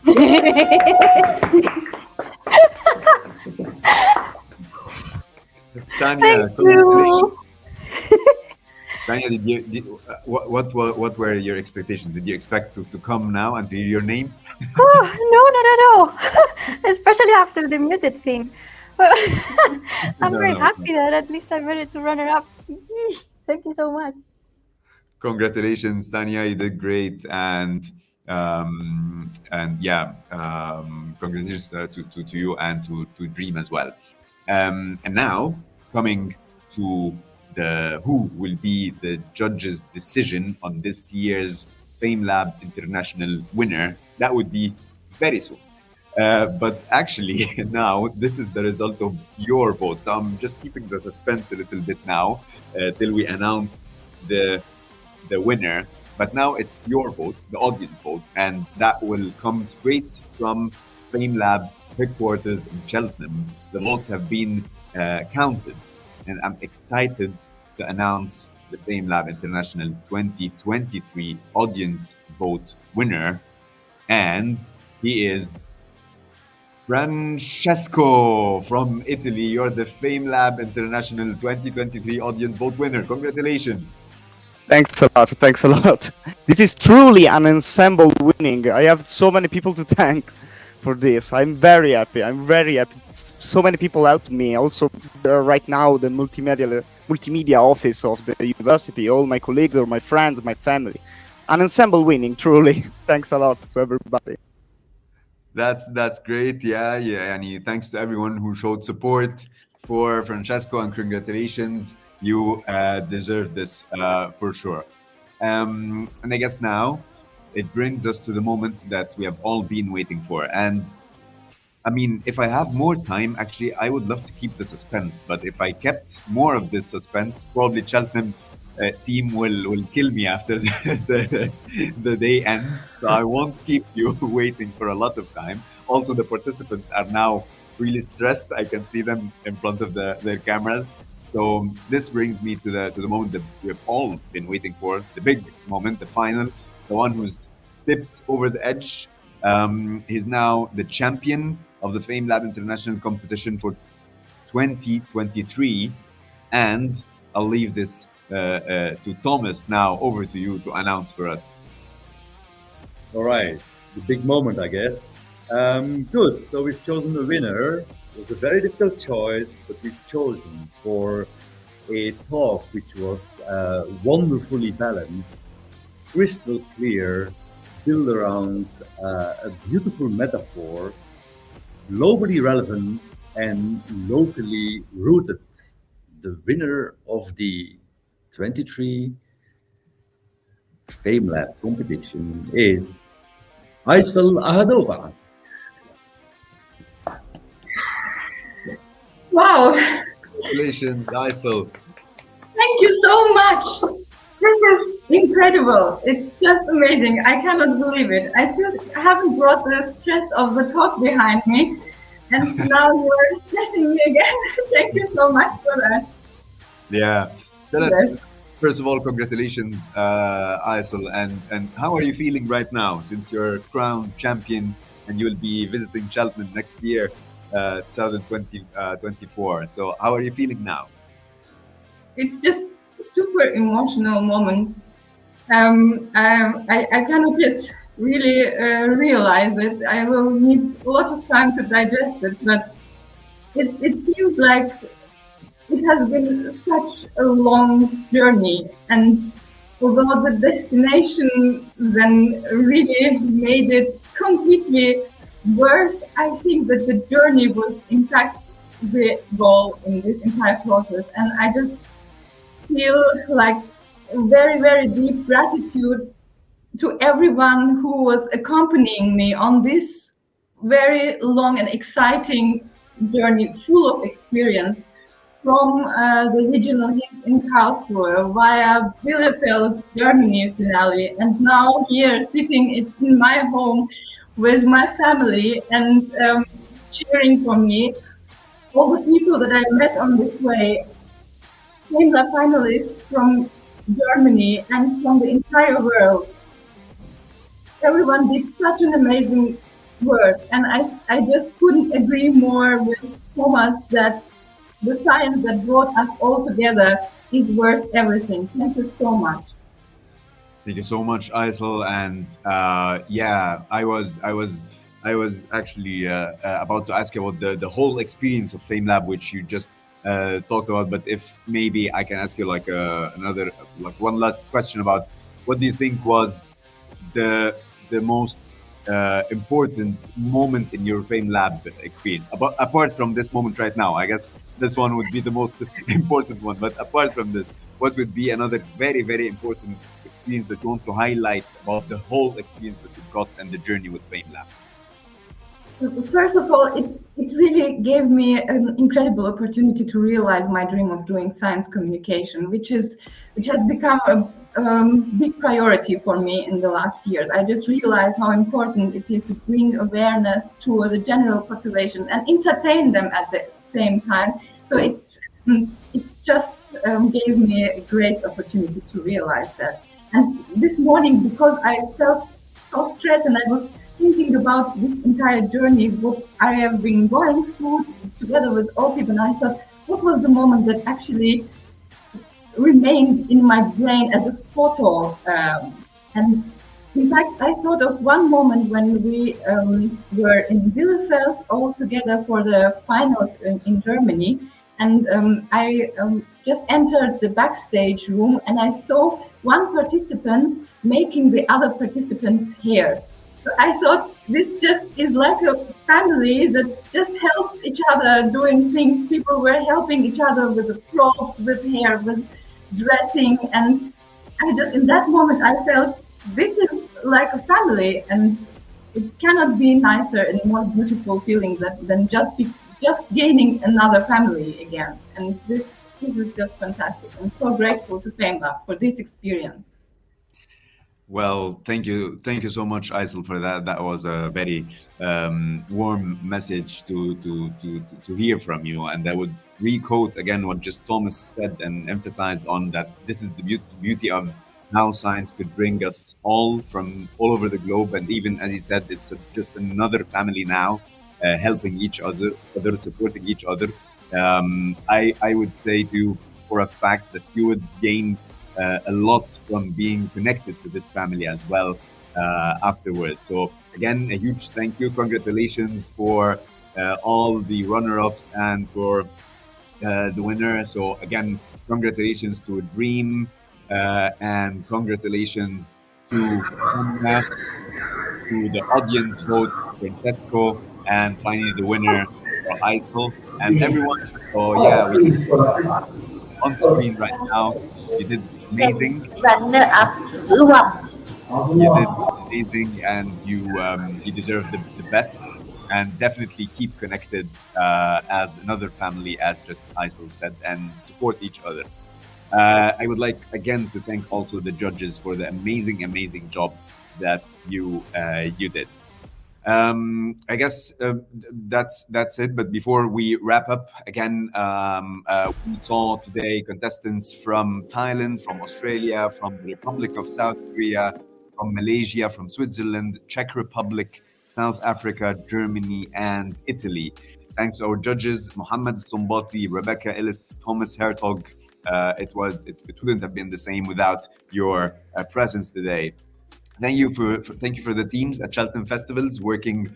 Tania, Thank you. Tania, what were your expectations? Did you expect to come now and to hear your name? Oh, no, not at all. Especially after the muted thing. I'm very happy that at least I made it to runner-up. Thank you so much. Congratulations, Tania, you did great, and congratulations to you and to Dream as well. And now coming to who will be the judge's decision on this year's FameLab International winner. That would be very soon. But actually, now this is the result of your vote. So I'm just keeping the suspense a little bit now till we announce the winner. But now it's your vote, the audience vote, and that will come straight from FameLab headquarters in Cheltenham. The votes have been counted, and I'm excited to announce the FameLab International 2023 audience vote winner, and he is Francesco from Italy. You're the FameLab International 2023 audience vote winner. Congratulations. Thanks a lot. Thanks a lot. This is truly an ensemble winning. I have so many people to thank for this. I'm very happy. I'm very happy. So many people helped me. Also, right now, the multimedia office of the university, all my colleagues or my friends, my family. An ensemble winning, truly. Thanks a lot to everybody. That's great. Yeah. And thanks to everyone who showed support for Francesco, and congratulations. You deserve this for sure. And I guess now it brings us to the moment that we have all been waiting for. And I mean, if I have more time, actually, I would love to keep the suspense. But if I kept more of this suspense, probably Cheltenham team will kill me after the day ends. So I won't keep you waiting for a lot of time. Also, the participants are now really stressed. I can see them in front of their cameras. So this brings me to the moment that we've all been waiting for, the big moment, the final, the one who's tipped over the edge. He's now the champion of the FameLab International competition for 2023. And I'll leave this to Thomas now. Over to you to announce for us. All right, the big moment, I guess. Good, so we've chosen the winner. It was a very difficult choice, but we've chosen for a talk which was wonderfully balanced, crystal clear, built around a beautiful metaphor, globally relevant and locally rooted. The winner of the 23 FameLab competition is Aysel Ahadova. Wow! Congratulations, Aysel. Thank you so much. This is incredible. It's just amazing. I cannot believe it. I still haven't brought the stress of the talk behind me, and now you're stressing me again. Thank you so much for that. Yeah. Tell us, first of all, congratulations, Aysel, and how are you feeling right now since you're crowned champion and you'll be visiting Cheltenham next year? 2024. So how are you feeling now? It's just super emotional moment. I cannot yet really realize it. I will need a lot of time to digest it, but it seems like it has been such a long journey, and although the destination then really made it completely worse, I think that the journey was in fact the goal in this entire process, and I just feel like very, very deep gratitude to everyone who was accompanying me on this very long and exciting journey, full of experience, from the regional hits in Karlsruhe via Bielefeld, Germany finale, and now here sitting in my home with my family and cheering for me. All the people that I met on this way, FameLab finalists from Germany and from the entire world. Everyone did such an amazing work, and I just couldn't agree more with Thomas that the science that brought us all together is worth everything. Thank you so much. Thank you so much, Aysel. And yeah, I was actually about to ask you about the whole experience of FameLab, which you just talked about. But if maybe I can ask you like one last question about what do you think was the most important moment in your FameLab experience? Apart from this moment right now, I guess this one would be the most important one. But apart from this, what would be another very, very important experience that you want to highlight about the whole experience that you've got and the journey with FameLab? First of all, it really gave me an incredible opportunity to realize my dream of doing science communication, which has become a big priority for me in the last years. I just realized how important it is to bring awareness to the general population and entertain them at the same time. So it just gave me a great opportunity to realize that. And this morning, because I felt so stressed and I was thinking about this entire journey, what I have been going through together with all people, and I thought, what was the moment that actually remained in my brain as a photo? And in fact, I thought of one moment when we were in Bielefeld all together for the finals in Germany. And I just entered the backstage room and I saw one participant making the other participants' hair. So I thought this just is like a family that just helps each other doing things. People were helping each other with the clothes, with hair, with dressing. And I just, in that moment, I felt this is like a family, and it cannot be nicer and more beautiful feeling than just gaining another family again. And this is just fantastic. I'm so grateful to FameLab for this experience. Well, thank you so much, Aysel, for that. That was a very warm message to hear from you, and I would re-quote again what just Thomas said and emphasized on that. This is the beauty of how science could bring us all from all over the globe, and even as he said, it's just another family now, helping each other, supporting each other. I would say to you for a fact that you would gain a lot from being connected to this family as well afterwards. So again, a huge thank you. Congratulations for all the runner-ups and for the winner. So again, congratulations to a dream and congratulations to Tania, to the audience vote, Francesco, and finally the winner, Aysel, and everyone. So yeah, we on screen right now. You did amazing. Runner up. You did amazing, and you deserve the best. And definitely keep connected as another family, as just Aysel said, and support each other. I would like again to thank also the judges for the amazing job that you did. I guess that's it. But before we wrap up, again, we saw today contestants from Thailand, from Australia, from the Republic of South Korea, from Malaysia, from Switzerland, Czech Republic, South Africa, Germany, and Italy. Thanks to our judges, Mohammed Sombati, Rebecca Ellis, Thomas Hertog. It wouldn't have been the same without your presence today. Thank you for the teams at Cheltenham Festivals working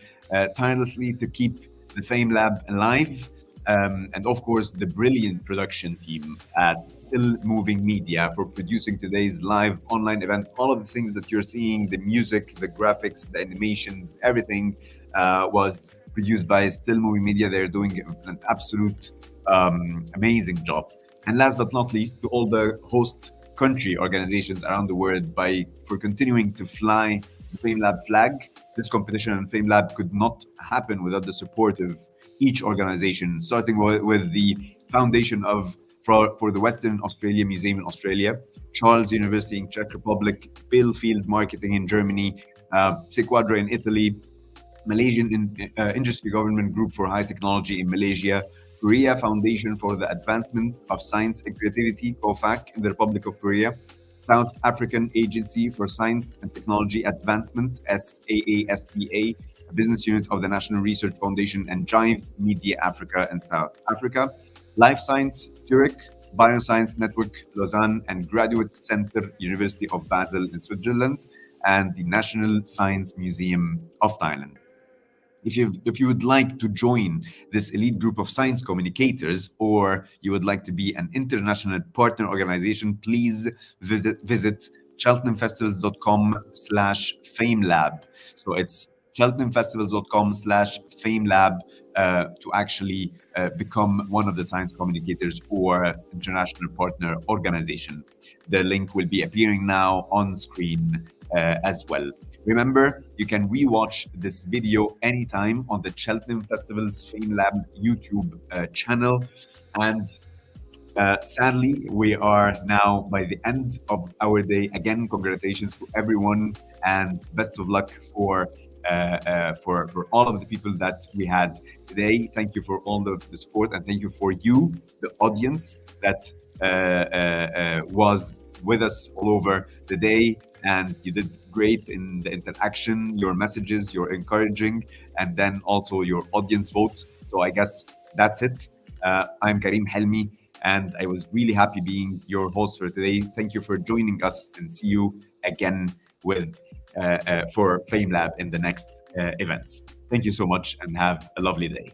tirelessly to keep the FameLab alive, and of course the brilliant production team at Still Moving Media for producing today's live online event. All of the things that you're seeing, the music, the graphics, the animations, everything was produced by Still Moving Media. They're doing an absolute amazing job. And last but not least, to all the host country organizations around the world for continuing to fly the FameLab flag. This competition in FameLab could not happen without the support of each organization, starting with the foundation for the Western Australia Museum in Australia, Charles University in Czech Republic, Bill Field Marketing in Germany, Sequadra in Italy, Malaysian Industry Government Group for High Technology in Malaysia, Korea Foundation for the Advancement of Science and Creativity, COFAC, in the Republic of Korea, South African Agency for Science and Technology Advancement, SAASTA, a business unit of the National Research Foundation, and Jive Media Africa and South Africa, Life Science Zurich, Bioscience Network Lausanne, and Graduate Center University of Basel in Switzerland, and the National Science Museum of Thailand. If you would like to join this elite group of science communicators, or you would like to be an international partner organization, please visit cheltenhamfestivals.com/FameLab. So it's cheltenhamfestivals.com/FameLab to actually become one of the science communicators or international partner organization. The link will be appearing now on screen as well. Remember, you can rewatch this video anytime on the Cheltenham Festival's FameLab YouTube channel. And sadly, we are now by the end of our day. Again, congratulations to everyone and best of luck for all of the people that we had today. Thank you for all the support, and thank you for you, the audience that was with us all over the day. And you did great in the interaction, your messages, your encouraging, and then also your audience vote. So I guess that's it. I'm Karim Helmi, and I was really happy being your host for today. Thank you for joining us, and see you again with for FameLab in the next events. Thank you so much, and have a lovely day.